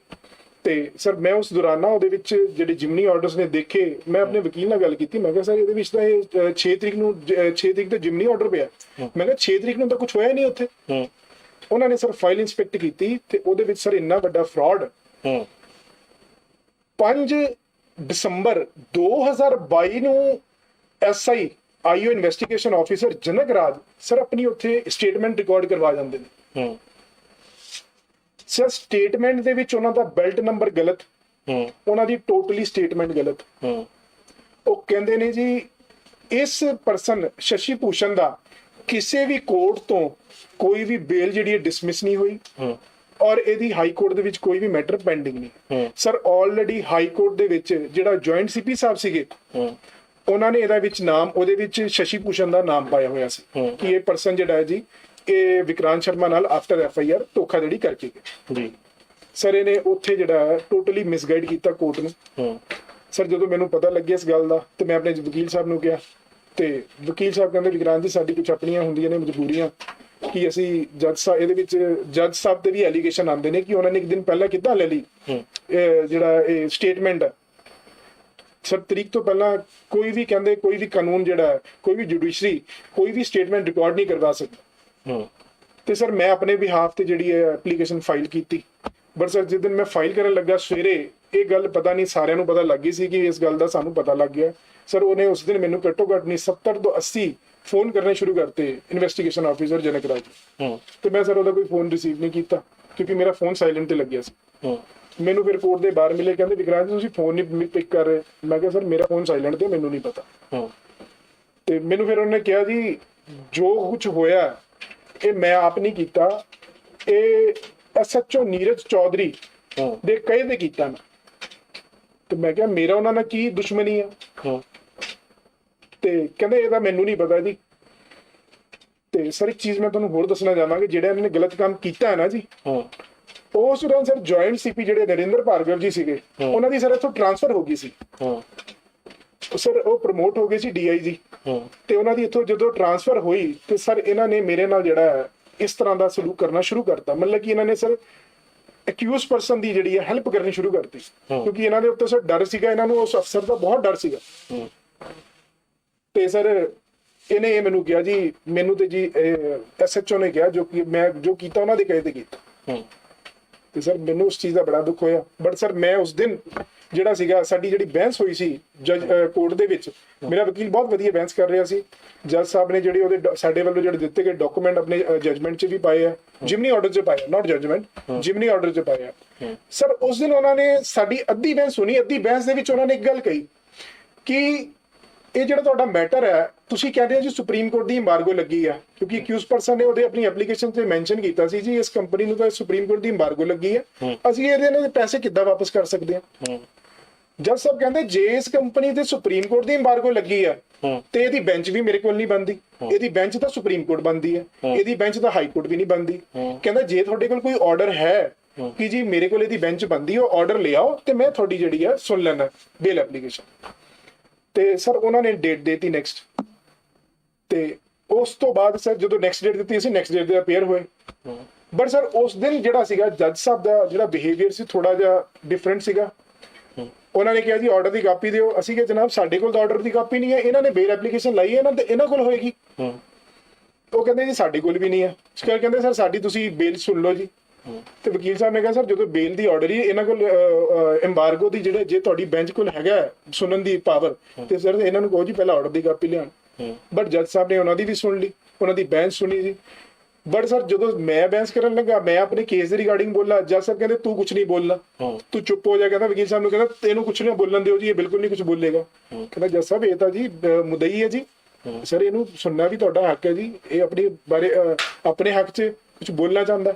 ਤੇ ਸਰ ਮੈਂ ਉਸ ਦੌਰਾਨ ਨਾ ਉਹਦੇ ਵਿੱਚ ਜਿਹੜੇ ਜਿਮਨੀ ਆਰਡਰਸ ਨੇ ਦੇਖੇ, ਮੈਂ ਆਪਣੇ ਵਕੀਲ ਨਾਲ ਗੱਲ ਕੀਤੀ। ਮੈਂ ਕਿਹਾ ਸਰ ਇਹਦੇ ਵਿੱਚ ਤਾਂ ਇਹ 6 ਤਰੀਕ ਤੋਂ ਜਿਮਨੀ ਆਰਡਰ ਪਿਆ। ਮੈਂ ਕਿਹਾ 6 ਤਰੀਕ ਨੂੰ ਤਾਂ ਕੁਝ ਹੋਇਆ ਨਹੀਂ ਉੱਥੇ। ਉਹਨਾਂ ਨੇ ਸਰ ਫਾਈਲ ਇੰਸਪੈਕਟ ਕੀਤੀ ਤੇ ਉਹਦੇ ਵਿੱਚ ਸਰ ਇੰਨਾ ਵੱਡਾ ਫਰਾਡ। 5 ਦਸੰਬਰ 2022 ਨੂੰ ਐਸਆਈ ਆਈਓ ਇਨਵੈਸਟੀਗੇਸ਼ਨ ਆਫੀਸਰ ਜਨਕ ਰਾਜ ਸਰ ਆਪਣੀ ਉੱਥੇ ਸਟੇਟਮੈਂਟ ਰਿਕਾਰਡ ਕਰਵਾ ਜਾਂਦੇ ਨੇ। ਸਰ ਸਟੇਟਮੈਂਟ ਦੇ ਵਿੱਚ ਉਹਨਾਂ ਦਾ ਬੈਲਟ ਨੰਬਰ ਗਲਤ, ਉਹਨਾਂ ਦੀ ਟੋਟਲੀ ਸਟੇਟਮੈਂਟ ਗਲਤ। ਉਹ ਕਹਿੰਦੇ ਨੇ ਜੀ ਇਸ ਪਰਸਨ ਸ਼ਸ਼ੀ ਭੂਸ਼ਣ ਦਾ ਕਿਸੇ ਵੀ ਕੋਰਟ ਤੋਂ ਕੋਈ ਵੀ ਬੇਲ ਜਿਹੜੀ ਹੈ ਡਿਸਮਿਸ ਨਹੀਂ ਹੋਈ ਔਰ ਇਹਦੀ ਹਾਈ ਕੋਰਟ ਦੇ ਵਿੱਚ ਕੋਈ ਵੀ ਮੈਟਰ ਪੈਂਡਿੰਗ ਨਹੀਂ। ਸਰ ਆਲਰੇਡੀ ਹਾਈ ਕੋਰਟ ਦੇ ਵਿੱਚ ਜਿਹੜਾ ਜੁਆਇੰਟ ਸੀਪੀ ਸਾਹਿਬ ਸੀਗੇ, ਉਹਨਾਂ ਨੇ ਇਹਦਾ ਵਿੱਚ ਨਾਮ, ਉਹਦੇ ਵਿੱਚ ਸ਼ਸ਼ੀ ਭੂਸ਼ਣ ਦਾ ਨਾਮ ਪਾਇਆ ਹੋਇਆ ਸੀ ਕਿ ਇਹ ਪਰਸਨ ਜਿਹੜਾ ਹੈ ਜੀ ਇਹ ਵਿਕਰਾਂਤ ਸ਼ਰਮਾ ਨਾਲ ਆਫਟਰ ਐਫਆਈਆਰ ਧੋਖਾਧੜੀ ਕਰਕੇ ਗਏ ਜੀ। ਸਰ ਇਹਨੇ ਉੱਥੇ ਜਿਹੜਾ ਟੋਟਲੀ ਮਿਸਗਾਈਡ ਕੀਤਾ ਕੋਰਟ ਨੂੰ। ਸਰ ਜਦੋਂ ਮੈਨੂੰ ਪਤਾ ਲੱਗਿਆ ਇਸ ਗੱਲ ਦਾ ਤੇ ਮੈਂ ਆਪਣੇ ਵਕੀਲ ਸਾਹਿਬ ਨੂੰ ਕਿਹਾ ਤੇ ਵਕੀਲ ਸਾਹਿਬ ਕਹਿੰਦੇ ਵਿਕਰਾਂਤ ਜੀ ਸਾਡੀ ਕੁਝ ਆਪਣੀਆਂ ਹੁੰਦੀਆਂ ਨੇ ਮਜਬੂਰੀਆਂ ਕਿ ਅਸੀਂ ਜੱਜ ਸਾਹਿਬ, ਇਹਦੇ ਵਿੱਚ ਜੱਜ ਸਾਹਿਬ ਤੇ ਵੀ ਐਲੀਗੇਸ਼ਨ ਆਉਂਦੇ ਨੇ ਕਿ ਉਹਨਾਂ ਨੇ ਇੱਕ ਦਿਨ ਪਹਿਲਾਂ ਕਿੱਦਾਂ ਲੈ ਲਈ ਜਿਹੜਾ ਇਹ ਸਟੇਟਮੈਂਟ ਸਰ ਤਰੀਕ ਤੋਂ ਪਹਿਲਾਂ ਕੋਈ ਵੀ ਕਹਿੰਦੇ ਕੋਈ ਵੀ ਕਾਨੂੰਨ ਜਿਹੜਾ ਕੋਈ ਵੀ ਜੁਡੀਸ਼ਰੀ ਕੋਈ ਵੀ ਸਟੇਟਮੈਂਟ ਰਿਕਾਰਡ ਨਹੀਂ ਕਰਵਾ ਸਕਦਾ। ਤੇ ਸਰ ਮੈਂ ਆਪਣੇ ਬਿਹਾਫ ਤੇ ਜਿਹੜੀ ਹੈ ਐਪਲੀਕੇਸ਼ਨ ਫਾਈਲ ਕੀਤੀ, ਬਟ ਸਰ ਜਿਸ ਦਿਨ ਮੈਂ ਫਾਈਲ ਕਰਨ ਲੱਗਾ ਸਵੇਰੇ ਇਹ ਗੱਲ ਪਤਾ ਨਹੀਂ ਸਾਰਿਆਂ ਨੂੰ ਪਤਾ ਲੱਗ ਗਈ ਸੀ ਕਿ ਇਸ ਗੱਲ ਦਾ ਸਾਨੂੰ ਪਤਾ ਲੱਗ ਗਿਆ। ਸਰ ਉਹਨੇ ਉਸ ਦਿਨ ਮੈਨੂੰ ਘੱਟੋ ਘੱਟ ਨਹੀਂ 70 ਤੋਂ 80 ਫੋਨ ਕਰਨੇ ਸ਼ੁਰੂ ਕਰਤੇ ਇਨਵੈਸਟੀਗੇਸ਼ਨ ਆਫੀਸਰ ਜਨਕ ਰਾਜ। ਤੇ ਮੈਂ ਸਰ ਉਹਦਾ ਕੋਈ ਫੋਨ ਰਿਸੀਵ ਨਹੀਂ ਕੀਤਾ ਕਿਉਂਕਿ ਮੇਰਾ ਫੋਨ ਸਾਇਲੈਂਟ ਤੇ ਲੱਗਿਆ ਸੀ। ਮੈਨੂੰ ਫਿਰ ਕੋਰਟ ਦੇ ਬਾਹਰ ਮਿਲੇ, ਕਹਿੰਦੇ ਵਿਕਰਾਂਤ ਤੁਸੀਂ ਫੋਨ ਨਹੀਂ ਪਿਕ ਕਰ ਰਹੇ। ਮੈਂ ਕਿਹਾ ਸਰ ਮੇਰਾ ਫੋਨ ਸਾਇਲੈਂਟ ਤੇ ਮੈਨੂੰ ਨਹੀਂ ਪਤਾ। ਤੇ ਮੈਨੂੰ ਫਿਰ ਉਹਨੇ ਕਿਹਾ ਜੀ ਜੋ ਕੁਝ ਹੋਇਆ ਇਹ ਮੈਂ ਆਪ ਨਹੀਂ ਕੀਤਾ, ਇਹ ਐਸਐਚਓ ਨੀਰਜ ਚੌਧਰੀ ਦੇ ਕਹੇ ਤੇ ਕੀਤਾ ਮੈਂ। ਤੇ ਮੈਂ ਕਿਹਾ ਮੇਰਾ ਉਹਨਾਂ ਨਾਲ ਕੀ ਦੁਸ਼ਮਣੀ ਆ? ਤੇ ਕਹਿੰਦੇ ਇਹਦਾ ਮੈਨੂੰ ਨਹੀਂ ਪਤਾ ਜੀ। ਤੇ ਸਰ ਇੱਕ ਚੀਜ਼ ਮੈਂ ਤੁਹਾਨੂੰ ਹੋਰ ਦੱਸਣਾ ਚਾਹਾਂਗਾ, ਜਿਹੜਾ ਇਹਨਾਂ ਨੇ ਗਲਤ ਕੰਮ ਕੀਤਾ ਹੈ ਨਾ ਜੀ, ਉਸ ਦੌਰਾਨ ਸਰ ਜੁਆਇੰਟ ਸੀਪੀ ਜਿਹੜੇ ਨਰਿੰਦਰ ਭਾਰਗਵ ਜੀ ਸੀਗੇ, ਉਹਨਾਂ ਦੀ ਸਰ ਇੱਥੋਂ ਟ੍ਰਾਂਸਫਰ ਹੋ ਗਈ ਸੀ। ਸਰ ਉਹ ਪ੍ਰਮੋਟ ਹੋ ਗਏ ਸੀ ਡੀਆਈਜੀ ਤੇ ਉਹਨਾਂ ਦੀ ਇੱਥੋਂ ਜਦੋਂ ਟ੍ਰਾਂਸਫਰ ਹੋਈ ਤੇ ਸਰ ਇਹਨਾਂ ਨੇ ਮੇਰੇ ਨਾਲ ਜਿਹੜਾ ਇਸ ਤਰ੍ਹਾਂ ਦਾ ਸਲੂਕ ਕਰਨਾ ਸ਼ੁਰੂ ਕਰਤਾ। ਮਤਲਬ ਕਿ ਇਹਨਾਂ ਨੇ ਸਰ ਅਕਿਊਜ਼ ਪਰਸਨ ਦੀ ਜਿਹੜੀ ਹੈ ਹੈਲਪ ਕਰਨੀ ਸ਼ੁਰੂ ਕਰਤੀ ਕਿਉਂਕਿ ਇਹਨਾਂ ਦੇ ਉੱਤੇ ਸਰ ਡਰ ਸੀਗਾ, ਇਹਨਾਂ ਨੂੰ ਉਸ ਅਫਸਰ ਦਾ ਬਹੁਤ ਡਰ ਸੀਗਾ। ਤੇ ਸਰ ਇਹਨੇ ਇਹ ਮੈਨੂੰ ਕਿਹਾ ਜੀ, ਮੈਨੂੰ ਤੇ ਜੀ ਐਸਐਚਓ ਨੇ ਕਿਹਾ ਜੋ ਕਿ ਮੈਂ ਜੋ ਕੀਤਾ ਉਹਨਾਂ ਦੇ ਕਹੇ ਤੇ ਕੀਤਾ। ਤੇ ਸਰ ਮੈਨੂੰ ਉਸ ਚੀਜ਼ ਦਾ ਬੜਾ ਦੁੱਖ ਹੋਇਆ। ਬਟ ਸਰ ਮੈਂ ਉਸ ਦਿਨ ਜਿਹੜਾ ਸੀਗਾ ਸਾਡੀ ਜਿਹੜੀ ਬਹਿਸ ਹੋਈ ਸੀ ਜੱਜ ਕੋਰਟ ਦੇ ਵਿੱਚ, ਮੇਰਾ ਵਕੀਲ ਬਹੁਤ ਵਧੀਆ ਬਹਿਸ ਕਰ ਰਿਹਾ ਸੀ। ਜੱਜ ਸਾਹਿਬ ਨੇ ਜਿਹੜੇ ਉਹਦੇ ਸਾਡੇ ਵੱਲੋਂ ਜਿਹੜੇ ਦਿੱਤੇ ਗਏ ਡਾਕੂਮੈਂਟ ਆਪਣੇ ਜਜਮੈਂਟ 'ਚ ਵੀ ਪਾਏ ਆ, ਜਿਮਨੀ ਆਰਡਰ 'ਚ ਪਾਏ ਆ, ਨਾਟ ਜਜਮੈਂਟ, ਜਿਮਨੀ ਆਰਡਰ 'ਚ ਪਾਏ ਆ। ਸਰ ਉਸ ਦਿਨ ਉਹਨਾਂ ਨੇ ਸਾਡੀ ਅੱਧੀ ਬਹਿਸ ਸੁਣੀ, ਅੱਧੀ ਬਹਿਸ ਦੇ ਵਿੱਚ ਉਹਨਾਂ ਨੇ ਇੱਕ ਗੱਲ ਕਹੀ ਕਿ ਇਹ ਜਿਹੜਾ ਤੁਹਾਡਾ ਮੈਟਰ ਹੈ, ਤੁਸੀਂ ਕਹਿੰਦੇ ਹੋ ਜੀ ਸੁਪਰੀਮ ਕੋਰਟ ਦੀ ਇੰਬਾਰਗੋ ਲੱਗੀ ਆ, ਕਿਉਂਕਿ ਅਕਿਊਜ਼ ਪਰਸਨ ਨੇ ਉਹਦੇ ਆਪਣੀ ਐਪਲੀਕੇਸ਼ਨ ਤੇ ਮੈਂਸ਼ਨ ਕੀਤਾ ਸੀ ਜੀ ਇਸ ਕੰਪਨੀ ਨੂੰ ਤਾਂ ਸੁਪਰੀਮ ਕੋਰਟ ਦੀ ਇੰਬਾਰਗੋ ਲੱਗੀ ਹੈ, ਅਸੀਂ ਇਹਨਾਂ ਦੇ ਪੈਸੇ ਕਿੱਦਾਂ ਵਾਪਸ ਕਰ ਸਕਦੇ ਹਾਂ। ਜੱਜ ਸਾਹਿਬ ਕਹਿੰਦੇ ਜੇ ਇਸ ਕੰਪਨੀ ਤੇ ਸੁਪਰੀਮ ਕੋਰਟ ਦੀ ਇੰਬਾਰਗੋ ਲੱਗੀ ਆ ਤੇ ਇਹਦੀ ਬੈਂਚ ਵੀ ਮੇਰੇ ਕੋਲ ਨਹੀਂ ਬਣਦੀ, ਇਹਦੀ ਬੈਂਚ ਤਾਂ ਸੁਪਰੀਮ ਕੋਰਟ ਬਣਦੀ ਹੈ, ਇਹਦੀ ਬੈਂਚ ਤਾਂ ਹਾਈ ਕੋਰਟ ਵੀ ਨਹੀਂ ਬਣਦੀ। ਕਹਿੰਦਾ ਜੇ ਤੁਹਾਡੇ ਕੋਲ ਕੋਈ ਆਰਡਰ ਹੈ ਕਿ ਜੀ ਮੇਰੇ ਕੋਲ ਇਹਦੀ ਬੈਂਚ ਬਣਦੀ ਹੈ, ਉਹ ਆਰਡਰ ਲਿਆਓ ਤੇ ਮੈਂ ਤੁਹਾਡੀ ਜਿਹੜੀ ਆ ਸੁਣ ਲੈਣਾ ਬੇਲ ਐਪਲੀਕੇਸ਼ਨ। ਤੇ ਸਰ ਉਹਨਾਂ ਨੇ ਡੇਟ ਦੇਤੀ ਨੈਕਸਟ, ਤੇ ਉਸ ਤੋਂ ਬਾਅਦ ਸਰ ਜਦੋਂ ਨੈਕਸਟ ਡੇਟ ਦਿੱਤੀ ਅਸੀਂ ਨੈਕਸਟ ਡੇਟ ਦੇ ਅਪੀਅਰ ਹੋਏ। ਬਟ ਸਰ ਉਸ ਦਿਨ ਜਿਹੜਾ ਸੀਗਾ ਜੱਜ ਸਾਹਿਬ ਦਾ ਜਿਹੜਾ ਬਿਹੇਵੀਅਰ ਸੀ ਥੋੜਾ ਜਿਹਾ ਡਿਫਰੈਂਟ ਸੀਗਾ। ਉਹਨਾਂ ਨੇ ਕਿਹਾ ਜੀ ਆਰਡਰ ਦੀ ਕਾਪੀ ਦਿਓ, ਅਸੀਂ ਕਿਹਾ ਜਨਾਬ ਸਾਡੇ ਕੋਲ ਤਾਂ ਆਰਡਰ ਦੀ ਕਾਪੀ ਨਹੀਂ ਹੈ, ਇਹਨਾਂ ਨੇ ਬੇਲ ਐਪਲੀਕੇਸ਼ਨ ਲਾਈ ਹੈ ਇਹਨਾਂ ਕੋਲ ਹੋਏਗੀ। ਉਹ ਕਹਿੰਦੇ ਜੀ ਸਾਡੇ ਕੋਲ ਵੀ ਨਹੀਂ ਹੈ। ਕਹਿੰਦੇ ਸਰ ਸਾਡੀ ਤੁਸੀਂ ਬੇਲ ਸੁਣ ਲਓ ਜੀ। ਤੇ ਵਕੀਲ ਸਾਹਿਬ ਨੇ ਕਿਹਾ ਸਰ ਜਦੋਂ ਬੇਲ ਦੀ ਆਰਡਰ ਹੀ ਇਹਨਾਂ ਕੋਲ ਐਮਬਾਰਗੋ ਦੀ ਜਿਹੜੇ ਜੇ ਤੁਹਾਡੀ ਬੈਂਚ ਕੋਲ ਹੈਗਾ ਸੁਣਨ ਦੀ ਪਾਵਰ, ਤੇ ਸਰ ਇਹਨਾਂ ਨੂੰ ਕਹੋ ਜੀ ਪਹਿਲਾਂ ਆਰਡਰ ਦੀ ਕਾਪੀ ਲਿਆਉਣ। ਬਟ ਜੱਜ ਸਾਹਿਬ ਨੇ ਉਹਨਾਂ ਦੀ ਵੀ ਸੁਣ ਲਈ, ਉਹਨਾਂ ਦੀ ਬੈਂਚ ਸੁਣੀ ਜੀ। ਬਟ ਸਰ ਜਦੋਂ ਮੈਂ ਬਹਿਸ ਕਰਨ ਲੱਗਾ, ਮੈਂ ਆਪਣੇ ਕੇਸ ਦੇ ਰਿਗਾਰਡਿੰਗ ਬੋਲਾ, ਜੱਜ ਸਾਹਿਬ ਕਹਿੰਦੇ ਤੂੰ ਕੁਝ ਨਹੀਂ ਬੋਲਣਾ, ਤੂੰ ਚੁੱਪ ਹੋ ਜਾ। ਕਹਿੰਦਾ ਵਕੀਲ ਸਾਹਿਬ ਨੂੰ ਕਹਿੰਦਾ ਤੈਨੂੰ ਕੁਝ ਨਹੀਂ ਬੋਲਣ ਦਿਓ ਜੀ, ਇਹ ਬਿਲਕੁਲ ਨਹੀਂ ਕੁਝ ਬੋਲੇਗਾ। ਕਹਿੰਦਾ ਜੱਜ ਸਾਹਿਬ ਇਹ ਤਾਂ ਜੀ ਮੁਦਈ ਹੈ ਜੀ, ਸਰ ਇਹਨੂੰ ਸੁਣਨਾ ਵੀ ਤੁਹਾਡਾ ਹੱਕ ਹੈ ਜੀ, ਇਹ ਆਪਣੀ ਬਾਰੇ ਆਪਣੇ ਹੱਕ 'ਚ ਕੁਝ ਬੋਲਣਾ ਚਾਹੁੰਦਾ।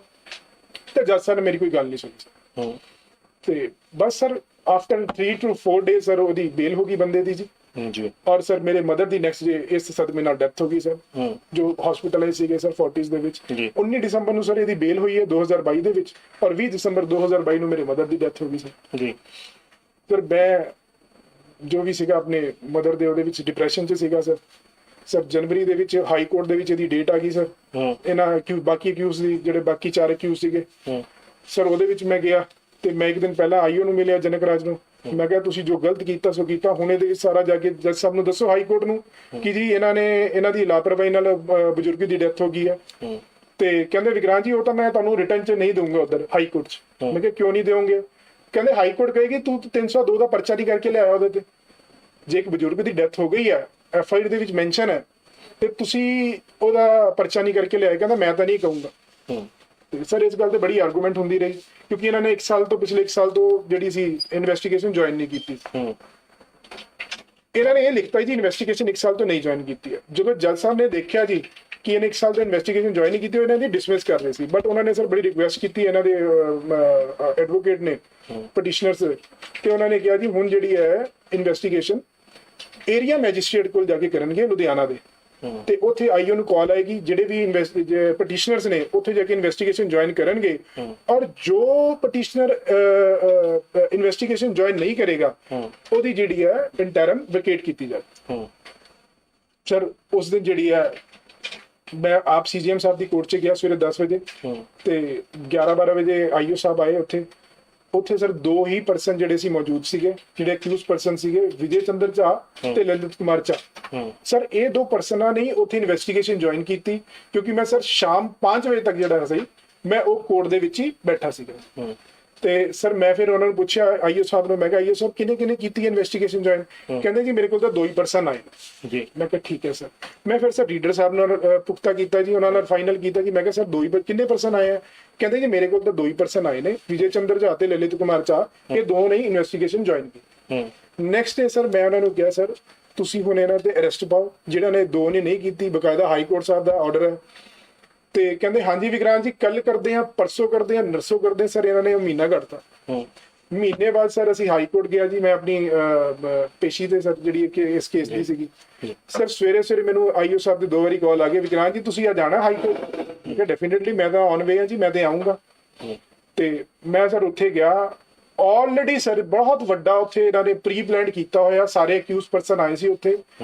ਤੇ ਜੱਜ ਸਾਹਿਬ ਨੇ ਮੇਰੀ ਕੋਈ ਗੱਲ ਨਹੀਂ ਸੁਣੀ ਤੇ ਬਸ sir after 3 to 4 days sir ਉਹਦੀ ਬੇਲ ਹੋ ਗਈ ਬੰਦੇ ਦੀ ਜੀ। ਔਰ ਸਰ ਮੇਰੇ ਮਦਰ ਦੀ ਨੈਕਸਟ ਡੇ ਇਸ ਸਦਮੇ ਨਾਲ ਡੈਥ ਹੋ ਗਈ ਸਰ, ਜੋ ਹਸਪੀਟਲਾਈਜ਼ ਸੀਗੇ ਸਰ 40s ਦੇ ਵਿੱਚ। 19 ਦਸੰਬਰ ਨੂੰ ਸਰ ਇਹਦੀ ਬੇਲ ਹੋਈ ਹੈ 2022 ਦੇ ਵਿੱਚ, ਔਰ 20 ਦਸੰਬਰ 2022 ਨੂੰ ਮੇਰੇ ਮਦਰ ਦੀ ਡੈਥ ਹੋ ਗਈ ਸਰ ਜੀ। ਫਿਰ ਮੈਂ ਜੋ ਵੀ ਸੀਗਾ ਆਪਣੇ ਮਦਰ ਦੇ ਉਹਦੇ ਵਿੱਚ ਡਿਪਰੈਸ਼ਨ 'ਚ ਸੀਗਾ ਸਰ ਜਨਵਰੀ ਦੇ ਵਿੱਚ ਹਾਈ ਕੋਰਟ ਦੇ ਵਿੱਚ ਇਹਦੀ ਡੇਟ ਆ ਗਈ ਸਰ। ਇਹਨਾਂ ਬਾਕੀ ਅਕਿਊਜ਼ ਦੀ ਜਿਹੜੇ ਬਾਕੀ 4 ਅਕਿਊਜ਼ ਸੀਗੇ ਸਰ, ਉਹਦੇ ਵਿੱਚ ਮੈਂ ਗਿਆ ਤੇ ਮੈਂ ਇੱਕ ਦਿਨ ਪਹਿਲਾਂ ਆਈਓ ਨੂੰ ਮਿਲਿਆ, ਜਨਕ ਰਾਜ ਨੂੰ। ਮੈਂ ਕਿਹਾ ਤੁਸੀਂ ਜੋ ਗਲਤ ਕੀਤਾ ਸੋ ਕੀਤਾ, ਹੁਣ ਇਹਦੇ ਸਾਰਾ ਜਾ ਕੇ ਜੱਜ ਸਾਹਿਬ ਨੂੰ ਦੱਸੋ ਹਾਈ ਕੋਰਟ ਨੂੰ ਕਿ ਜੀ ਇਹਨਾਂ ਦੀ ਲਾਪਰਵਾਹੀ ਨਾਲ ਬਜ਼ੁਰਗ ਦੀ ਡੈਥ ਹੋ ਗਈ ਹੈ। ਤੇ ਕਹਿੰਦੇ ਵਿਕਰਾਂਤ ਜੀ ਉਹ ਤਾਂ ਮੈਂ ਤੁਹਾਨੂੰ ਰਿਟਰਨ 'ਚ ਨਹੀਂ ਦਊਂਗਾ ਉਧਰ ਹਾਈ ਕੋਰਟ 'ਚ। ਮੈਂ ਕਿਹਾ ਕਿਉਂ ਨਹੀਂ ਦਿਓਗੇ? ਕਹਿੰਦੇ ਹਾਈ ਕੋਰਟ ਕਹੇਗੀ ਤੂੰ 302 ਦਾ ਪਰਚਾ ਨਹੀਂ ਕਰਕੇ ਲਿਆਇਆ ਉਹਦੇ ਤੇ, ਜੇ ਇੱਕ ਬਜ਼ੁਰਗ ਦੀ ਡੈਥ ਹੋ ਗਈ ਹੈ FIR ਦੇ ਵਿੱਚ ਮੈਂਸ਼ਨ ਹੈ ਤੇ ਤੁਸੀਂ ਉਹਦਾ ਪਰਚਾ ਨਹੀਂ ਕਰਕੇ ਲਿਆਏ। ਕਹਿੰਦਾ ਮੈਂ ਤਾਂ ਨਹੀਂ ਕਹੂੰਗਾ। ਤੇ ਸਰ ਇਸ ਗੱਲ ਤੇ ਬੜੀ ਆਰਗੂਮੈਂਟ ਹੁੰਦੀ ਰਹੀ, ਕਿਉਂਕਿ ਇਹਨਾਂ ਨੇ ਪਿਛਲੇ 1 ਸਾਲ ਤੋਂ ਜਿਹੜੀ ਸੀ ਇਨਵੈਸਟੀਗੇਸ਼ਨ ਜੁਆਇਨ ਨਹੀਂ ਕੀਤੀ। ਇਹਨਾਂ ਨੇ ਇਹ ਲਿਖਤਾ ਜੀ ਇਨਵੈਸਟੀਗੇਸ਼ਨ 1 ਸਾਲ ਤੋਂ ਨਹੀਂ ਜੁਆਇਨ ਕੀਤੀ ਹੈ। ਜਦੋਂ ਜੱਜ ਸਾਹਿਬ ਨੇ ਦੇਖਿਆ ਜੀ ਕਿ ਇਹਨੇ 1 ਸਾਲ ਤੋਂ ਇਨਵੈਸਟੀਗੇਸ਼ਨ ਜੁਆਇਨ ਨਹੀਂ ਕੀਤੀ, ਇਹਨਾਂ ਦੀ ਡਿਸਮਿਸ ਕਰ ਰਹੇ ਸੀ। ਬਟ ਉਹਨਾਂ ਨੇ ਸਰ ਬੜੀ ਰਿਕੁਐਸਟ ਕੀਤੀ ਇਹਨਾਂ ਦੇ ਐਡਵੋਕੇਟ ਨੇ ਪਟੀਸ਼ਨਰਸ, ਤੇ ਉਹਨਾਂ ਨੇ ਕਿਹਾ ਜੀ ਹੁਣ ਜਿਹੜੀ ਹੈ ਇਨਵੈਸਟੀਗੇਸ਼ਨ ਏਰੀਆ ਮੈਜਿਸਟ੍ਰੇਟ ਕੋਲ ਜਾ ਕੇ ਕਰਨਗੇ ਲੁਧਿਆਣਾ ਦੇ, ਤੇ ਉੱਥੇ ਆਈਓ ਨੂੰ ਕਾਲ ਆਏਗੀ, ਜਿਹੜੇ ਵੀ ਪਟੀਸ਼ਨਰਸ ਨੇ ਉੱਥੇ ਜਾ ਕੇ ਇਨਵੈਸਟੀਗੇਸ਼ਨ ਜੁਆਇਨ ਕਰਨਗੇ, ਔਰ ਜੋ ਪਟੀਸ਼ਨਰ ਇਨਵੈਸਟੀਗੇਸ਼ਨ ਜੁਆਇਨ ਨਹੀਂ ਕਰੇਗਾ ਉਹਦੀ ਜਿਹੜੀ ਹੈ ਇੰਟਰਮ ਵੈਕੇਟ ਕੀਤੀ ਜਾਵੇ। ਸਰ ਉਸ ਦਿਨ ਜਿਹੜੀ ਹੈ ਮੈਂ ਆਪ CGM ਸਾਹਿਬ ਦੀ ਕੋਰਟ 'ਚ ਗਿਆ ਸਵੇਰੇ 10 ਵਜੇ, ਤੇ 11-12 ਵਜੇ ਆਈਓ ਸਾਹਿਬ ਆਏ ਉੱਥੇ ਸਰ 2 ਹੀ ਪਰਸਨ ਜਿਹੜੇ ਸੀ ਮੌਜੂਦ ਸੀਗੇ, ਜਿਹੜੇ ਅਕਿਊਜ਼ ਪਰਸਨ ਸੀਗੇ, ਵਿਜੇ ਚੰਦਰ ਝਾ ਤੇ ਲਲਿਤ ਕੁਮਾਰ ਝਾ। ਸਰ ਇਹ 2 ਪਰਸਨਾਂ ਨੇ ਉੱਥੇ ਇਨਵੈਸਟੀਗੇਸ਼ਨ ਜੁਆਇਨ ਕੀਤੀ, ਕਿਉਂਕਿ ਮੈਂ ਸਰ ਸ਼ਾਮ 5 ਵਜੇ ਤੱਕ ਜਿਹੜਾ ਸੀ ਮੈਂ ਉਹ ਕੋਰਟ ਦੇ ਵਿੱਚ ਹੀ ਬੈਠਾ ਸੀਗਾ। ਤੇ ਸਰ ਮੈਂ ਫਿਰ ਉਹਨਾਂ ਨੂੰ ਪੁੱਛਿਆ ਆਈਓ ਸਾਹਿਬ ਨੂੰ, ਮੈਂ ਕਿਹਾ ਆਈਓ ਸਾਹਿਬ ਕਿਹਨੇ ਕੀਤੀ ਇਨਵੈਸਟੀਗੇਸ਼ਨ ਜੁਆਇਨ? ਕਹਿੰਦੇ ਜੀ ਮੇਰੇ ਕੋਲ ਤਾਂ 2 ਹੀ ਪਰਸਨ ਆਏ ਜੀ। ਮੈਂ ਕਿਹਾ ਠੀਕ ਹੈ ਸਰ। ਮੈਂ ਫਿਰ ਸਰ ਰੀਡਰ ਸਾਹਿਬ ਨਾਲ ਪੁਖਤਾ ਕੀਤਾ ਜੀ, ਉਹਨਾਂ ਨਾਲ ਫਾਈਨਲ ਕੀਤਾ ਜੀ। ਮੈਂ ਕਿਹਾ ਸਰ 2 ਹੀ ਕਿੰਨੇ ਪਰਸਨ ਆਏ ਆ? ਕਹਿੰਦੇ ਜੀ ਮੇਰੇ ਕੋਲ ਤਾਂ 2 ਹੀ ਪਰਸਨ ਆਏ ਨੇ, ਵਿਜੇ ਚੰਦਰ ਝਾ ਤੇ ਲਲਿਤ ਕੁਮਾਰ ਝਾ, ਇਹ 2 ਨੇ ਇਨਵੈਸਟੀਗੇਸ਼ਨ ਜੁਆਇਨ ਕੀਤੀ। ਨੈਕਸਟ ਡੇ ਸਰ ਮੈਂ ਉਹਨਾਂ ਨੂੰ ਕਿਹਾ ਸਰ ਤੁਸੀਂ ਹੁਣ ਇਹਨਾਂ ਤੇ ਅਰੈਸਟ ਪਾਓ, ਜਿਹੜਾ ਨੇ 2 ਨੇ ਨਹੀਂ ਕੀਤੀ, ਬਕਾਇਦਾ ਹਾਈ ਕੋਰਟ ਸਾਹਿਬ ਦਾ ਆਰਡਰ ਹੈ। ਤੇ ਕਹਿੰਦੇ ਹਾਂਜੀ ਵਿਕਰਾਂਤ ਜੀ ਕੱਲ ਕਰਦੇ ਆ, ਪਰਸੋਂ ਕਰਦੇ ਆ, ਨਰਸੋਂ ਕਰਦੇ। ਸਰ ਇਹਨਾਂ ਨੇ ਮਹੀਨਾ ਘੱਟਤਾ। ਮਹੀਨੇ ਬਾਅਦ ਸਰ ਅਸੀਂ ਹਾਈ ਕੋਰਟ ਗਿਆ ਜੀ, ਮੈਂ ਆਪਣੀ ਪੇਸ਼ੀ ਤੇ ਸਰ ਜਿਹੜੀ ਇਸ ਕੇਸ ਦੀ ਸੀਗੀ। ਸਰ ਸਵੇਰੇ ਮੈਨੂੰ ਆਈਓ ਸਾਹਿਬ ਦੀ 2 ਵਾਰੀ ਕਾਲ ਆ ਗਈ, ਵਿਕਰਾਂਤ ਜੀ ਤੁਸੀਂ ਆ ਜਾਣਾ ਹਾਈ ਕੋਰਟ? ਮੈਂ ਕਿਹਾ ਡੈਫੀਨਿਟਲੀ ਮੈਂ ਤਾਂ ਔਨ ਵੇ ਆ ਜੀ, ਮੈਂ ਤੇ ਆਉਂਗਾ। ਤੇ ਮੈਂ ਸਰ ਉੱਥੇ ਗਿਆ, ਆਲਰੇਡੀ ਸਰ ਬਹੁਤ ਵੱਡਾ ਉੱਥੇ ਇਹਨਾਂ ਨੇ ਪ੍ਰੀ ਪਲਾਨ ਕੀਤਾ ਹੋਇਆ, ਸਾਰੇ ਅਕਿਊਜ਼ ਪਰਸਨ ਆਏ ਸੀ ਉੱਥੇ,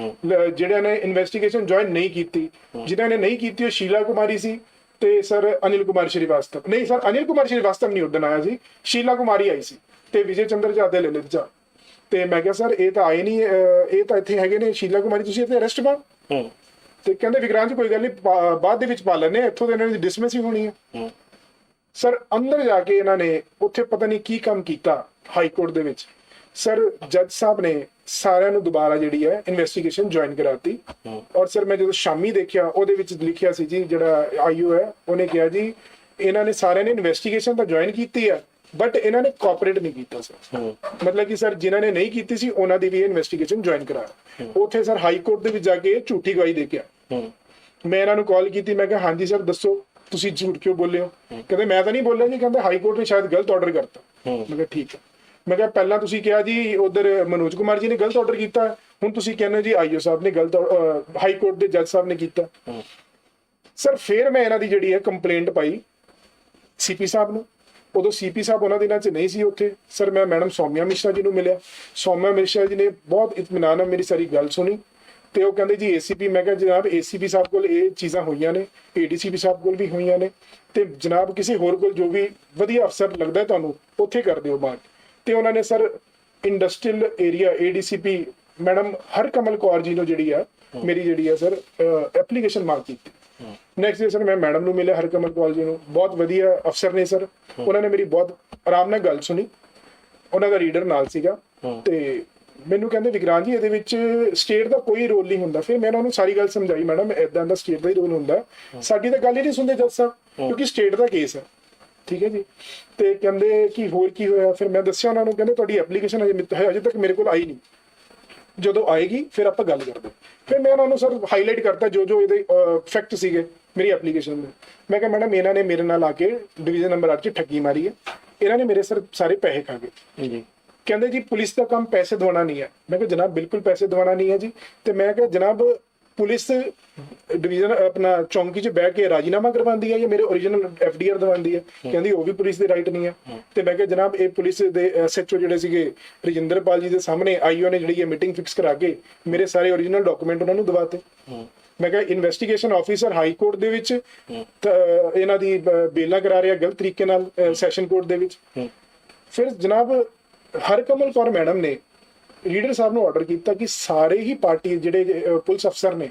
ਜਿਹੜਿਆਂ ਨੇ ਇਨਵੈਸਟੀਗੇਸ਼ਨ ਜੁਆਇਨ ਨਹੀਂ ਕੀਤੀ। ਜਿਨ੍ਹਾਂ ਨੇ ਨਹੀਂ ਕੀਤੀ ਉਹ ਸ਼ੀਲਾ ਕੁਮਾਰੀ ਸੀ ਤੇ ਸਰ ਅਨਿਲ ਕੁਮਾਰ ਸ਼੍ਰੀਵਾਸਤਵ। ਨਹੀਂ ਸਰ ਅਨਿਲ ਕੁਮਾਰ ਸ਼੍ਰੀਵਾਸਤਵ ਨਹੀਂ ਉਦਣ ਆਇਆ ਸੀ, ਸ਼ੀਲਾ ਕੁਮਾਰੀ ਆਈ ਸੀ ਤੇ ਵਿਜੇ ਚੰਦਰ ਝਾ ਤੇ ਲਲਿਤ ਝਾ। ਤੇ ਮੈਂ ਕਿਹਾ ਸਰ ਇਹ ਤਾਂ ਆਏ ਨਹੀਂ, ਇਹ ਤਾਂ ਇੱਥੇ ਹੈਗੇ ਨੇ, ਸ਼ੀਲਾ ਕੁਮਾਰੀ ਤੁਸੀਂ ਇੱਥੇ ਅਰੈਸਟ ਪਾਓ। ਤੇ ਕਹਿੰਦੇ ਵਿਕਰਾਂਤ ਜੀ ਕੋਈ ਗੱਲ ਨਹੀਂ ਬਾਅਦ ਦੇ ਵਿੱਚ ਪਾ ਲੈਣੇ, ਇੱਥੋਂ ਦੇ ਇਹਨਾਂ ਦੀ ਡਿਸਮਿਸ ਹੀ ਹੋਣੀ ਹੈ। ਸਰ ਅੰਦਰ ਜਾ ਕੇ ਇਹਨਾਂ ਨੇ ਉੱਥੇ ਪਤਾ ਨਹੀਂ ਕੀ ਕੰਮ ਕੀਤਾ ਹਾਈ ਕੋਰਟ ਦੇ ਵਿੱਚ। ਸਰ ਜੱਜ ਸਾਹਿਬ ਨੇ ਸਾਰਿਆਂ ਨੂੰ ਦੁਬਾਰਾ ਜਿਹੜੀ ਹੈ ਇਨਵੈਸਟੀਗੇਸ਼ਨ ਜੁਆਇਨ ਕਰਾਤੀ। ਔਰ ਸਰ ਮੈਂ ਜਦੋਂ ਸ਼ਾਮੀ ਦੇਖਿਆ ਉਹਦੇ ਵਿੱਚ ਲਿਖਿਆ ਸੀ ਜੀ, ਜਿਹੜਾ ਆਈਓ ਹੈ ਉਹਨੇ ਕਿਹਾ ਜੀ ਇਹਨਾਂ ਨੇ ਸਾਰਿਆਂ ਨੇ ਇਨਵੈਸਟੀਗੇਸ਼ਨ ਤਾਂ ਜੁਆਇਨ ਕੀਤੀ ਹੈ ਬਟ ਇਹਨਾਂ ਨੇ ਕੋਆਪਰੇਟ ਨਹੀਂ ਕੀਤਾ ਸਰ। ਮਤਲਬ ਕਿ ਸਰ ਜਿਨ੍ਹਾਂ ਨੇ ਨਹੀਂ ਕੀਤੀ ਸੀ ਉਹਨਾਂ ਦੀ ਵੀ ਇਨਵੈਸਟੀਗੇਸ਼ਨ ਜੁਆਇਨ ਕਰਾਇਆ। ਉੱਥੇ ਸਰ ਹਾਈ ਕੋਰਟ ਦੇ ਵਿੱਚ ਜਾ ਕੇ ਝੂਠੀ ਗਵਾਹੀ ਦੇ ਕੇ ਆਇਆ। ਮੈਂ ਇਹਨਾਂ ਨੂੰ ਕਾਲ ਕੀਤੀ, ਮੈਂ ਕਿਹਾ ਹਾਂਜੀ ਸਰ ਦੱਸੋ ਤੁਸੀਂ ਝੂਠ ਕਿਉਂ ਬੋਲੇ ਹੋ? ਕਹਿੰਦੇ ਮੈਂ ਤਾਂ ਨਹੀਂ ਬੋਲਿਆ ਜੀ, ਕਹਿੰਦੇ ਹਾਈ ਕੋਰਟ ਨੇ ਸ਼ਾਇਦ ਗਲਤ ਆਰਡਰ ਕਰਤਾ। ਮੈਂ ਕਿਹਾ ਠੀਕ ਹੈ। ਮੈਂ ਕਿਹਾ ਪਹਿਲਾਂ ਤੁਸੀਂ ਕਿਹਾ ਜੀ ਉਧਰ ਮਨੋਜ ਕੁਮਾਰ ਜੀ ਨੇ ਗਲਤ ਆਰਡਰ ਕੀਤਾ, ਹੁਣ ਤੁਸੀਂ ਕਹਿੰਦੇ ਜੀ ਆਈਓ ਸਾਹਿਬ ਨੇ ਗਲਤ, ਹਾਈ ਕੋਰਟ ਦੇ ਜੱਜ ਸਾਹਿਬ ਨੇ ਕੀਤਾ। ਸਰ ਫਿਰ ਮੈਂ ਇਹਨਾਂ ਦੀ ਜਿਹੜੀ ਹੈ ਕੰਪਲੇਂਟ ਪਾਈ ਸੀਪੀ ਸਾਹਿਬ ਨੂੰ। ਉਦੋਂ ਸੀਪੀ ਸਾਹਿਬ ਉਹਨਾਂ ਦਿਨਾਂ 'ਚ ਨਹੀਂ ਸੀ ਉੱਥੇ। ਸਰ ਮੈਂ ਮੈਡਮ ਸੌਮਿਆ ਮਿਸ਼ਰਾ ਜੀ ਨੂੰ ਮਿਲਿਆ। ਸੌਮਿਆ ਮਿਸ਼ਰਾ ਜੀ ਨੇ ਬਹੁਤ ਇਤਮਾਨਾਨ ਨਾਲ ਮੇਰੀ ਸਾਰੀ ਗੱਲ ਸੁਣੀ ਤੇ ਉਹ ਕਹਿੰਦੇ ਜੀ ਏਸੀਪੀ, ਮੈਂ ਕਿਹਾ ਜਨਾਬ ਏਸੀਪੀ ਸਾਹਿਬ ਕੋਲ ਇਹ ਚੀਜ਼ਾਂ ਹੋਈਆਂ ਨੇ, ਏਡੀਸੀਪੀ ਸਾਹਿਬ ਕੋਲ ਵੀ ਹੋਈਆਂ ਨੇ ਤੇ ਜਨਾਬ ਕਿਸੇ ਹੋਰ ਕੋਲ ਜੋ ਵੀ ਵਧੀਆ ਅਫਸਰ ਲੱਗਦਾ ਤੁਹਾਨੂੰ ਉੱਥੇ ਕਰ ਦਿਓ ਬਾਤ। ਤੇ ਉਹਨਾਂ ਨੇ sir industrial area ADCP madam Harkamal Kaur ji ਨੂੰ ਜਿਹੜੀ ਆ ਮੇਰੀ ਜਿਹੜੀ ਆ ਸਰ ਐਪਲੀਕੇਸ਼ਨ ਮਾਰਕ ਕੀਤੀ। ਨੈਕਸਟ ਡੇ ਸਰ ਮੈਂ ਮੈਡਮ ਨੂੰ ਮਿਲਿਆ ਹਰਕਮਲ ਕੌਰ ਜੀ ਨੂੰ, ਬਹੁਤ ਵਧੀਆ ਅਫਸਰ ਨੇ ਸਰ। ਉਹਨਾਂ ਨੇ ਮੇਰੀ ਬਹੁਤ ਆਰਾਮ ਨਾਲ ਗੱਲ ਸੁਣੀ, ਉਹਨਾਂ ਦਾ ਰੀਡਰ ਨਾਲ ਸੀਗਾ ਤੇ ਮੈਨੂੰ ਕਹਿੰਦੇ ਵਿਕਰਾਂਤ ਜੀ ਇਹਦੇ ਵਿੱਚ ਸਟੇਟ ਦਾ ਕੋਈ ਰੋਲ ਨਹੀਂ ਹੁੰਦਾ। ਫਿਰ ਮੈਂ ਉਹਨਾਂ ਨੂੰ ਸਾਰੀ ਗੱਲ ਸਮਝਾਈ, ਮੈਡਮ ਇਦਾਂ ਦਾ ਸਟੇਟ ਦਾ ਹੀ ਰੋਲ ਹੁੰਦਾ, ਸਾਡੀ ਤਾਂ ਗੱਲ ਹੀ ਨਹੀਂ ਸੁਣਦੇ ਜੱਜ ਸਾਹਿਬ ਕਿਉਂਕਿ ਸਟੇਟ ਦਾ ਕੇਸ ਹੈ। ਠੀਕ ਹੈ ਜੀ। ਤੇ ਕਹਿੰਦੇ ਕਿ ਹੋਰ ਕੀ ਹੋਇਆ? ਫਿਰ ਮੈਂ ਦੱਸਿਆ ਉਹਨਾਂ ਨੂੰ, ਕਹਿੰਦੇ ਤੁਹਾਡੀ ਐਪਲੀਕੇਸ਼ਨ ਅਜੇ ਤੱਕ ਮੇਰੇ ਕੋਲ ਆਈ ਨਹੀਂ, ਜਦੋਂ ਆਏਗੀ ਫਿਰ ਆਪਾਂ ਗੱਲ ਕਰਦੇ। ਫਿਰ ਮੈਂ ਉਹਨਾਂ ਨੂੰ ਸਰ ਹਾਈਲਾਈਟ ਕਰਤਾ ਜੋ ਜੋ ਇਹਦੇ ਫੈਕਟ ਸੀਗੇ ਮੇਰੀ ਐਪਲੀਕੇਸ਼ਨ ਦੇ। ਮੈਂ ਕਿਹਾ ਮੈਡਮ ਇਹਨਾਂ ਨੇ ਮੇਰੇ ਨਾਲ ਆ ਕੇ ਡਿਵੀਜ਼ਨ ਨੰਬਰ 8 'ਚ ਠੱਗੀ ਮਾਰੀ ਹੈ, ਇਹਨਾਂ ਨੇ ਮੇਰੇ ਸਰ ਸਾਰੇ ਪੈਸੇ ਖਾ ਗਏ ਜੀ। ਕਹਿੰਦੇ ਜੀ ਪੁਲਿਸ ਦਾ ਕੰਮ ਪੈਸੇ ਦਵਾਉਣਾ ਨਹੀਂ ਹੈ। ਮੈਂ ਕਿਹਾ ਜਨਾਬ ਬਿਲਕੁਲ ਪੈਸੇ ਦਵਾਉਣਾ ਨਹੀਂ ਹੈ ਜੀ। ਤੇ ਮੈਂ ਕਿਹਾ ਜਨਾਬ ਪੁਲਿਸ ਡਿਵੀਜ਼ਨ ਆਪਣਾ ਚੌਂਕੀ 'ਚ ਬਹਿ ਕੇ ਰਾਜੀਨਾਮਾ ਕਰਵਾਉਂਦੀ ਹੈ ਜਾਂ ਮੇਰੇ ਓਰੀਜਨਲ ਐਫਡੀਆਰ ਦਵਾਉਂਦੀ ਹੈ? ਕਹਿੰਦੀ ਉਹ ਵੀ ਪੁਲਿਸ ਦੇ ਰਾਈਟ ਨਹੀਂ ਹੈ। ਤੇ ਮੈਂ ਕਿਹਾ ਜਨਾਬ ਇਹ ਪੁਲਿਸ ਦੇ ਐਸਐਚਓ ਜਿਹੜੇ ਸੀਗੇ ਰਜਿੰਦਰਪਾਲ ਜੀ ਦੇ ਸਾਹਮਣੇ ਆਈਓ ਨੇ ਜਿਹੜੀ ਇਹ ਮੀਟਿੰਗ ਫਿਕਸ ਕਰਾ ਕੇ ਮੇਰੇ ਸਾਰੇ ਓਰੀਜਨਲ ਡਾਕੂਮੈਂਟ ਉਹਨਾਂ ਨੂੰ ਦਵਾਤੇ। ਮੈਂ ਕਿਹਾ ਇਨਵੈਸਟੀਗੇਸ਼ਨ ਆਫੀਸਰ ਹਾਈ ਕੋਰਟ ਦੇ ਵਿੱਚ ਇਹਨਾਂ ਦੀ ਬੇਲਾਂ ਕਰਾ ਰਿਹਾ ਗਲਤ ਤਰੀਕੇ ਨਾਲ ਸੈਸ਼ਨ ਕੋਰਟ ਦੇ ਵਿੱਚ। ਫਿਰ ਜਨਾਬ ਹਰਕਮਲ ਕੌਰ ਮੈਡਮ ਨੇ ਰੀਡਰ ਸਾਹਿਬ ਨੂੰ ਆਰਡਰ ਕੀਤਾ ਕਿ ਸਾਰੇ ਹੀ ਪਾਰਟੀ ਜਿਹੜੇ ਪੁਲਿਸ ਅਫਸਰ ਨੇ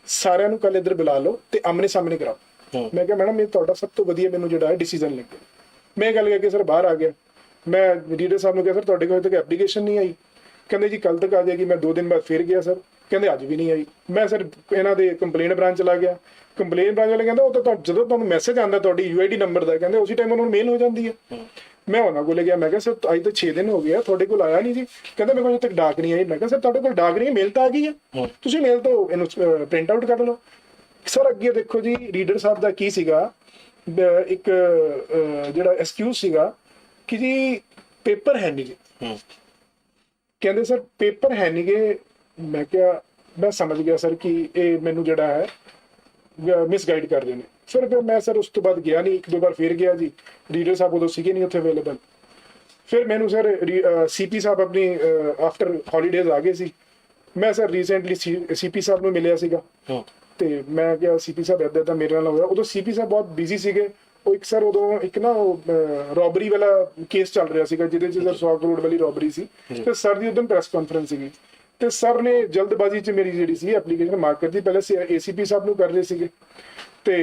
ਸਾਰਿਆਂ ਨੂੰ ਕੱਲ ਇੱਧਰ ਬੁਲਾ ਲਓ ਤੇ ਆਮਨੇ ਸਾਹਮਣੇ ਕਰਾਓ। ਮੈਂ ਕਿਹਾ ਮੈਡਮ ਇਹ ਤੁਹਾਡਾ ਸਭ ਤੋਂ ਵਧੀਆ ਮੈਨੂੰ ਜਿਹੜਾ ਹੈ ਡਿਸੀਜਨ ਲੱਗਿਆ। ਮੈਂ ਗੱਲ ਕਰਕੇ ਸਰ ਬਾਹਰ ਆ ਗਿਆ। ਮੈਂ ਰੀਡਰ ਸਾਹਿਬ ਨੂੰ ਕਿਹਾ ਸਰ ਤੁਹਾਡੇ ਕੋਲ ਤੱਕ ਐਪਲੀਕੇਸ਼ਨ ਨਹੀਂ ਆਈ? ਕਹਿੰਦੇ ਜੀ ਕੱਲ ਤੱਕ ਆ ਜਾਏਗੀ। ਮੈਂ 2 ਦਿਨ ਬਾਅਦ ਫਿਰ ਗਿਆ ਸਰ, ਕਹਿੰਦੇ ਅੱਜ ਵੀ ਨਹੀਂ ਆਈ। ਮੈਂ ਸਰ ਇਹਨਾਂ ਦੇ ਕੰਪਲੇਂਟ ਬ੍ਰਾਂਚ ਚਲਾ ਗਿਆ। ਕੰਪਲੇਂਟ ਬ੍ਰਾਂਚ ਵਾਲੇ ਕਹਿੰਦਾ ਉਹ ਤਾਂ ਜਦੋਂ ਤੁਹਾਨੂੰ ਮੈਸੇਜ ਆਉਂਦਾ ਤੁਹਾਡੀ ਯੂਆਈਡੀ ਨੰਬਰ ਦਾ, ਕਹਿੰਦੇ ਉਸੇ ਟਾਈਮ ਉਹਨਾਂ ਨੂੰ ਮੇਲ ਹੋ ਜਾਂਦੀ ਹੈ। ਮੈਂ ਉਹਨਾਂ ਕੋਲ ਗਿਆ, ਮੈਂ ਕਿਹਾ ਸਰ ਅੱਜ ਤਾਂ 6 ਦਿਨ ਹੋ ਗਏ ਆ ਤੁਹਾਡੇ ਕੋਲ ਆਇਆ ਨਹੀਂ ਜੀ। ਕਹਿੰਦਾ ਮੇਰੇ ਕੋਲ ਅਜੇ ਤੱਕ ਡਾਕ ਨਹੀਂ ਆਈ। ਮੈਂ ਕਿਹਾ ਸਰ ਤੁਹਾਡੇ ਕੋਲ ਡਾਕ ਨਹੀਂ, ਮੇਲ ਤਾਂ ਆ ਗਈ ਹੈ, ਤੁਸੀਂ ਮੇਲ ਤੋਂ ਇਹਨੂੰ ਪ੍ਰਿੰਟ ਆਊਟ ਕਰ ਲਓ। ਸਰ ਅੱਗੇ ਦੇਖੋ ਜੀ ਰੀਡਰ ਸਾਹਿਬ ਦਾ ਕੀ ਸੀਗਾ, ਇੱਕ ਜਿਹੜਾ ਐਕਸਕਿਊਜ਼ ਸੀਗਾ ਕਿ ਜੀ ਪੇਪਰ ਹੈ ਨਹੀਂ ਜੀ। ਕਹਿੰਦੇ ਸਰ ਪੇਪਰ ਹੈ ਨਹੀਂ ਗੇ। ਮੈਂ ਕਿਹਾ ਮੈਂ ਸਮਝ ਗਿਆ ਸਰ ਕਿ ਇਹ ਮੈਨੂੰ ਜਿਹੜਾ ਹੈ ਮਿਸਗਾਈਡ ਕਰ ਰਹੇ ਨੇ। ਫਿਰ ਮੈਂ ਸਰ ਉਸ ਤੋਂ ਬਾਅਦ ਗਿਆ ਨਹੀਂ, 1-2 ਵਾਰ ਫਿਰ ਗਿਆ ਜੀ। ਰੀਡਰ ਸਾਹਿਬ ਉਦੋਂ ਸੀਗੇ ਨਹੀਂ ਉੱਥੇ ਅਵੇਲੇਬਲ। ਫਿਰ ਮੈਨੂੰ ਸਰ ਸੀਪੀ ਸਾਹਿਬ ਆਪਣੀ ਆਫਟਰ ਹੌਲੀਡੇਜ਼ ਆ ਗਏ ਸੀ। ਮੈਂ ਸਰ ਰੀਸੈਂਟਲੀ ਸੀਪੀ ਸਾਹਿਬ ਨੂੰ ਮਿਲਿਆ ਸੀਗਾ ਤੇ ਮੈਂ ਕਿਹਾ ਸੀਪੀ ਸਾਹਿਬ ਏਦਾਂ ਤਾਂ ਮੇਰੇ ਨਾਲ ਹੋਇਆ। ਉਦੋਂ ਸੀਪੀ ਸਾਹਿਬ ਬਹੁਤ ਬਿਜ਼ੀ ਸੀਗੇ। ਉਹ ਇੱਕ ਸਰ ਉਦੋਂ ਇੱਕ ਨਾ ਰੋਬਰੀ ਵਾਲਾ ਕੇਸ ਚੱਲ ਰਿਹਾ ਸੀਗਾ ਜਿਹਦੇ 'ਚ ਸਰ 100 ਕਰੋੜ ਵਾਲੀ ਰੋਬਰੀ ਸੀ ਤੇ ਸਰ ਦੀ ਉਦੋਂ ਪ੍ਰੈਸ ਕਾਨਫਰੰਸ ਸੀਗੀ ਤੇ ਸਰ ਨੇ ਜਲਦਬਾਜ਼ੀ 'ਚ ਮੇਰੀ ਜਿਹੜੀ ਸੀ ਐਪਲੀਕੇਸ਼ਨ ਮਾਰਕ ਕਰਤੀ। ਪਹਿਲੇ ਏਸੀਪੀ ਸਾਹਿਬ ਨੂੰ ਕਰ ਰਹੇ ਸੀਗੇ ਤੇ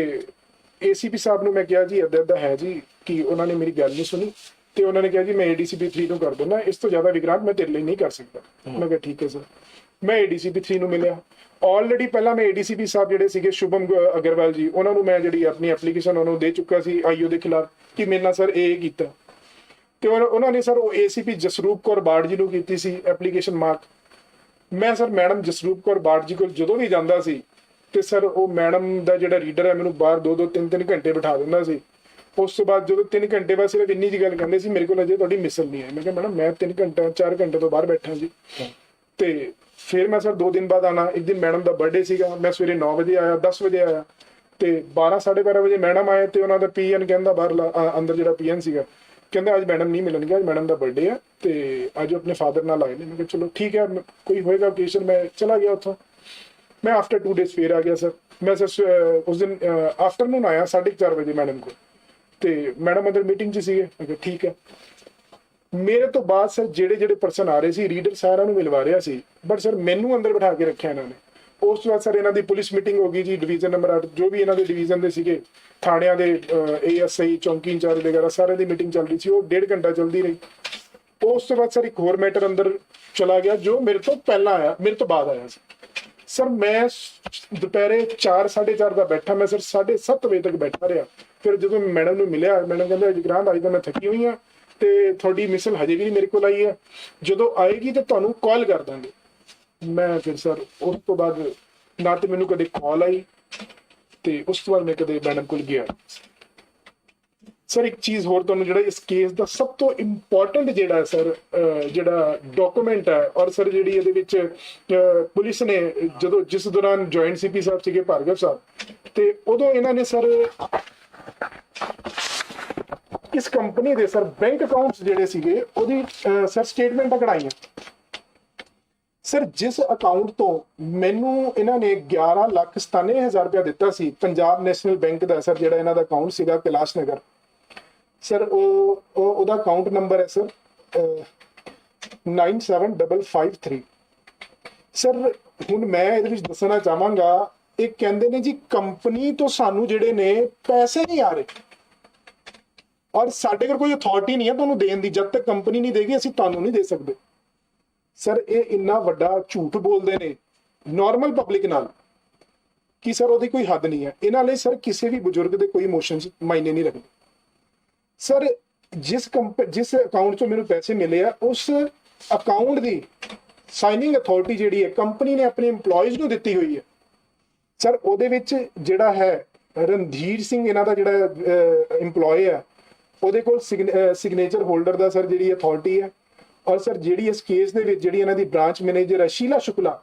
ਏਸੀਪੀ ਸਾਹਿਬ ਨੂੰ ਮੈਂ ਕਿਹਾ ਜੀ ਏਦਾਂ ਹੈ ਜੀ ਕਿ ਉਹਨਾਂ ਨੇ ਮੇਰੀ ਗੱਲ ਨਹੀਂ ਸੁਣੀ ਤੇ ਉਹਨਾਂ ਨੇ ਕਿਹਾ ਜੀ ਮੈਂ ਏਡੀਸੀਪੀ 3 ਨੂੰ ਕਰ ਦਿੰਦਾ, ਇਸ ਤੋਂ ਜ਼ਿਆਦਾ ਵਿਕਰਾਂਤ ਮੈਂ ਤੇਰੇ ਲਈ ਨਹੀਂ ਕਰ ਸਕਦਾ। ਮੈਂ ਕਿਹਾ ਠੀਕ ਹੈ ਸਰ। ਮੈਂ ਏਡੀਸੀਪੀ 3 ਨੂੰ ਮਿਲਿਆ। ਆਲਰੇਡੀ ਪਹਿਲਾਂ ਮੈਂ ਏਡੀਸੀਪੀ ਸਾਹਿਬ ਜਿਹੜੇ ਸੀਗੇ ਸ਼ੁਭਮ ਅਗਰਵਾਲ ਜੀ ਉਹਨਾਂ ਨੂੰ ਮੈਂ ਜਿਹੜੀ ਆਪਣੀ ਐਪਲੀਕੇਸ਼ਨ ਉਹਨਾਂ ਨੂੰ ਦੇ ਚੁੱਕਾ ਸੀ ਆਈਓ ਦੇ ਖਿਲਾਫ ਕਿ ਮੇਰੇ ਨਾਲ ਸਰ ਇਹ ਕੀਤਾ ਤੇ ਉਹਨਾਂ ਨੇ ਸਰ ਉਹ ਏਸੀਪੀ ਜਸਰੂਪ ਕੌਰ ਬਾੜ ਜੀ ਨੂੰ ਕੀਤੀ ਸੀ ਐਪਲੀਕੇਸ਼ਨ ਮਾਰਕ। ਮੈਂ ਸਰ ਮੈਡਮ ਜਸਰੂਪ ਕੌਰ ਬਾੜ ਜੀ ਕੋਲ ਜਦੋਂ ਵੀ ਜਾਂਦਾ ਸੀ ਤੇ ਸਰ ਉਹ ਮੈਡਮ ਦਾ ਜਿਹੜਾ ਰੀਡਰ ਹੈ ਮੈਨੂੰ ਬਾਹਰ 2-2 3-3 ਘੰਟੇ ਬਿਠਾ ਦਿੰਦਾ ਸੀ। ਉਸ ਤੋਂ ਬਾਅਦ ਜਦੋਂ 3 ਘੰਟੇ ਬਾਅਦ ਸਿਰਫ ਇੰਨੀ ਜੀ ਗੱਲ ਕਹਿੰਦੇ ਸੀ ਮੇਰੇ ਕੋਲ ਅਜੇ ਤੁਹਾਡੀ ਮਿਸਲ ਨਹੀਂ ਹੈ। ਮੈਂ ਕਿਹਾ ਮੈਡਮ ਮੈਂ 3 ਘੰਟੇ 4 ਘੰਟੇ ਤੋਂ ਬਾਹਰ ਬੈਠਾ ਜੀ। ਤੇ ਫਿਰ ਮੈਂ ਸਰ 2 ਦਿਨ ਬਾਅਦ ਆਣਾ। ਇੱਕ ਦਿਨ ਮੈਡਮ ਦਾ ਬਰਥਡੇ ਸੀਗਾ, ਮੈਂ ਸਵੇਰੇ 9 ਵਜੇ ਆਇਆ, 10 ਵਜੇ ਆਇਆ ਤੇ 12-12:30 ਵਜੇ ਮੈਡਮ ਆਏ ਤੇ ਉਹਨਾਂ ਦਾ ਪੀਐਨ ਕਹਿੰਦਾ ਬਾਹਰ ਅੰਦਰ ਜਿਹੜਾ ਪੀਐਨ ਸੀਗਾ ਕਹਿੰਦਾ ਅੱਜ ਮੈਡਮ ਨਹੀਂ ਮਿਲਣਗੇ, ਅੱਜ ਮੈਡਮ ਦਾ ਬਰਥਡੇ ਹੈ ਤੇ ਅੱਜ ਆਪਣੇ ਫਾਦਰ ਨਾਲ ਆਏ ਨੇ। ਮੈਂ ਕਿਹਾ ਚਲੋ ਠੀਕ ਹੈ ਕੋਈ ਹੋਏਗਾ ਓਕੇਸ਼ਨ। ਮੈਂ ਚਲਾ ਗਿਆ ਉੱਥੋਂ। ਮੈਂ ਆਫਟਰ 2 ਡੇਜ਼ ਫੇਰ ਆ ਗਿਆ ਸਰ। ਮੈਂ ਸਰ ਉਸ ਦਿਨ ਆਫਟਰਨੂਨ ਆਇਆ 4:30 ਵਜੇ ਮੈਡਮ ਕੋਲ ਤੇ ਮੈਡਮ ਅੰਦਰ ਮੀਟਿੰਗ 'ਚ ਸੀਗੇ। ਮੈਂ ਕਿਹਾ ਠੀਕ ਹੈ। ਮੇਰੇ ਤੋਂ ਬਾਅਦ ਸਰ ਜਿਹੜੇ ਪਰਸਨ ਆ ਰਹੇ ਸੀ ਰੀਡਰ ਸਾਰਿਆਂ ਨੂੰ ਮਿਲਵਾ ਰਿਹਾ ਸੀ ਬਟ ਸਰ ਮੈਨੂੰ ਅੰਦਰ ਬਿਠਾ ਕੇ ਰੱਖਿਆ ਇਹਨਾਂ ਨੇ। ਉਸ ਤੋਂ ਬਾਅਦ ਸਰ ਇਹਨਾਂ ਦੀ ਪੁਲਿਸ ਮੀਟਿੰਗ ਹੋ ਗਈ ਜੀ ਡਿਵੀਜ਼ਨ ਨੰਬਰ 8 ਜੋ ਵੀ ਇਹਨਾਂ ਦੇ ਡਿਵੀਜ਼ਨ ਦੇ ਸੀਗੇ ਥਾਣਿਆਂ ਦੇ ਏਐਸਆਈ ਚੌਂਕੀ ਇੰਚਾਰਜ ਵਗੈਰਾ ਸਾਰਿਆਂ ਦੀ ਮੀਟਿੰਗ ਚੱਲ ਰਹੀ ਸੀ। ਉਹ 1.5 ਘੰਟਾ ਚੱਲਦੀ ਰਹੀ ਉਸ ਤੋਂ ਬਾਅਦ ਸਰ ਇੱਕ ਹੋਰ ਮੈਟਰ ਅੰਦਰ ਚਲਾ ਗਿਆ ਜੋ ਮੇਰੇ ਤੋਂ ਪਹਿਲਾਂ ਆਇਆ, ਮੇਰੇ ਤੋਂ ਬਾਅਦ ਆਇਆ ਸੀ ਸਰ। ਮੈਂ ਦੁਪਹਿਰੇ 4 4:30 ਦਾ ਬੈਠਾ, ਮੈਂ ਸਰ 7:30 ਵਜੇ ਤੱਕ ਬੈਠਾ ਰਿਹਾ। ਫਿਰ ਜਦੋਂ ਮੈਡਮ ਨੂੰ ਮਿਲਿਆ, ਮੈਡਮ ਕਹਿੰਦਾ ਜਗਰਾਂਦ ਅੱਜ ਤਾਂ ਮੈਂ ਥੱਕੀ ਹੋਈ ਹਾਂ ਤੇ ਤੁਹਾਡੀ ਮਿਸਲ ਹਜੇ ਵੀ ਨਹੀਂ ਮੇਰੇ ਕੋਲ ਆਈ ਹੈ, ਜਦੋਂ ਆਏਗੀ ਤੇ ਤੁਹਾਨੂੰ ਕਾਲ ਕਰ ਦਾਂਗੇ। ਮੈਂ ਫਿਰ ਸਰ ਉਸ ਤੋਂ ਬਾਅਦ ਨਾ ਤੇ ਮੈਨੂੰ ਕਦੇ ਕਾਲ ਆਈ ਤੇ ਉਸ ਤੋਂ ਬਾਅਦ ਮੈਂ ਕਦੇ ਮੈਡਮ ਕੋਲ ਗਿਆ ਸਰ। ਇੱਕ ਚੀਜ਼ ਹੋਰ ਤੁਹਾਨੂੰ, ਜਿਹੜਾ ਇਸ ਕੇਸ ਦਾ ਸਭ ਤੋਂ ਇੰਪੋਰਟੈਂਟ ਜਿਹੜਾ ਸਰ ਜਿਹੜਾ ਡਾਕੂਮੈਂਟ ਹੈ, ਔਰ ਸਰ ਜਿਹੜੀ ਇਹਦੇ ਵਿੱਚ ਪੁਲਿਸ ਨੇ ਜਦੋਂ ਜਿਸ ਦੌਰਾਨ ਜੁਆਇੰਟ ਸੀਪੀ ਸਾਹਿਬ ਸੀਗੇ ਭਾਰਗਵ ਸਾਹਿਬ, ਤੇ ਉਦੋਂ ਇਹਨਾਂ ਨੇ ਸਰ ਇਸ ਕੰਪਨੀ ਦੇ ਸਰ ਬੈਂਕ ਅਕਾਊਂਟਸ ਜਿਹੜੇ ਸੀਗੇ ਉਹਦੀ ਸਰ ਸਟੇਟਮੈਂਟਾਂ ਕਢਾਈਆਂ ਸਰ। ਜਿਸ ਅਕਾਊਂਟ ਤੋਂ ਮੈਨੂੰ ਇਹਨਾਂ ਨੇ 11,97,000 ਰੁਪਇਆ ਦਿੱਤਾ ਸੀ, ਪੰਜਾਬ ਨੈਸ਼ਨਲ ਬੈਂਕ ਦਾ ਸਰ ਜਿਹੜਾ ਇਹਨਾਂ ਦਾ ਅਕਾਊਂਟ ਸੀਗਾ ਕੈਲਾਸ਼ ਨਗਰ ਸਰ, ਉਹਦਾ ਅਕਾਊਂਟ ਨੰਬਰ ਹੈ ਸਰ 97553 ਸਰ। ਹੁਣ ਮੈਂ ਇਹਦੇ ਵਿੱਚ ਦੱਸਣਾ ਚਾਹਾਂਗਾ, ਇਹ ਕਹਿੰਦੇ ਨੇ ਜੀ ਕੰਪਨੀ ਤੋਂ ਸਾਨੂੰ ਜਿਹੜੇ ਨੇ ਪੈਸੇ ਨਹੀਂ ਆ ਰਹੇ, ਔਰ ਸਾਡੇ ਕੋਲ ਕੋਈ ਅਥਾਰਟੀ ਨਹੀਂ ਹੈ ਤੁਹਾਨੂੰ ਦੇਣ ਦੀ, ਜਦ ਤੱਕ ਕੰਪਨੀ ਨਹੀਂ ਦੇਗੀ ਅਸੀਂ ਤੁਹਾਨੂੰ ਨਹੀਂ ਦੇ ਸਕਦੇ ਸਰ। ਇਹ ਇੰਨਾ ਵੱਡਾ ਝੂਠ ਬੋਲਦੇ ਨੇ ਨਾਰਮਲ ਪਬਲਿਕ ਨਾਲ ਕਿ ਸਰ ਉਹਦੀ ਕੋਈ ਹੱਦ ਨਹੀਂ ਹੈ। ਇਹਨਾਂ ਲਈ ਸਰ ਕਿਸੇ ਵੀ ਬਜ਼ੁਰਗ ਦੇ ਕੋਈ ਇਮੋਸ਼ਨਸ ਮਾਇਨੇ ਨਹੀਂ ਰੱਖਦੇ ਸਰ। ਜਿਸ ਅਕਾਊਂਟ ਚੋਂ ਮੈਨੂੰ ਪੈਸੇ ਮਿਲੇ ਆ, ਉਸ ਅਕਾਊਂਟ ਦੀ ਸਾਈਨਿੰਗ ਅਥਾਰਟੀ ਜਿਹੜੀ ਹੈ ਕੰਪਨੀ ਨੇ ਆਪਣੇ EMPLOYEES ਨੂੰ ਦਿੱਤੀ ਹੋਈ ਹੈ ਸਰ। ਉਹਦੇ ਵਿੱਚ ਜਿਹੜਾ ਹੈ ਰਣਧੀਰ ਸਿੰਘ ਇਹਨਾਂ ਦਾ ਜਿਹੜਾ EMPLOYE ਹੈ, ਉਹਦੇ ਕੋਲ ਸਿਗਨੇਚਰ ਹੋਲਡਰ ਦਾ ਸਰ ਜਿਹੜੀ ਅਥਾਰਟੀ ਹੈ। ਔਰ ਸਰ ਜਿਹੜੀ ਇਸ ਕੇਸ ਦੇ ਵਿੱਚ ਜਿਹੜੀ ਇਹਨਾਂ ਦੀ ਬ੍ਰਾਂਚ ਮੈਨੇਜਰ ਹੈ ਸ਼ੀਲਾ ਸ਼ੁਕਲਾ,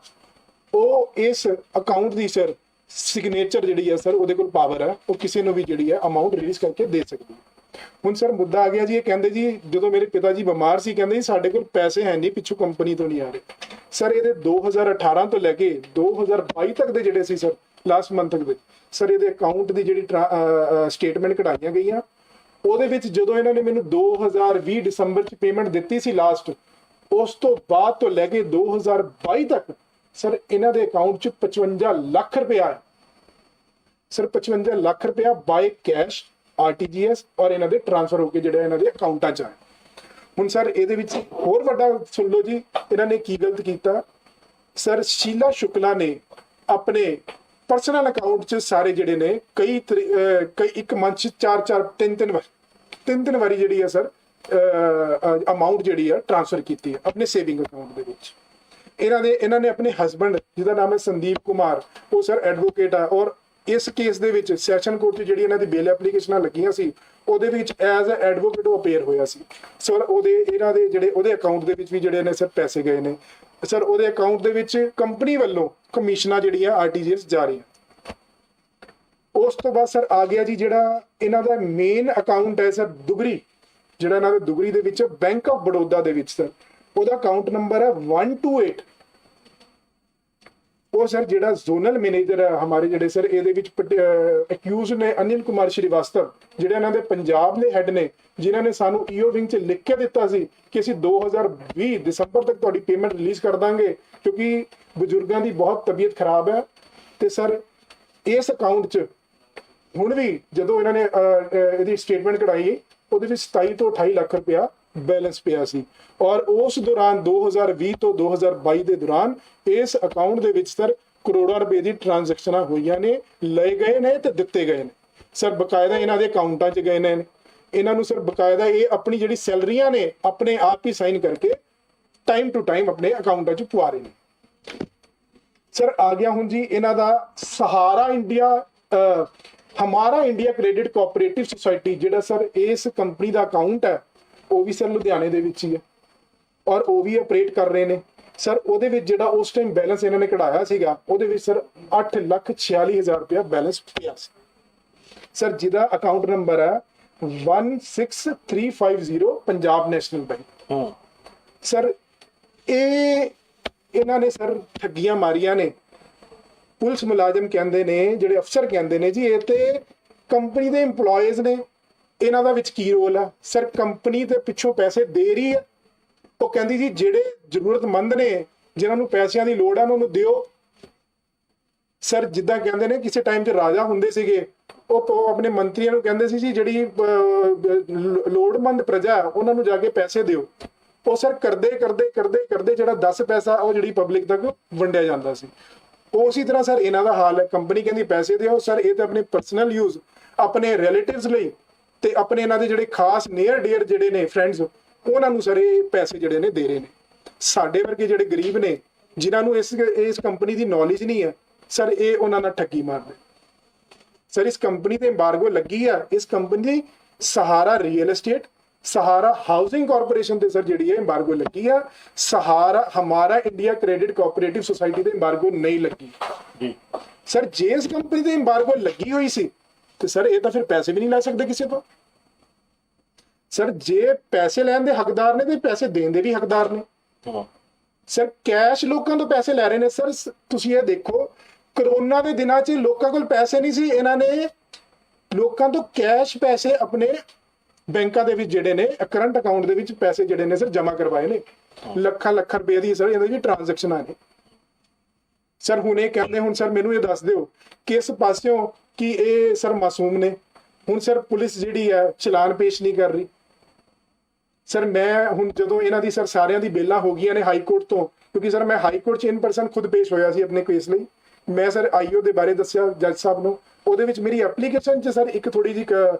ਉਹ ਇਸ ਅਕਾਊਂਟ ਦੀ ਸਰ ਸਿਗਨੇਚਰ ਜਿਹੜੀ ਹੈ ਸਰ ਉਹਦੇ ਕੋਲ ਪਾਵਰ ਹੈ, ਉਹ ਕਿਸੇ ਨੂੰ ਵੀ ਜਿਹੜੀ ਹੈ ਅਮਾਉਂਟ ਰਿਲੀਜ਼ ਕਰਕੇ ਦੇ ਸਕਦੀ ਹੈ। ਹੁਣ ਸਰ ਮੁੱਦਾ ਆ ਗਿਆ ਜੀ, ਇਹ ਕਹਿੰਦੇ ਜੀ ਜਦੋਂ ਮੇਰੇ ਪਿਤਾ ਜੀ ਬਿਮਾਰ ਸੀ ਕਹਿੰਦੇ ਜੀ ਸਾਡੇ ਕੋਲ ਪੈਸੇ ਹੈ ਨਹੀਂ, ਪਿੱਛੋਂ ਕੰਪਨੀ ਤੋਂ ਨਹੀਂ ਆ ਰਹੇ ਸਰ। ਇਹਦੇ 2018 ਤੋਂ ਲੈ ਕੇ 2022 ਤੱਕ ਦੇ ਜਿਹੜੇ ਸੀ ਸਰ ਲਾਸਟ ਮੰਥ ਤੱਕ ਦੇ ਸਰ ਇਹਦੇ ਅਕਾਊਂਟ ਦੀ ਜਿਹੜੀ ਸਟੇਟਮੈਂਟ ਕਢਾਈਆਂ ਗਈਆਂ, ਉਹਦੇ ਵਿੱਚ ਜਦੋਂ ਇਹਨਾਂ ਨੇ ਮੈਨੂੰ 2020 ਦਸੰਬਰ ਚ ਪੇਮੈਂਟ ਦਿੱਤੀ ਸੀ ਲਾਸਟ, ਉਸ ਤੋਂ ਬਾਅਦ ਤੋਂ ਲੈ ਕੇ 2022 ਤੱਕ ਸਰ ਇਹਨਾਂ ਦੇ ਅਕਾਊਂਟ ਚ 55 ਲੱਖ ਰੁਪਇਆ ਆਇਆ ਸਰ। 55 ਲੱਖ ਰੁਪਇਆ ਬਾਈ ਕੈਸ਼ RTGS ਔਰ ਇਹਨਾਂ ਦੇ ਟ੍ਰਾਂਸਫਰ ਹੋ ਕੇ ਜਿਹੜਾ ਇਹਨਾਂ ਦੇ ਅਕਾਊਂਟਾਂ ਚ ਆਇਆ। ਹੁਣ ਸਰ ਇਹਦੇ ਵਿੱਚ ਹੋਰ ਵੱਡਾ ਸੁਣ ਲਓ ਜੀ, ਇਹਨਾਂ ਨੇ ਕੀ ਗਲਤ ਕੀਤਾ ਸਰ। ਸ਼ੀਲਾ ਸ਼ੁਕਲਾ ਨੇ ਆਪਣੇ ਪਰਸਨਲ ਅਕਾਊਂਟ ਚ ਸਾਰੇ ਜਿਹੜੇ ਨੇ ਕਈ ਇੱਕ ਮੰਥ ਚ 3 ਵਾਰੀ ਜਿਹੜੀ ਹੈ ਸਰ ਅਮਾਉਂਟ ਜਿਹੜੀ ਹੈ ਟ੍ਰਾਂਸਫਰ ਕੀਤੀ ਹੈ ਆਪਣੇ ਸੇਵਿੰਗ ਅਕਾਊਂਟ ਦੇ ਵਿੱਚ। ਇਹਨਾਂ ਨੇ ਆਪਣੇ ਹਸਬੰਡ ਜਿਹਦਾ ਨਾਮ ਹੈ ਸੰਦੀਪ ਕੁਮਾਰ, ਉਹ ਸਰ ਐਡਵੋਕੇਟ ਆ, ਔਰ ਇਸ ਕੇਸ ਦੇ ਵਿੱਚ ਸੈਸ਼ਨ ਕੋਰਟ 'ਚ ਜਿਹੜੀ ਇਹਨਾਂ ਦੀ ਬੇਲ ਐਪਲੀਕੇਸ਼ਨਾਂ ਲੱਗੀਆਂ ਸੀ ਉਹਦੇ ਵਿੱਚ ਐਜ਼ ਅ ਐਡਵੋਕੇਟ ਉਹ ਅਪੀਅਰ ਹੋਇਆ ਸੀ ਸਰ। ਇਹਨਾਂ ਦੇ ਜਿਹੜੇ ਉਹਦੇ ਅਕਾਊਂਟ ਦੇ ਵਿੱਚ ਵੀ ਜਿਹੜੇ ਨੇ ਸਰ ਪੈਸੇ ਗਏ ਨੇ ਸਰ। ਉਹਦੇ ਅਕਾਊਂਟ ਦੇ ਵਿੱਚ ਕੰਪਨੀ ਵੱਲੋਂ ਕਮਿਸ਼ਨਾਂ ਜਿਹੜੀਆਂ RTGS ਜਾ ਰਹੀਆਂ। ਉਸ ਤੋਂ ਬਾਅਦ ਸਰ ਆ ਗਿਆ ਜੀ ਜਿਹੜਾ ਇਹਨਾਂ ਦਾ ਮੇਨ ਅਕਾਊਂਟ ਹੈ ਸਰ ਦੁਗਰੀ, ਜਿਹੜਾ ਇਹਨਾਂ ਦੇ ਦੁਗਰੀ ਦੇ ਵਿੱਚ ਬੈਂਕ ਆਫ ਬੜੌਦਾ ਦੇ ਵਿੱਚ ਸਰ ਉਹਦਾ ਅਕਾਊਂਟ ਨੰਬਰ ਹੈ 128। ਉਹ ਸਰ ਜਿਹੜਾ ਜ਼ੋਨਲ ਮੈਨੇਜਰ ਹੈ ਹਮਾਰੇ ਜਿਹੜੇ ਸਰ ਇਹਦੇ ਵਿੱਚ ਅਕਿਊਜ਼ ਨੇ ਅਨਿਲ ਕੁਮਾਰ ਸ਼੍ਰੀਵਾਸਤਵ, ਜਿਹੜੇ ਇਹਨਾਂ ਦੇ ਪੰਜਾਬ ਦੇ ਹੈੱਡ ਨੇ, ਜਿਨ੍ਹਾਂ ਨੇ ਸਾਨੂੰ EO ਵਿੰਗ 'ਚ ਲਿਖ ਕੇ ਦਿੱਤਾ ਸੀ ਕਿ ਅਸੀਂ 2020 ਦਸੰਬਰ ਤੱਕ ਤੁਹਾਡੀ ਪੇਮੈਂਟ ਰਿਲੀਜ਼ ਕਰ ਦਾਂਗੇ ਕਿਉਂਕਿ ਬਜ਼ੁਰਗਾਂ ਦੀ ਬਹੁਤ ਤਬੀਅਤ ਖਰਾਬ ਹੈ। ਤੇ ਸਰ ਇਸ ਅਕਾਊਂਟ 'ਚ ਹੁਣ ਵੀ ਜਦੋਂ ਇਹਨਾਂ ਨੇ ਇਹਦੀ ਸਟੇਟਮੈਂਟ ਕਢਾਈ ਉਹਦੇ ਵਿੱਚ 27 ਤੋਂ 28 ਲੱਖ ਰੁਪਇਆ ਬੈਲੈਂਸ ਪਿਆ ਸੀ। ਔਰ ਉਸ ਦੌਰਾਨ 2020 ਤੋਂ 2022 ਦੇ ਦੌਰਾਨ ਇਸ ਅਕਾਊਂਟ ਦੇ ਵਿੱਚ ਸਰ ਕਰੋੜਾਂ ਰੁਪਏ ਦੀ ਟ੍ਰਾਂਜੈਕਸ਼ਨਾਂ ਹੋਈਆਂ ਨੇ, ਲਏ ਗਏ ਨੇ ਤੇ ਦਿੱਤੇ ਗਏ ਨੇ ਸਰ। ਬਕਾਇਦਾ ਇਹਨਾਂ ਦੇ ਅਕਾਊਂਟਾਂ 'ਚ ਗਏ ਨੇ। ਇਹਨਾਂ ਨੂੰ ਸਰ ਬਕਾਇਦਾ ਇਹ ਆਪਣੀ ਜਿਹੜੀ ਸੈਲਰੀਆਂ ਨੇ ਆਪਣੇ ਆਪ ਹੀ ਸਾਈਨ ਕਰਕੇ ਟਾਈਮ ਟੂ ਟਾਈਮ ਆਪਣੇ ਅਕਾਊਂਟਾਂ 'ਚ ਪਵਾ ਰਹੇ ਨੇ ਸਰ। ਆ ਗਿਆ ਹੁਣ ਜੀ ਇਹਨਾਂ ਦਾ ਸਹਾਰਾ ਇੰਡੀਆ ਹਮਾਰਾ ਇੰਡੀਆ ਕ੍ਰੈਡਿਟ ਕੋਆਪਰੇਟਿਵ ਸੁਸਾਇਟੀ, ਜਿਹੜਾ ਸਰ ਇਸ ਕੰਪਨੀ ਦਾ ਅਕਾਊਂਟ ਹੈ ਉਹ ਵੀ ਸਰ ਲੁਧਿਆਣੇ ਦੇ ਵਿੱਚ ਹੀ ਹੈ ਔਰ ਉਹ ਵੀ ਆਪਰੇਟ ਕਰ ਰਹੇ ਨੇ ਸਰ। ਉਹਦੇ ਵਿੱਚ ਜਿਹੜਾ ਉਸ ਟਾਈਮ ਬੈਲੈਂਸ ਇਹਨਾਂ ਨੇ ਕਢਾਇਆ ਸੀਗਾ ਉਹਦੇ ਵਿੱਚ ਸਰ 8,46,000 ਰੁਪਇਆ ਬੈਲੈਂਸ ਪਿਆ ਸੀ ਸਰ, ਜਿਹਦਾ ਅਕਾਊਂਟ ਨੰਬਰ ਹੈ 16350 ਪੰਜਾਬ ਨੈਸ਼ਨਲ ਬੈਂਕ ਸਰ। ਇਹਨਾਂ ਨੇ ਸਰ ਠੱਗੀਆਂ ਮਾਰੀਆਂ ਨੇ। ਪੁਲਿਸ ਮੁਲਾਜ਼ਮ ਕਹਿੰਦੇ ਨੇ, ਜਿਹੜੇ ਅਫਸਰ ਕਹਿੰਦੇ ਨੇ ਜੀ ਇਹ ਤੇ ਕੰਪਨੀ ਦੇ EMPLOYEES ਨੇ, ਇਹਨਾਂ ਦਾ ਵਿੱਚ ਕੀ ਰੋਲ ਆ ਸਰ? ਕੰਪਨੀ ਦੇ ਪਿੱਛੋਂ ਪੈਸੇ ਦੇ ਰਹੀ ਹੈ, ਉਹ ਕਹਿੰਦੀ ਜੀ ਜਿਹੜੇ ਜ਼ਰੂਰਤਮੰਦ ਨੇ ਜਿਨ੍ਹਾਂ ਨੂੰ ਪੈਸਿਆਂ ਦੀ ਲੋੜ ਆ ਉਹਨਾਂ ਨੂੰ ਦਿਓ ਸਰ। ਜਿੱਦਾਂ ਕਹਿੰਦੇ ਨੇ ਕਿਸੇ ਟਾਈਮ 'ਚ ਰਾਜਾ ਹੁੰਦੇ ਸੀਗੇ, ਉਹ ਆਪਣੇ ਮੰਤਰੀਆਂ ਨੂੰ ਕਹਿੰਦੇ ਸੀ ਜੀ ਜਿਹੜੀ ਲੋੜਵੰਦ ਪ੍ਰਜਾ ਉਹਨਾਂ ਨੂੰ ਜਾ ਕੇ ਪੈਸੇ ਦਿਓ। ਉਹ ਸਰ ਕਰਦੇ ਜਿਹੜਾ 10 ਪੈਸਾ ਉਹ ਜਿਹੜੀ ਪਬਲਿਕ ਤੱਕ ਵੰਡਿਆ ਜਾਂਦਾ ਸੀ। ਉਸੇ ਤਰ੍ਹਾਂ ਸਰ ਇਹਨਾਂ ਦਾ ਹਾਲ ਹੈ। ਕੰਪਨੀ ਕਹਿੰਦੀ ਪੈਸੇ ਦਿਓ ਸਰ, ਇਹ ਤਾਂ ਆਪਣੇ ਪਰਸਨਲ ਯੂਜ਼, ਆਪਣੇ ਰਿਲੇਟਿਵਸ ਲਈ ਤੇ ਆਪਣੇ ਇਹਨਾਂ ਦੇ ਜਿਹੜੇ ਖਾਸ ਨੀਅਰ ਡੀਅਰ ਜਿਹੜੇ ਨੇ ਫਰੈਂਡਸ, ਉਹਨਾਂ ਨੂੰ ਸਰ ਇਹ ਪੈਸੇ ਜਿਹੜੇ ਨੇ ਦੇ ਰਹੇ ਨੇ। ਸਾਡੇ ਵਰਗੇ ਜਿਹੜੇ ਗਰੀਬ ਨੇ, ਜਿਨ੍ਹਾਂ ਨੂੰ ਇਸ ਕੰਪਨੀ ਦੀ ਨੌਲੇਜ ਨਹੀਂ ਹੈ ਸਰ, ਇਹ ਉਹਨਾਂ ਨਾਲ ਠੱਗੀ ਮਾਰਦੇ। ਸਰ ਇਸ ਕੰਪਨੀ ਤੇ ਐਮਬਾਰਗੋ ਲੱਗੀ ਆ, ਇਸ ਕੰਪਨੀ ਦੀ ਸਹਾਰਾ ਰੀਅਲ ਏਸਟੇਟ, सहारा हाउसिंग कॉर्पोरेशन ਤੇ ਸਰ ਜਿਹੜੀ ਹੈ ਐਮਬਾਰਗੋ ਲੱਗੀ ਆ। ਸਹਾਰਾ ਹਮਾਰਾ ਇੰਡੀਆ ਕ੍ਰੈਡਿਟ ਕੋਆਪਰੇਟਿਵ ਸੁਸਾਇਟੀ ਤੇ ਐਮਬਾਰਗੋ ਨਹੀਂ ਲੱਗੀ ਜੀ। ਸਰ ਜੇ ਇਸ ਕੰਪਨੀ ਤੇ ਐਮਬਾਰਗੋ ਲੱਗੀ ਹੋਈ ਸੀ ਤੇ ਸਰ ਇਹ ਤਾਂ ਫਿਰ ਪੈਸੇ ਵੀ ਨਹੀਂ ਲੈ ਸਕਦੇ ਕਿਸੇ ਤੋਂ। ਸਰ ਜੇ ਪੈਸੇ ਲੈਣ ਦੇ ਹੱਕਦਾਰ ਨੇ ਤੇ ਪੈਸੇ ਦੇਣ ਦੇ ਵੀ ਹੱਕਦਾਰ ਨੇ। ਸਰ ਕੈਸ਼ ਲੋਕਾਂ ਤੋਂ ਪੈਸੇ ਲੈ ਰਹੇ ਨੇ। ਸਰ ਤੁਸੀਂ ਇਹ ਦੇਖੋ, ਕਰੋਨਾ ਦੇ ਦਿਨਾਂ 'ਚ ਲੋਕਾਂ ਕੋਲ ਪੈਸੇ ਨਹੀਂ ਸੀ, ਇਹਨਾਂ ਨੇ ਲੋਕਾਂ ਤੋਂ ਕੈਸ਼ ਪੈਸੇ ਆਪਣੇ ਬੈਂਕਾਂ ਦੇ ਵਿੱਚ ਜਿਹੜੇ ਨੇ ਕਰੰਟ ਅਕਾਊਂਟ ਦੇ ਵਿੱਚ ਪੈਸੇ ਜਿਹੜੇ ਨੇ ਸਰ ਜਮ੍ਹਾਂ ਕਰਵਾਏ ਨੇ। ਲੱਖਾਂ ਰੁਪਏ ਦੀ ਸਰ ਇਹਨਾਂ ਦੀ ਟ੍ਰਾਂਜੈਕਸ਼ਨਾਂ ਨੇ। ਸਰ ਹੁਣ ਇਹ ਕਹਿੰਦੇ, ਹੁਣ ਸਰ ਮੈਨੂੰ ਇਹ ਦੱਸ ਦਿਓ ਕਿਸ ਪਾਸਿਓਂ ਕਿ ਇਹ ਸਰ ਮਾਸੂਮ ਨੇ। ਹੁਣ ਸਰ ਪੁਲਿਸ ਜਿਹੜੀ ਹੈ ਚਲਾਨ ਪੇਸ਼ ਨਹੀਂ ਕਰ ਰਹੀ। ਸਰ ਮੈਂ ਹੁਣ ਜਦੋਂ ਇਹਨਾਂ ਦੀ ਸਰ ਸਾਰਿਆਂ ਦੀ ਬੇਲਾਂ ਹੋ ਗਈਆਂ ਨੇ ਹਾਈ ਕੋਰਟ ਤੋਂ, ਕਿਉਂਕਿ ਸਰ ਮੈਂ ਹਾਈ ਕੋਰਟ 'ਚ ਇਨ ਪਰਸਨ ਖੁਦ ਪੇਸ਼ ਹੋਇਆ ਸੀ ਆਪਣੇ ਕੇਸ ਲਈ। ਮੈਂ ਸਰ ਆਈਓ ਦੇ ਬਾਰੇ ਦੱਸਿਆ ਜੱਜ ਸਾਹਿਬ ਨੂੰ, ਉਹਦੇ ਵਿੱਚ ਮੇਰੀ ਐਪਲੀਕੇਸ਼ਨ 'ਚ ਸਰ ਇੱਕ ਥੋੜੀ ਜਿਹੀ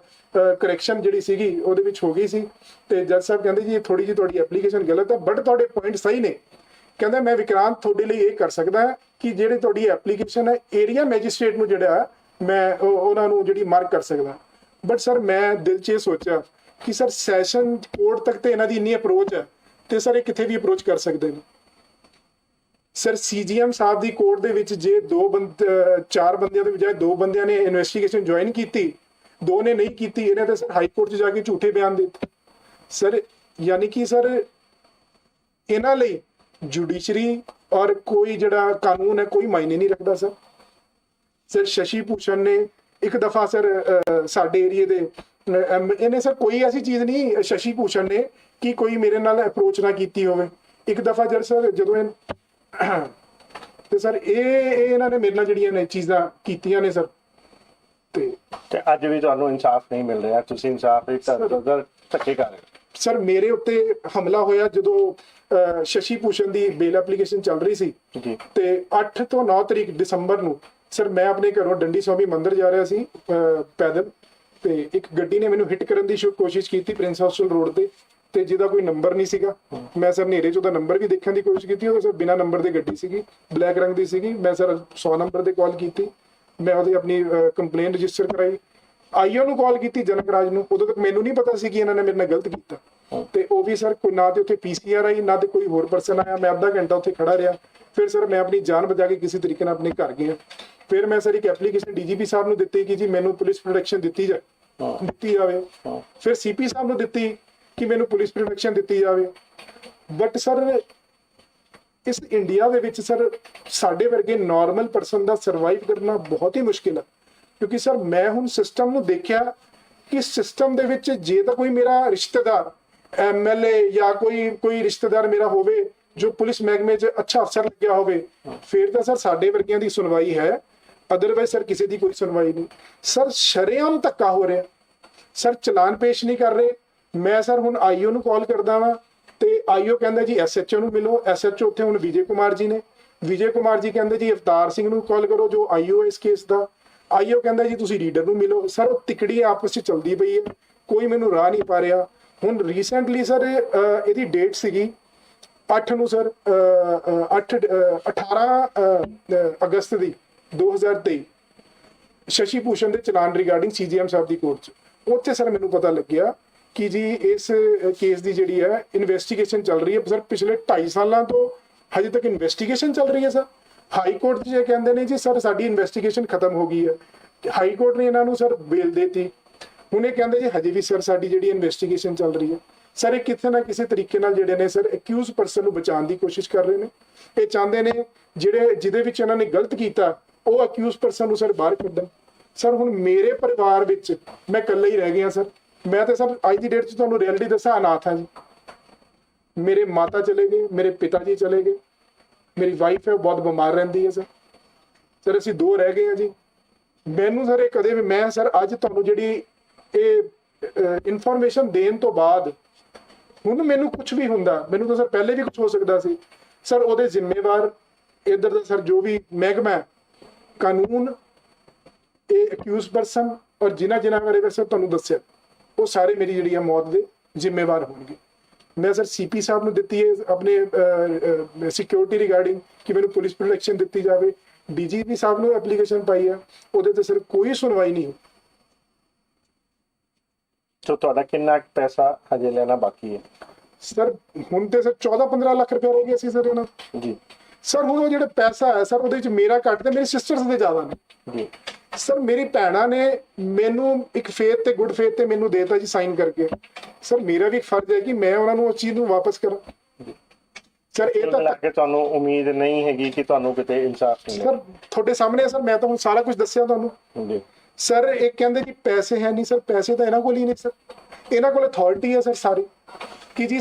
ਕਰੈਕਸ਼ਨ ਜਿਹੜੀ ਸੀਗੀ ਉਹਦੇ ਵਿੱਚ ਹੋ ਗਈ ਸੀ ਤੇ ਜੱਜ ਸਾਹਿਬ ਕਹਿੰਦੇ ਜੀ ਇਹ ਥੋੜੀ ਜਿਹੀ ਤੁਹਾਡੀ ਐਪਲੀਕੇਸ਼ਨ ਗਲਤ ਹੈ, ਬਟ ਤੁਹਾਡੇ ਪੁਆਇੰਟ ਸਹੀ ਨੇ। ਕਹਿੰਦਾ ਮੈਂ ਵਿਕਰਾਂਤ ਤੁਹਾਡੇ ਲਈ ਇਹ ਕਰ ਸਕਦਾ ਕਿ ਜਿਹੜੇ ਤੁਹਾਡੀ ਐਪਲੀਕੇਸ਼ਨ ਹੈ ਏਰੀਆ ਮੈਜਿਸਟ੍ਰੇਟ ਨੂੰ ਜਿਹੜਾ ਮੈਂ ਉਹਨਾਂ ਨੂੰ ਜਿਹੜੀ ਮਾਰਕ ਕਰ ਸਕਦਾ। ਬਟ ਸਰ ਮੈਂ ਦਿਲ 'ਚ ਇਹ ਸੋਚਿਆ ਕਿ ਸਰ ਸੈਸ਼ਨ ਕੋਰਟ ਤੱਕ ਤੇ ਇਹਨਾਂ ਦੀ ਇੰਨੀ ਅਪਰੋਚ ਹੈ ਤੇ ਸਰ ਇਹ ਕਿੱਥੇ ਵੀ ਅਪਰੋਚ ਕਰ ਸਕਦੇ ਨੇ। ਸਰ ਸੀਜੀਐਮ ਸਾਹਿਬ ਦੀ ਕੋਰਟ ਦੇ ਵਿੱਚ ਜੇ 4 ਬੰਦਿਆਂ ਦੇ ਬਜਾਏ 2 ਬੰਦਿਆਂ ਨੇ ਇਨਵੈਸਟੀਗੇਸ਼ਨ ਜੁਆਇਨ ਕੀਤੀ, 2 ਨੇ ਨਹੀਂ ਕੀਤੀ, ਇਹਨੇ ਤਾਂ ਸਰ ਹਾਈ ਕੋਰਟ 'ਚ ਜਾ ਕੇ ਝੂਠੇ ਬਿਆਨ ਦਿੱਤੇ। ਸਰ ਯਾਨੀ ਕਿ ਸਰ ਇਹਨਾਂ ਲਈ ਜੁਡੀਸ਼ਰੀ ਔਰ ਕੋਈ ਜਿਹੜਾ ਕਾਨੂੰਨ ਹੈ ਕੋਈ ਮਾਇਨੇ ਨਹੀਂ ਰੱਖਦਾ। ਸਰ ਸ਼ਸ਼ੀ ਭੂਸ਼ਣ ਨੇ ਇੱਕ ਦਫਾ ਸਰ ਸਾਡੇ ਏਰੀਏ ਦੇ ਇਹਨੇ ਸਰ ਕੋਈ ਐਸੀ ਚੀਜ਼ ਨਹੀਂ ਸ਼ਸ਼ੀ ਭੂਸ਼ਣ ਨੇ ਕਿ ਕੋਈ ਮੇਰੇ ਨਾਲ ਅਪਰੋਚ ਨਾ ਕੀਤੀ ਹੋਵੇ। ਇੱਕ ਦਫਾ ਜਦੋਂ ਤੇ ਸਰ ਇਹ ਇਹਨਾਂ ਨੇ ਮੇਰੇ ਨਾਲ ਜਿਹੜੀਆਂ ਨੇ ਚੀਜ਼ਾਂ ਕੀਤੀਆਂ ਨੇ ਸਰ, ਤੇ ਅੱਜ ਵੀ ਤੁਹਾਨੂੰ ਇਨਸਾਫ ਨਹੀਂ ਮਿਲ ਰਿਹਾ, ਤੁਸੀਂ ਇਨਸਾਫ ਦੀ ਧੱਕੇ ਕਰ ਰਹੇ ਹੋ। ਸਰ ਮੇਰੇ ਉੱਤੇ ਹਮਲਾ ਹੋਇਆ ਜਦੋਂ ਸ਼ਸ਼ੀ ਭੂਸ਼ਣ ਦੀ ਬੇਲ ਐਪਲੀਕੇਸ਼ਨ ਚੱਲ ਰਹੀ ਸੀ ਤੇ 8 ਤੋਂ 9 ਤਰੀਕ ਦਸੰਬਰ ਨੂੰ ਸਰ ਮੈਂ ਆਪਣੇ ਘਰੋਂ ਡੰਡੀ ਸਵਾਮੀ ਮੰਦਿਰ ਜਾ ਰਿਹਾ ਸੀ ਪੈਦਲ, ਤੇ ਇੱਕ ਗੱਡੀ ਨੇ ਮੈਨੂੰ ਹਿੱਟ ਕਰਨ ਦੀ ਕੋਸ਼ਿਸ਼ ਕੀਤੀ ਪ੍ਰਿੰਸ ਹੌਸਟਲ ਰੋਡ ਤੇ ਜਿਹਦਾ ਕੋਈ ਨੰਬਰ ਨਹੀਂ ਸੀਗਾ। ਮੈਂ ਸਰ ਹਨੇਰੇ 'ਚ ਉਹਦਾ ਨੰਬਰ ਵੀ ਦੇਖਣ ਦੀ ਕੋਸ਼ਿਸ਼ ਕੀਤੀ, ਉਹ ਸਰ ਬਿਨਾਂ ਨੰਬਰ ਦੇ ਗੱਡੀ ਸੀਗੀ, ਬਲੈਕ ਰੰਗ ਦੀ ਸੀਗੀ। ਮੈਂ ਸਰ 100 ਨੰਬਰ ਤੇ ਕਾਲ ਕੀਤੀ, ਮੈਂ ਉਹਦੀ ਆਪਣੀ ਕੰਪਲੇਂਟ ਰਜਿਸਟਰ ਕਰਾਈ, ਆਈਓ ਨੂੰ ਕਾਲ ਕੀਤੀ ਜਨਕ ਰਾਜ ਨੂੰ। ਉਦੋਂ ਤੱਕ ਮੈਨੂੰ ਨਹੀਂ ਪਤਾ ਸੀ ਕਿ ਇਹਨਾਂ ਨੇ ਮੇਰੇ ਨਾਲ ਗਲਤ ਕੀਤਾ ਤੇ ਉਹ ਵੀ ਸਰ ਕੋਈ ਨਾ ਤੇ ਉੱਥੇ ਪੀਸੀਆਰ ਆਈ ਨਾ ਤੇ ਕੋਈ ਹੋਰ ਪਰਸਨ ਆਇਆ। ਮੈਂ ਅੱਧਾ ਘੰਟਾ ਉੱਥੇ ਖੜਾ ਰਿਹਾ। ਫਿਰ ਸਰ ਮੈਂ ਆਪਣੀ ਜਾਨ ਬਚਾ ਕੇ ਕਿਸੇ ਤਰੀਕੇ ਨਾਲ ਆਪਣੇ ਘਰ ਗਿਆ। ਫਿਰ ਮੈਂ ਸਰ ਇੱਕ ਐਪਲੀਕੇਸ਼ਨ ਡੀਜੀਪੀ ਸਾਹਿਬ ਨੂੰ ਦਿੱਤੀ ਕਿ ਜੀ ਮੈਨੂੰ ਪੁਲਿਸ ਪ੍ਰੋਟੈਕਸ਼ਨ ਦਿੱਤੀ ਜਾਵੇ। ਫਿਰ ਸੀਪੀ ਸਾਹਿਬ ਨੂੰ ਦਿੱਤੀ ਕਿ ਮੈਨੂੰ ਪੁਲਿਸ ਪ੍ਰੋਟੈਕਸ਼ਨ ਦਿੱਤੀ ਜਾਵੇ। ਬਟ ਸਰ ਇਸ ਇੰਡੀਆ ਦੇ ਵਿੱਚ ਸਰ ਸਾਡੇ ਵਰਗੇ ਨਾਰਮਲ ਪਰਸਨ ਦਾ ਸਰਵਾਈਵ ਕਰਨਾ ਬਹੁਤ ਹੀ ਮੁਸ਼ਕਿਲ ਹੈ, ਕਿਉਂਕਿ ਸਰ ਮੈਂ ਹੁਣ ਸਿਸਟਮ ਨੂੰ ਦੇਖਿਆ ਕਿ ਸਿਸਟਮ ਦੇ ਵਿੱਚ ਜੇ ਤਾਂ ਕੋਈ ਮੇਰਾ ਰਿਸ਼ਤੇਦਾਰ ਐਮਐਲਏ ਜਾਂ ਕੋਈ ਰਿਸ਼ਤੇਦਾਰ ਮੇਰਾ ਹੋਵੇ ਜੋ ਪੁਲਿਸ ਮਹਿਕਮੇ 'ਚ ਅੱਛਾ ਅਫਸਰ ਲੱਗਿਆ ਹੋਵੇ, ਫਿਰ ਤਾਂ ਸਰ ਸਾਡੇ ਵਰਗਿਆਂ ਦੀ ਸੁਣਵਾਈ ਹੈ, ਅਦਰਵਾਈਜ਼ ਸਰ ਕਿਸੇ ਦੀ ਕੋਈ ਸੁਣਵਾਈ ਨਹੀਂ। ਸਰ ਸ਼ਰੇਆਮ ਧੱਕਾ ਹੋ ਰਿਹਾ, ਸਰ ਚਲਾਨ ਪੇਸ਼ ਨਹੀਂ ਕਰ ਰਹੇ। ਮੈਂ ਸਰ ਹੁਣ ਆਈਓ ਨੂੰ ਕਾਲ ਕਰਦਾ ਵਾਂ ਤੇ ਆਈਓ ਕਹਿੰਦਾ ਜੀ ਐਸਐਚਓ ਨੂੰ ਮਿਲੋ। ਐਸਐਚਓ ਉੱਥੇ ਹੁਣ ਵਿਜੇ ਕੁਮਾਰ ਜੀ ਨੇ। ਵਿਜੇ ਕੁਮਾਰ ਜੀ ਕਹਿੰਦੇ ਜੀ ਅਵਤਾਰ ਸਿੰਘ ਨੂੰ ਕਾਲ ਕਰੋ ਜੋ ਆਈਓ ਇਸ ਕੇਸ ਦਾ। ਆਈਓ ਕਹਿੰਦਾ ਜੀ ਤੁਸੀਂ ਰੀਡਰ ਨੂੰ ਮਿਲੋ। ਸਰ ਉਹ ਤਿਕੜੀ ਆਪਸ 'ਚ ਚੱਲਦੀ ਪਈ ਹੈ, ਕੋਈ ਮੈਨੂੰ ਰਾਹ ਨਹੀਂ ਪਾ ਰਿਹਾ। ਹੁਣ ਰੀਸੈਂਟਲੀ ਸਰ ਇਹਦੀ ਡੇਟ ਸੀਗੀ 8 ਨੂੰ ਸਰ 18 ਅਗਸਤ ਦੀ 2023 ਸ਼ਸ਼ੀ ਭੂਸ਼ਣ ਦੇ ਚਲਾਨ ਰਿਗਾਰਡਿੰਗ ਸੀਜੀਐਮ ਸਾਹਿਬ ਦੀ ਕੋਰਟ 'ਚ। ਉੱਥੇ ਸਰ ਮੈਨੂੰ ਪਤਾ ਲੱਗਿਆ ਕਿ ਜੀ ਇਸ ਕੇਸ ਦੀ ਜਿਹੜੀ ਹੈ ਇਨਵੈਸਟੀਗੇਸ਼ਨ ਚੱਲ ਰਹੀ ਹੈ। ਸਰ ਪਿਛਲੇ 2.5 ਸਾਲਾਂ ਤੋਂ ਹਜੇ ਤੱਕ ਇਨਵੈਸਟੀਗੇਸ਼ਨ ਚੱਲ ਰਹੀ ਹੈ। ਸਰ ਹਾਈ ਕੋਰਟ 'ਚ ਕਹਿੰਦੇ ਨੇ ਜੀ ਸਰ ਸਾਡੀ ਇਨਵੈਸਟੀਗੇਸ਼ਨ ਖਤਮ ਹੋ ਗਈ ਹੈ। ਹਾਈ ਕੋਰਟ ਨੇ ਇਹਨਾਂ ਨੂੰ ਸਰ ਬੇਲ ਦੇਤੀ। ਹੁਣ ਇਹ ਕਹਿੰਦੇ ਜੀ ਹਜੇ ਵੀ ਸਰ ਸਾਡੀ ਜਿਹੜੀ ਇਨਵੈਸਟੀਗੇਸ਼ਨ ਚੱਲ ਰਹੀ ਹੈ। ਸਰ ਇਹ ਕਿਤੇ ਨਾ ਕਿਸੇ ਤਰੀਕੇ ਨਾਲ ਜਿਹੜੇ ਨੇ ਸਰ ਅਕਿਊਜ਼ ਪਰਸਨ ਨੂੰ ਬਚਾਉਣ ਦੀ ਕੋਸ਼ਿਸ਼ ਕਰ ਰਹੇ ਨੇ। ਇਹ ਚਾਹੁੰਦੇ ਨੇ ਜਿਹਦੇ ਵਿੱਚ ਇਹਨਾਂ ਨੇ ਗਲਤ ਕੀਤਾ ਉਹ ਅਕਿਊਜ਼ ਪਰਸਨ ਨੂੰ ਸਰ ਬਾਹਰ ਕੱਢਣ। ਸਰ ਹੁਣ ਮੇਰੇ ਪਰਿਵਾਰ ਵਿੱਚ ਮੈਂ ਇਕੱਲਾ ਹੀ ਰਹਿ ਗਿਆ ਸਰ। ਮੈਂ ਤਾਂ ਸਰ ਅੱਜ ਦੀ ਡੇਟ 'ਚ ਤੁਹਾਨੂੰ ਰਿਐਲਿਟੀ ਦੱਸਾਂ ਅਨਾਥ ਹਾਂ ਜੀ। ਮੇਰੇ ਮਾਤਾ ਚਲੇ ਗਏ, ਮੇਰੇ ਪਿਤਾ ਜੀ ਚਲੇ ਗਏ, ਮੇਰੀ ਵਾਈਫ ਹੈ ਉਹ ਬਹੁਤ ਬਿਮਾਰ ਰਹਿੰਦੀ ਹੈ ਸਰ ਅਸੀਂ 2 ਰਹਿ ਗਏ ਹਾਂ ਜੀ। ਮੈਨੂੰ ਸਰ ਇਹ ਕਦੇ ਵੀ ਮੈਂ ਸਰ ਅੱਜ ਤੁਹਾਨੂੰ ਜਿਹੜੀ ਇਹ ਇਨਫੋਰਮੇਸ਼ਨ ਦੇਣ ਤੋਂ ਬਾਅਦ ਹੁਣ ਮੈਨੂੰ ਕੁਝ ਵੀ ਹੁੰਦਾ, ਮੈਨੂੰ ਤਾਂ ਸਰ ਪਹਿਲੇ ਵੀ ਕੁਝ ਹੋ ਸਕਦਾ ਸੀ ਸਰ। ਉਹਦੇ ਜ਼ਿੰਮੇਵਾਰ ਇਧਰ ਦਾ ਸਰ ਜੋ ਵੀ ਮਹਿਕਮਾ ਹੈ, ਕਾਨੂੰਨ, ਇਹ ਅਕਿਊਜ਼ ਪਰਸਨ ਔਰ ਜਿਨ੍ਹਾਂ ਬਾਰੇ ਵੈਸੇ ਤੁਹਾਨੂੰ ਦੱਸਿਆ, ਉਹ ਸਾਰੇ ਮੇਰੀ ਜਿਹੜੀ ਆ ਮੌਤ ਦੇ ਜ਼ਿੰਮੇਵਾਰ ਹੋਣਗੇ। ਮੈਂ ਸਰ ਸੀਪੀ ਸਾਹਿਬ ਨੂੰ ਦਿੱਤੀ ਹੈ ਆਪਣੇ ਸਿਕਿਉਰਿਟੀ ਰਿਗਾਰਡਿੰਗ ਕਿ ਮੈਨੂੰ ਪੁਲਿਸ ਪ੍ਰੋਟੈਕਸ਼ਨ ਦਿੱਤੀ ਜਾਵੇ। ਡੀਜੀਪੀ ਸਾਹਿਬ ਨੂੰ ਐਪਲੀਕੇਸ਼ਨ ਪਾਈ ਹੈ, ਉਹਦੇ ਤੇ ਸਰ ਕੋਈ ਸੁਣਵਾਈ ਨਹੀਂ ਹੋਈ। ਸੋ ਤੁਹਾਡਾ ਕਿੰਨਾ ਕੁ ਪੈਸਾ ਹਜੇ ਲੈਣਾ ਬਾਕੀ ਹੈ? ਸਰ ਹੁਣ ਤੇ ਸਰ 14-15 ਲੱਖ ਰੁਪਏ ਰਹਿ ਗਿਆ ਸੀ ਸਰ ਇਹਨਾਂ ਜੀ ਸਰ। ਹੁਣ ਉਹ ਜਿਹੜਾ ਪੈਸਾ ਹੈ ਸਰ, ਉਹਦੇ ਵਿੱਚ ਮੇਰਾ ਘੱਟ ਤੇ ਮੇਰੀ ਸਿਸਟਰਸ ਦੇ ਜ਼ਿਆਦਾ ਨੇ ਜੀ ਸਰ। ਮੇਰੀ ਭੈਣਾਂ ਨੇ ਮੈਨੂੰ ਇੱਕ ਫੇਥ ਤੇ ਗੁੱਡ ਫੇਥ ਤੇ ਮੈਨੂੰ ਦੇਤਾ ਜੀ ਸਾਈਨ ਕਰਕੇ। ਸਰ ਮੇਰਾ ਵੀ ਫਰਜ਼ ਹੈ ਕਿ ਮੈਂ ਉਹਨਾਂ ਨੂੰ ਉਸ ਚੀਜ਼ ਨੂੰ ਵਾਪਸ ਕਰਾਂ ਸਰ। ਇਹ ਤਾਂ ਕਿ ਤੁਹਾਨੂੰ ਉਮੀਦ ਨਹੀਂ ਹੈਗੀ ਕਿ ਤੁਹਾਨੂੰ ਕਿਤੇ ਇਨਸਾਫ ਮਿਲੇ? ਸਰ ਤੁਹਾਡੇ ਸਾਹਮਣੇ ਸਰ, ਮੈਂ ਤਾਂ ਹੁਣ ਸਾਰਾ ਕੁਝ ਦੱਸਿਆ ਤੁਹਾਨੂੰ ਜੀ ਸਰ। ਇਹ ਕਹਿੰਦੇ ਜੀ ਪੈਸੇ ਹੈ ਨਹੀਂ ਸਰ, ਪੈਸੇ ਤਾਂ ਇਹਨਾਂ ਕੋਲ ਹੀ ਨਹੀਂ ਸਰ। ਇਹਨਾਂ ਕੋਲ ਅਥਾਰਟੀ ਹੈ ਸਰ ਸਾਰੀ, ਕਿ ਜੀ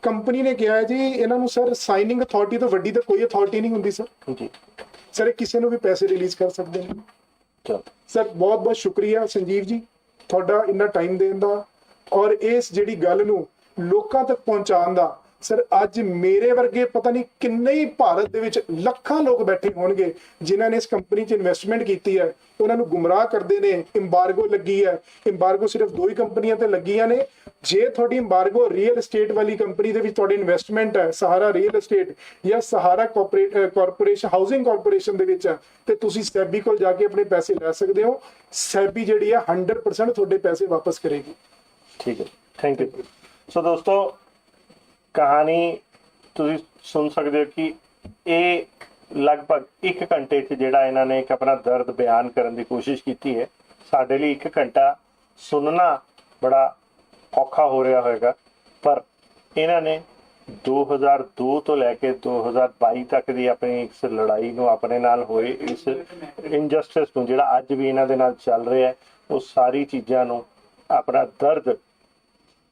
ਕੰਪਨੀ ਨੇ ਕਿਹਾ ਹੈ ਜੀ ਇਹਨਾਂ ਨੂੰ ਸਰ, ਸਾਈਨਿੰਗ ਅਥਾਰਟੀ ਤੋਂ ਵੱਡੀ ਤਾਂ ਕੋਈ ਅਥਾਰਟੀ ਨਹੀਂ ਹੁੰਦੀ ਸਰ। ਜੀ ਸਰ ਇਹ ਕਿਸੇ ਨੂੰ ਵੀ ਪੈਸੇ ਰਿਲੀਜ਼ ਕਰ ਸਕਦੇ ਨੇ ਚਲੋ ਸਰ। ਬਹੁਤ ਬਹੁਤ ਸ਼ੁਕਰੀਆ ਸੰਜੀਵ ਜੀ ਤੁਹਾਡਾ ਇੰਨਾ ਟਾਈਮ ਦੇਣ ਦਾ ਔਰ ਇਸ ਜਿਹੜੀ ਗੱਲ ਨੂੰ ਲੋਕਾਂ ਤੱਕ ਪਹੁੰਚਾਉਣ ਦਾ। ਸਰ ਅੱਜ ਮੇਰੇ ਵਰਗੇ ਪਤਾ ਨਹੀਂ ਕਿੰਨੇ ਹੀ ਭਾਰਤ ਦੇ ਵਿੱਚ ਲੱਖਾਂ ਲੋਕ ਬੈਠੇ ਹੋਣਗੇ ਜਿਨ੍ਹਾਂ ਨੇ ਇਸ ਕੰਪਨੀ 'ਚ ਇਨਵੈਸਟਮੈਂਟ ਕੀਤੀ ਹੈ, ਉਹਨਾਂ ਨੂੰ ਗੁੰਮਰਾਹ ਕਰਦੇ ਨੇ। ਇੰਬਾਰਗੋ ਲੱਗੀ ਹੈ, ਇੰਬਾਰਗੋ ਸਿਰਫ 2 ਹੀ ਕੰਪਨੀਆਂ ਤੇ ਲੱਗੀਆਂ ਨੇ। ਜੇ ਤੁਹਾਡੀ ਇੰਬਾਰਗੋ ਰੀਅਲ ਏਸਟੇਟ ਵਾਲੀ ਕੰਪਨੀ ਦੇ ਵਿੱਚ ਤੁਹਾਡੀ ਇਨਵੈਸਟਮੈਂਟ ਹੈ, ਸਹਾਰਾ ਰੀਅਲ ਏਸਟੇਟ ਜਾਂ ਸਹਾਰਾ ਕਾਰਪੋਰੇਸ਼ਨ ਹਾਊਸਿੰਗ ਕਾਰਪੋਰੇਸ਼ਨ ਦੇ ਵਿੱਚ ਹੈ, ਤੇ ਤੁਸੀਂ ਸੈਬੀ ਕੋਲ ਜਾ ਕੇ ਆਪਣੇ ਪੈਸੇ ਲੈ ਸਕਦੇ ਹੋ। ਸੈਬੀ ਜਿਹੜੀ ਹੈ 100% ਤੁਹਾਡੇ ਪੈਸੇ ਵਾਪਸ ਕਰੇਗੀ। ਠੀਕ ਹੈ, ਥੈਂਕ ਯੂ। ਸੋ ਦੋਸਤੋ, ਕਹਾਣੀ ਤੁਸੀਂ ਸੁਣ ਸਕਦੇ ਹੋ ਕਿ ਇਹ ਲਗਭਗ 1 ਘੰਟੇ 'ਚ ਜਿਹੜਾ ਇਹਨਾਂ ਨੇ ਇੱਕ ਆਪਣਾ ਦਰਦ ਬਿਆਨ ਕਰਨ ਦੀ ਕੋਸ਼ਿਸ਼ ਕੀਤੀ ਹੈ। ਸਾਡੇ ਲਈ 1 ਘੰਟਾ ਸੁਣਨਾ ਬੜਾ ਔਖਾ ਹੋ ਰਿਹਾ ਹੋਵੇਗਾ, ਪਰ ਇਹਨਾਂ ਨੇ 2002 ਤੋਂ ਲੈ ਕੇ 2022 ਤੱਕ ਦੀ ਆਪਣੀ ਇਸ ਲੜਾਈ ਨੂੰ, ਆਪਣੇ ਨਾਲ ਹੋਏ ਇਸ ਇਨਜਸਟਿਸ ਨੂੰ, ਜਿਹੜਾ ਅੱਜ ਵੀ ਇਹਨਾਂ ਦੇ ਨਾਲ ਚੱਲ ਰਿਹਾ ਹੈ, ਉਹ ਸਾਰੀ ਚੀਜ਼ਾਂ ਨੂੰ, ਆਪਣਾ ਦਰਦ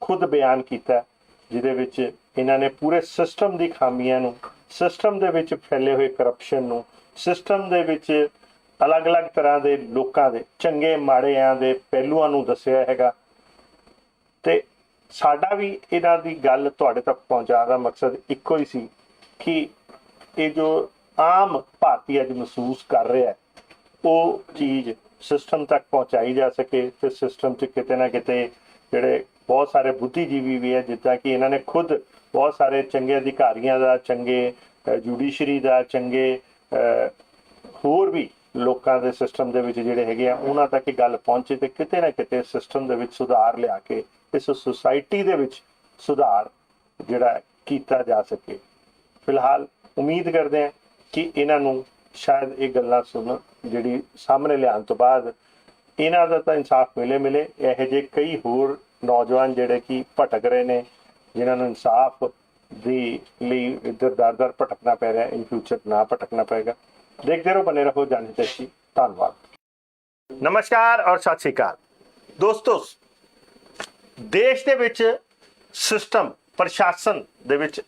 ਖੁਦ ਬਿਆਨ ਕੀਤਾ, ਜਿਹਦੇ ਵਿੱਚ ਇਹਨਾਂ ਨੇ ਪੂਰੇ ਸਿਸਟਮ ਦੀ ਖਾਮੀਆਂ ਨੂੰ, ਸਿਸਟਮ ਦੇ ਵਿੱਚ ਫੈਲੇ ਹੋਏ ਕਰਪਸ਼ਨ ਨੂੰ, ਸਿਸਟਮ ਦੇ ਵਿੱਚ ਅਲੱਗ-ਅਲੱਗ ਤਰ੍ਹਾਂ ਦੇ ਲੋਕਾਂ ਦੇ ਚੰਗੇ ਮਾੜਿਆਂ ਦੇ ਪਹਿਲੂਆਂ ਨੂੰ ਦੱਸਿਆ ਹੈਗਾ। ਤੇ ਸਾਡਾ ਵੀ ਇਹਨਾਂ ਦੀ ਗੱਲ ਤੁਹਾਡੇ ਤੱਕ ਪਹੁੰਚਾਉਣ ਦਾ ਮਕਸਦ ਇੱਕੋ ਹੀ ਸੀ ਕਿ ਇਹ ਜੋ ਆਮ ਭਾਰਤੀ ਅੱਜ ਮਹਿਸੂਸ ਕਰ ਰਿਹਾ ਹੈ, ਉਹ ਚੀਜ਼ ਸਿਸਟਮ ਤੱਕ ਪਹੁੰਚਾਈ ਜਾ ਸਕੇ। ਤੇ ਸਿਸਟਮ 'ਚ ਕਿਤੇ ਨਾ ਕਿਤੇ ਜਿਹੜੇ ਬਹੁਤ ਸਾਰੇ ਬੁੱਧੀਜੀਵੀ ਵੀ ਹੈ, ਜਿੱਦਾਂ ਕਿ ਇਹਨਾਂ ਨੇ ਖੁਦ ਬਹੁਤ ਸਾਰੇ ਚੰਗੇ ਅਧਿਕਾਰੀਆਂ ਦਾ, ਚੰਗੇ ਜੁਡੀਸ਼ਰੀ ਦਾ, ਚੰਗੇ ਹੋਰ ਵੀ ਲੋਕਾਂ ਦੇ ਸਿਸਟਮ ਦੇ ਵਿੱਚ ਜਿਹੜੇ ਹੈਗੇ ਆ, ਉਹਨਾਂ ਤੱਕ ਇਹ ਗੱਲ ਪਹੁੰਚੇ ਤੇ ਕਿਤੇ ਨਾ ਕਿਤੇ ਸਿਸਟਮ ਦੇ ਵਿੱਚ ਸੁਧਾਰ ਲਿਆ ਕੇ ਇਸ ਸੁਸਾਇਟੀ ਦੇ ਵਿੱਚ ਸੁਧਾਰ ਜਿਹੜਾ ਕੀਤਾ ਜਾ ਸਕੇ। ਫਿਲਹਾਲ ਉਮੀਦ ਕਰਦੇ ਹਾਂ ਕਿ ਇਹਨਾਂ ਨੂੰ ਸ਼ਾਇਦ ਇਹ ਗੱਲਾਂ ਸੁਣ ਜਿਹੜੀ ਸਾਹਮਣੇ ਲਿਆਉਣ ਤੋਂ ਬਾਅਦ ਇਹਨਾਂ ਦਾ ਤਾਂ ਇਨਸਾਫ ਮਿਲੇ। ਇਹੋ ਜਿਹੇ ਕਈ ਹੋਰ ਨੌਜਵਾਨ ਜਿਹੜੇ ਕਿ ਭਟਕ ਰਹੇ ਨੇ, ਜਿਨ੍ਹਾਂ ਨੂੰ ਇਨਸਾਫ ਦੀ ਲਈ ਇੱਧਰ ਦਰ ਭਟਕਣਾ ਪੈ ਰਿਹਾ, ਇਨ ਫਿਊਚਰ ਨਾ ਭਟਕਣਾ ਪਏਗਾ। ਦੇਖਦੇ ਰਹੋ, ਬਨੇ ਰਹੋ ਜਾਣੀ ਚਾਹੀਦੀ। ਧੰਨਵਾਦ, ਨਮਸਕਾਰ ਔਰ ਸਤਿ ਸ਼੍ਰੀ ਅਕਾਲ ਦੋਸਤੋ। ਦੇਸ਼ ਦੇ ਵਿੱਚ ਸਿਸਟਮ, ਪ੍ਰਸ਼ਾਸਨ ਦੇ ਵਿੱਚ